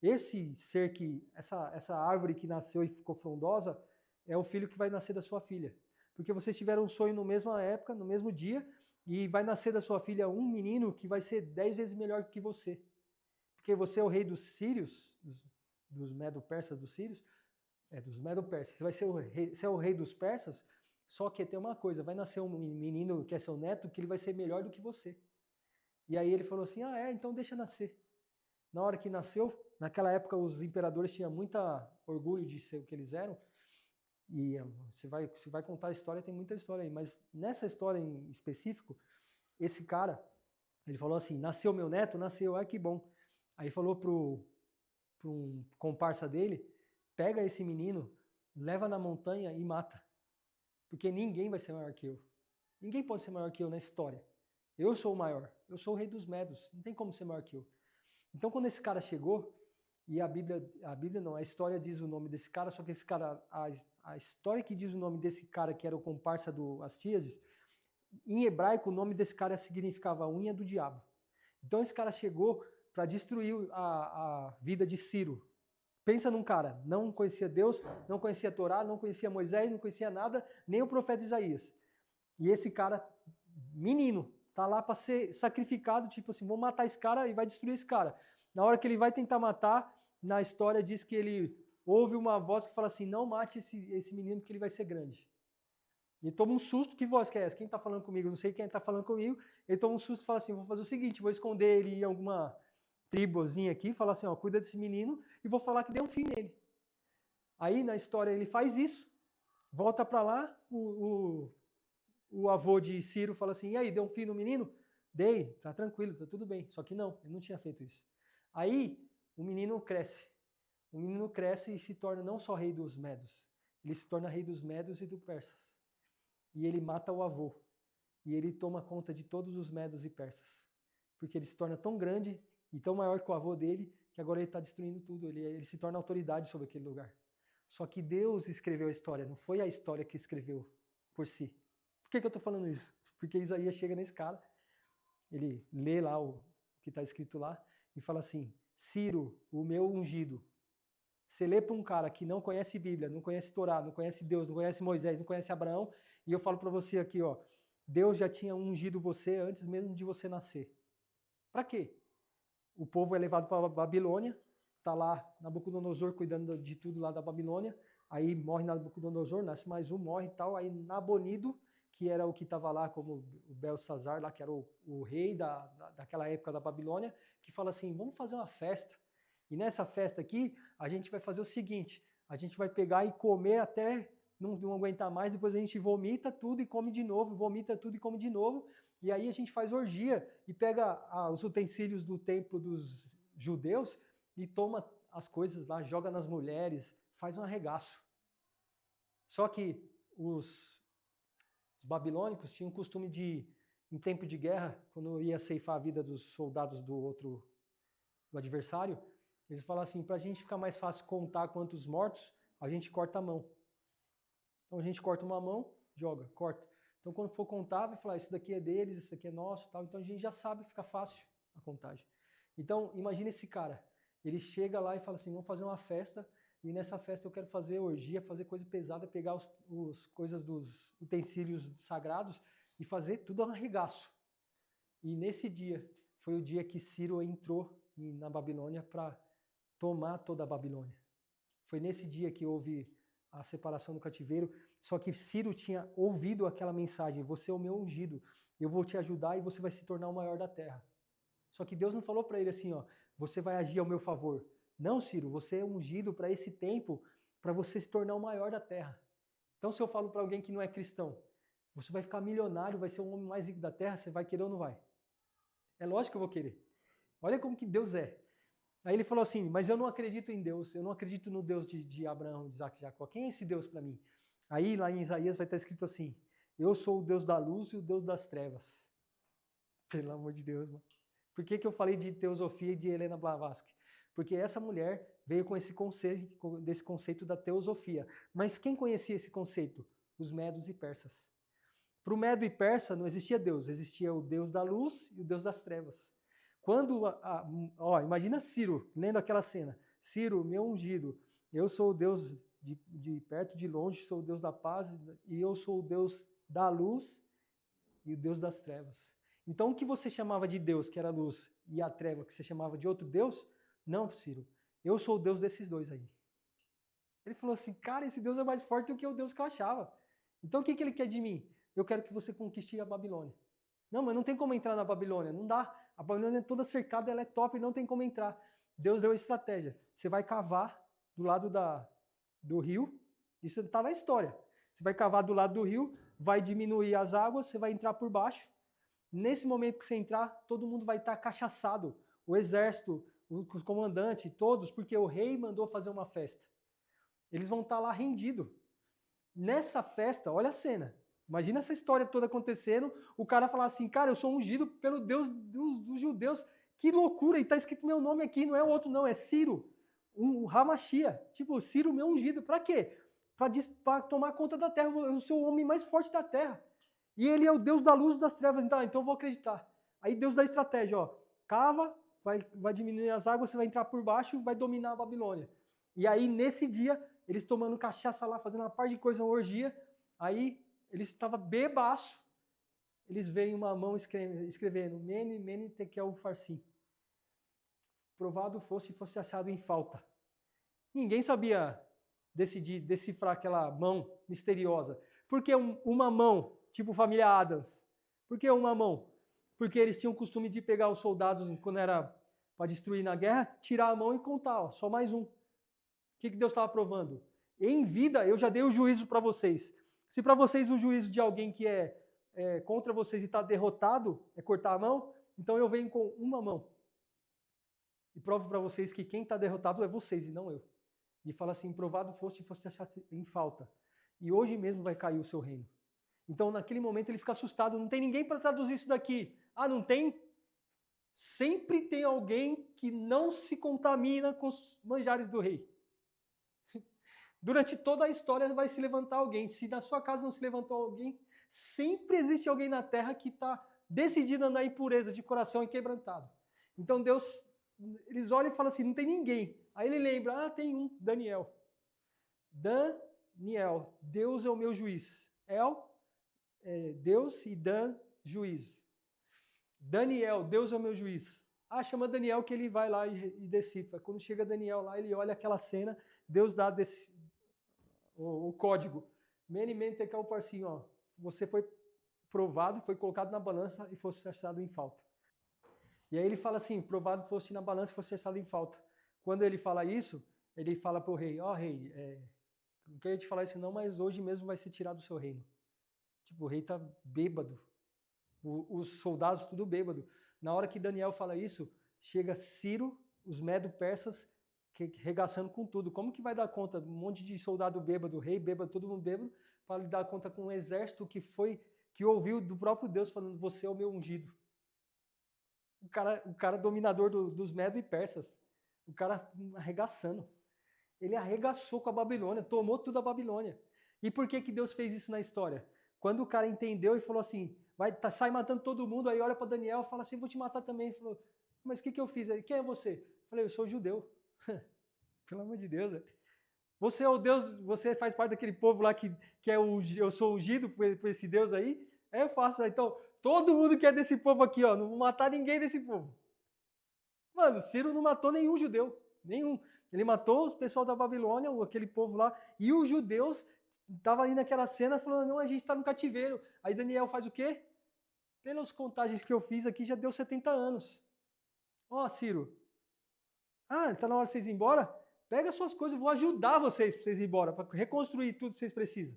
Esse ser essa árvore que nasceu e ficou frondosa, é o filho que vai nascer da sua filha. Porque vocês tiveram um sonho na mesma época, no mesmo dia, e vai nascer da sua filha um menino que vai ser 10 vezes melhor que você. Porque você é o rei dos sírios, dos medo-persas dos sírios, dos medo-persas. Você é o rei dos persas, só que tem uma coisa, vai nascer um menino que é seu neto, que ele vai ser melhor do que você. E aí ele falou assim, então deixa nascer. Na hora que nasceu, naquela época os imperadores tinham muita orgulho de ser o que eles eram, e você vai contar a história, tem muita história aí, mas nessa história em específico, esse cara, ele falou assim, nasceu meu neto, nasceu, que bom. Aí falou para um comparsa dele, pega esse menino, leva na montanha e mata, porque ninguém vai ser maior que eu. Ninguém pode ser maior que eu na história. Eu sou o maior, eu sou o rei dos medos, não tem como ser maior que eu. Então quando esse cara chegou, e a Bíblia não, a história diz o nome desse cara, só que esse cara, a história que diz o nome desse cara, que era o comparsa do Astíages, em hebraico o nome desse cara significava unha do diabo. Então esse cara chegou para destruir a vida de Ciro. Pensa num cara, não conhecia Deus, não conhecia a Torá, não conhecia Moisés, não conhecia nada, nem o profeta Isaías. E esse cara, menino, tá lá para ser sacrificado, tipo assim, vou matar esse cara e vai destruir esse cara. Na hora que ele vai tentar matar, na história diz que ele ouve uma voz que fala assim, não mate esse menino que ele vai ser grande. Ele toma um susto, que voz que é essa? Quem está falando comigo? Não sei quem está falando comigo. Ele toma um susto e fala assim, vou fazer o seguinte, vou esconder ele em alguma tribozinha aqui, falar assim, cuida desse menino e vou falar que deu um fim nele. Aí na história ele faz isso, volta para lá, o avô de Ciro fala assim, e aí, deu um fim no menino? Dei, tá tranquilo, tá tudo bem. Só que não, ele não tinha feito isso. Aí o menino cresce. O menino cresce e se torna não só rei dos medos, ele se torna rei dos medos e dos persas. E ele mata o avô. E ele toma conta de todos os medos e persas. Porque ele se torna tão grande e tão maior que o avô dele, que agora ele está destruindo tudo. Ele se torna autoridade sobre aquele lugar. Só que Deus escreveu a história, não foi a história que escreveu por si. Por que eu estou falando isso? Porque Isaías chega nesse cara, ele lê lá que está escrito lá, e fala assim, Ciro, o meu ungido. Você lê para um cara que não conhece Bíblia, não conhece Torá, não conhece Deus, não conhece Moisés, não conhece Abraão, e eu falo para você aqui, ó, Deus já tinha ungido você antes mesmo de você nascer. Para quê? O povo é levado para a Babilônia, está lá Nabucodonosor cuidando de tudo lá da Babilônia, aí morre Nabucodonosor, nasce mais um, morre e tal, aí Nabonido, que era o que estava lá como o Belsazar, lá, que era o rei daquela época da Babilônia, que fala assim, vamos fazer uma festa. E nessa festa aqui, a gente vai fazer o seguinte, a gente vai pegar e comer até não aguentar mais, depois a gente vomita tudo e come de novo, vomita tudo e come de novo, e aí a gente faz orgia e pega os utensílios do templo dos judeus e toma as coisas lá, joga nas mulheres, faz um arregaço. Só que os babilônicos tinham o costume de, em tempo de guerra, quando ia ceifar a vida dos soldados do adversário, eles falam assim, para a gente ficar mais fácil contar quantos mortos, a gente corta a mão. Então a gente corta uma mão, joga, corta. Então quando for contar, vai falar, isso daqui é deles, isso daqui é nosso, tal. Então a gente já sabe, fica fácil a contagem. Então imagina esse cara, ele chega lá e fala assim, vamos fazer uma festa, e nessa festa eu quero fazer orgia, fazer coisa pesada, pegar os coisas dos utensílios sagrados e fazer tudo um arregaço. E nesse dia, foi o dia que Ciro entrou na Babilônia para tomar toda a Babilônia. Foi nesse dia que houve a separação do cativeiro, só que Ciro tinha ouvido aquela mensagem, você é o meu ungido, eu vou te ajudar e você vai se tornar o maior da terra. Só que Deus não falou para ele assim, ó, você vai agir ao meu favor. Não, Ciro, você é ungido para esse tempo, para você se tornar o maior da terra. Então se eu falo para alguém que não é cristão, você vai ficar milionário, vai ser o homem mais rico da terra, você vai querer ou não vai? É lógico que eu vou querer. Olha como que Deus é. Aí ele falou assim, mas eu não acredito em Deus, eu não acredito no Deus de Abraão, de Isaac e Jacó. Quem é esse Deus para mim? Aí lá em Isaías vai estar escrito assim, eu sou o Deus da luz e o Deus das trevas. Pelo amor de Deus, mano. Por que eu falei de teosofia e de Helena Blavatsky? Porque essa mulher veio com desse conceito da teosofia. Mas quem conhecia esse conceito? Os medos e persas. Para o medo e persa não existia Deus, existia o Deus da luz e o Deus das trevas. Quando, imagina Ciro, lendo aquela cena, Ciro, meu ungido, eu sou o Deus de perto, de longe, sou o Deus da paz, e eu sou o Deus da luz e o Deus das trevas. Então o que você chamava de Deus, que era a luz, e a treva, que você chamava de outro Deus, não, Ciro, eu sou o Deus desses dois aí. Ele falou assim, cara, esse Deus é mais forte do que o Deus que eu achava. Então o que ele quer de mim? Eu quero que você conquiste a Babilônia. Não, mas não tem como entrar na Babilônia, não dá. A Babilônia é toda cercada, ela é top, não tem como entrar. Deus deu a estratégia. Você vai cavar do lado do rio, isso está na história. Você vai cavar do lado do rio, vai diminuir as águas, você vai entrar por baixo. Nesse momento que você entrar, todo mundo vai estar cachaçado. O exército, os comandantes, todos, porque o rei mandou fazer uma festa. Eles vão estar lá rendidos. Nessa festa, olha a cena. Imagina essa história toda acontecendo, o cara falar assim, cara, eu sou ungido pelo Deus dos judeus, que loucura, e está escrito meu nome aqui, não é o outro não, é Ciro, um Hamashia, tipo, Ciro meu ungido, para quê? Para tomar conta da terra, eu sou o homem mais forte da terra, e ele é o Deus da luz e das trevas, então eu vou acreditar. Aí Deus dá estratégia, ó, cava, vai diminuir as águas, você vai entrar por baixo, vai dominar a Babilônia. E aí nesse dia, eles tomando cachaça lá, fazendo uma par de coisa, uma orgia, aí eles estavam bebaço, eles veem uma mão escrevendo Mene, Mene, Tekel, Farsi. Provado fosse achado em falta. Ninguém sabia decifrar aquela mão misteriosa. Por que uma mão, tipo família Adams? Por que uma mão? Porque eles tinham o costume de pegar os soldados, quando era para destruir na guerra, tirar a mão e contar, ó, só mais um. O que Deus estava provando? Em vida, eu já dei o juízo para vocês. Se para vocês o juízo de alguém que é contra vocês e está derrotado é cortar a mão, então eu venho com uma mão. E provo para vocês que quem está derrotado é vocês e não eu. E fala assim, provado fosse achado em falta. E hoje mesmo vai cair o seu reino. Então naquele momento ele fica assustado, não tem ninguém para traduzir isso daqui. Ah, não tem? Sempre tem alguém que não se contamina com os manjares do rei. Durante toda a história vai se levantar alguém. Se na sua casa não se levantou alguém, sempre existe alguém na terra que está decidido a andar em pureza de coração e quebrantado. Então Deus, eles olham e falam assim, não tem ninguém. Aí ele lembra, tem um, Daniel. Daniel, Deus é o meu juiz. Deus e Dan, juiz. Daniel, Deus é o meu juiz. Chama Daniel que ele vai lá e decifra. Quando chega Daniel lá, ele olha aquela cena, Deus dá o código. Mene, mene, tekel, parsim, ó. Você foi provado, foi colocado na balança e fosse achado em falta. E aí ele fala assim, provado fosse na balança e fosse achado em falta. Quando ele fala isso, ele fala para o rei, rei, não queria te falar isso não, mas hoje mesmo vai ser tirado do seu reino. Tipo, o rei tá bêbado. Os soldados tudo bêbado. Na hora que Daniel fala isso, chega Ciro, os medo-persas, regaçando com tudo. Como que vai dar conta? Um monte de soldado bêbado, rei bêbado, todo mundo bêbado, para dar conta com um exército que ouviu do próprio Deus falando, você é o meu ungido. O cara dominador dos medos e persas. O cara arregaçando. Ele arregaçou com a Babilônia, tomou tudo a Babilônia. E por que Deus fez isso na história? Quando o cara entendeu e falou assim, sai matando todo mundo, aí olha para Daniel e fala assim, vou te matar também. Ele falou, mas o que eu fiz? Ele, quem é você? Eu falei, eu sou judeu. Pelo amor de Deus, né? Você é o Deus, você faz parte daquele povo lá que eu sou ungido por esse Deus aí? Eu faço. Então, todo mundo que é desse povo aqui, ó, não vou matar ninguém desse povo. Mano, Ciro não matou nenhum judeu, nenhum. Ele matou o pessoal da Babilônia, aquele povo lá, e os judeus estavam ali naquela cena falando, não, a gente está no cativeiro. Aí Daniel faz o quê? Pelas contagens que eu fiz aqui, já deu 70 anos. Ciro, tá na hora de vocês ir embora? Pega suas coisas, eu vou ajudar vocês para vocês ir embora, para reconstruir tudo que vocês precisam.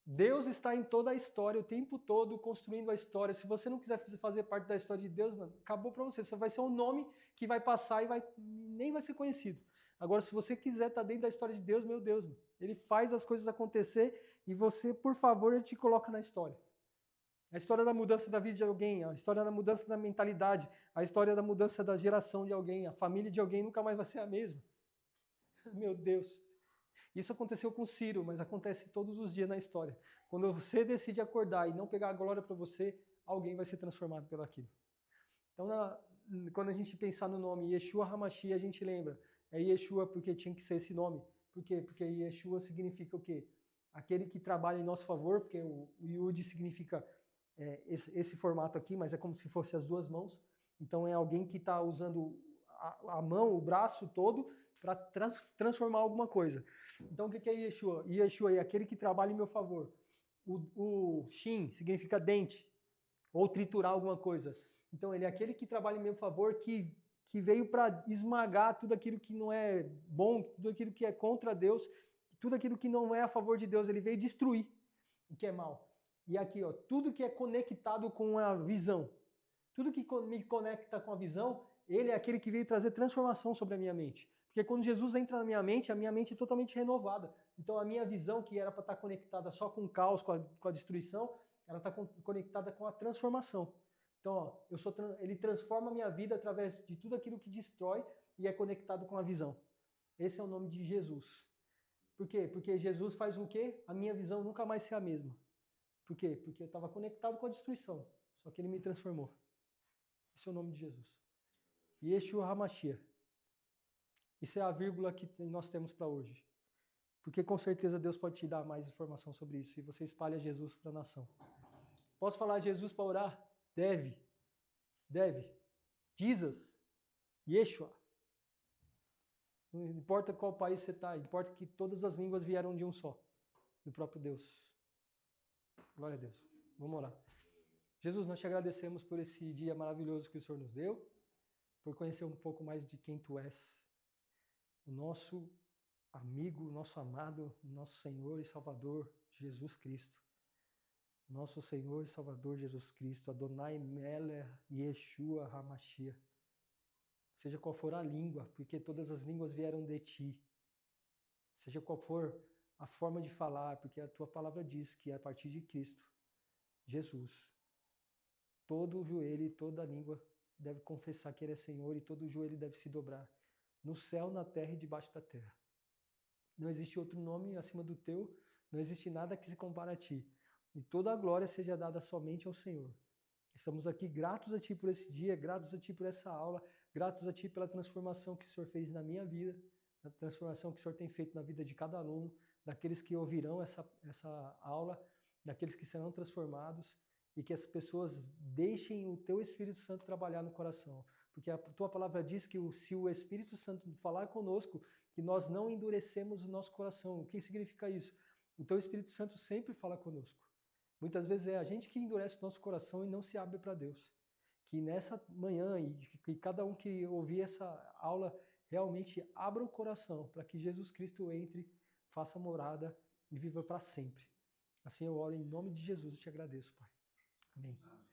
Deus está em toda a história, o tempo todo construindo a história. Se você não quiser fazer parte da história de Deus, mano, acabou para você. Só vai ser um nome que vai passar e nem vai ser conhecido. Agora, se você quiser estar dentro da história de Deus, meu Deus, mano, ele faz as coisas acontecer e você, por favor, ele te coloca na história. A história da mudança da vida de alguém, a história da mudança da mentalidade, a história da mudança da geração de alguém, a família de alguém nunca mais vai ser a mesma. Meu Deus. Isso aconteceu com Ciro, mas acontece todos os dias na história. Quando você decide acordar e não pegar a glória para você, alguém vai ser transformado pelo aquilo. Então, quando a gente pensar no nome Yeshua HaMashiach, a gente lembra. É Yeshua porque tinha que ser esse nome. Por quê? Porque Yeshua significa o quê? Aquele que trabalha em nosso favor, porque o Yud significa esse formato aqui, mas é como se fosse as duas mãos. Então, é alguém que está usando a mão, o braço todo, para transformar alguma coisa. Então, o que é Yeshua? Yeshua é aquele que trabalha em meu favor. O Shin significa dente, ou triturar alguma coisa. Então, ele é aquele que trabalha em meu favor, que veio para esmagar tudo aquilo que não é bom, tudo aquilo que é contra Deus, tudo aquilo que não é a favor de Deus. Ele veio destruir o que é mal. E aqui, ó, tudo que é conectado com a visão, tudo que me conecta com a visão, ele é aquele que veio trazer transformação sobre a minha mente. Porque quando Jesus entra na minha mente, a minha mente é totalmente renovada. Então a minha visão, que era para estar conectada só com o caos, com a destruição, ela está conectada com a transformação. Então, ó, ele transforma a minha vida através de tudo aquilo que destrói e é conectado com a visão. Esse é o nome de Jesus. Por quê? Porque Jesus faz o quê? A minha visão nunca mais ser a mesma. Por quê? Porque eu estava conectado com a destruição. Só que ele me transformou. Esse é o nome de Jesus. Yeshua HaMashiach. Isso é a vírgula que nós temos para hoje. Porque com certeza Deus pode te dar mais informação sobre isso. E você espalha Jesus para a nação. Posso falar Jesus para orar? Deve. Jesus. Yeshua. Não importa qual país você está, importa que todas as línguas vieram de um só. Do próprio Deus. Glória a Deus. Vamos orar. Jesus, nós te agradecemos por esse dia maravilhoso que o Senhor nos deu. Por conhecer um pouco mais de quem Tu és. O nosso amigo, nosso amado, nosso Senhor e Salvador, Jesus Cristo. Nosso Senhor e Salvador, Jesus Cristo, Adonai Melech Yeshua HaMashiach. Seja qual for a língua, porque todas as línguas vieram de Ti. Seja qual for a forma de falar, porque a Tua palavra diz que é a partir de Cristo, Jesus, todo o joelho e toda a língua deve confessar que Ele é Senhor e todo o joelho deve se dobrar. No céu, na terra e debaixo da terra. Não existe outro nome acima do Teu, não existe nada que se compare a Ti. e toda a glória seja dada somente ao Senhor. Estamos aqui gratos a Ti por esse dia, gratos a Ti por essa aula, gratos a Ti pela transformação que o Senhor fez na minha vida, a transformação que o Senhor tem feito na vida de cada aluno, daqueles que ouvirão essa aula, daqueles que serão transformados, e que as pessoas deixem o Teu Espírito Santo trabalhar no coração. Porque a Tua palavra diz que se o Espírito Santo falar conosco, que nós não endurecemos o nosso coração. O que significa isso? O Teu Espírito Santo sempre fala conosco. Muitas vezes é a gente que endurece o nosso coração e não se abre para Deus. Que nessa manhã e que cada um que ouvir essa aula realmente abra o coração para que Jesus Cristo entre, faça morada e viva para sempre. Assim eu oro em nome de Jesus e te agradeço, Pai. Amém.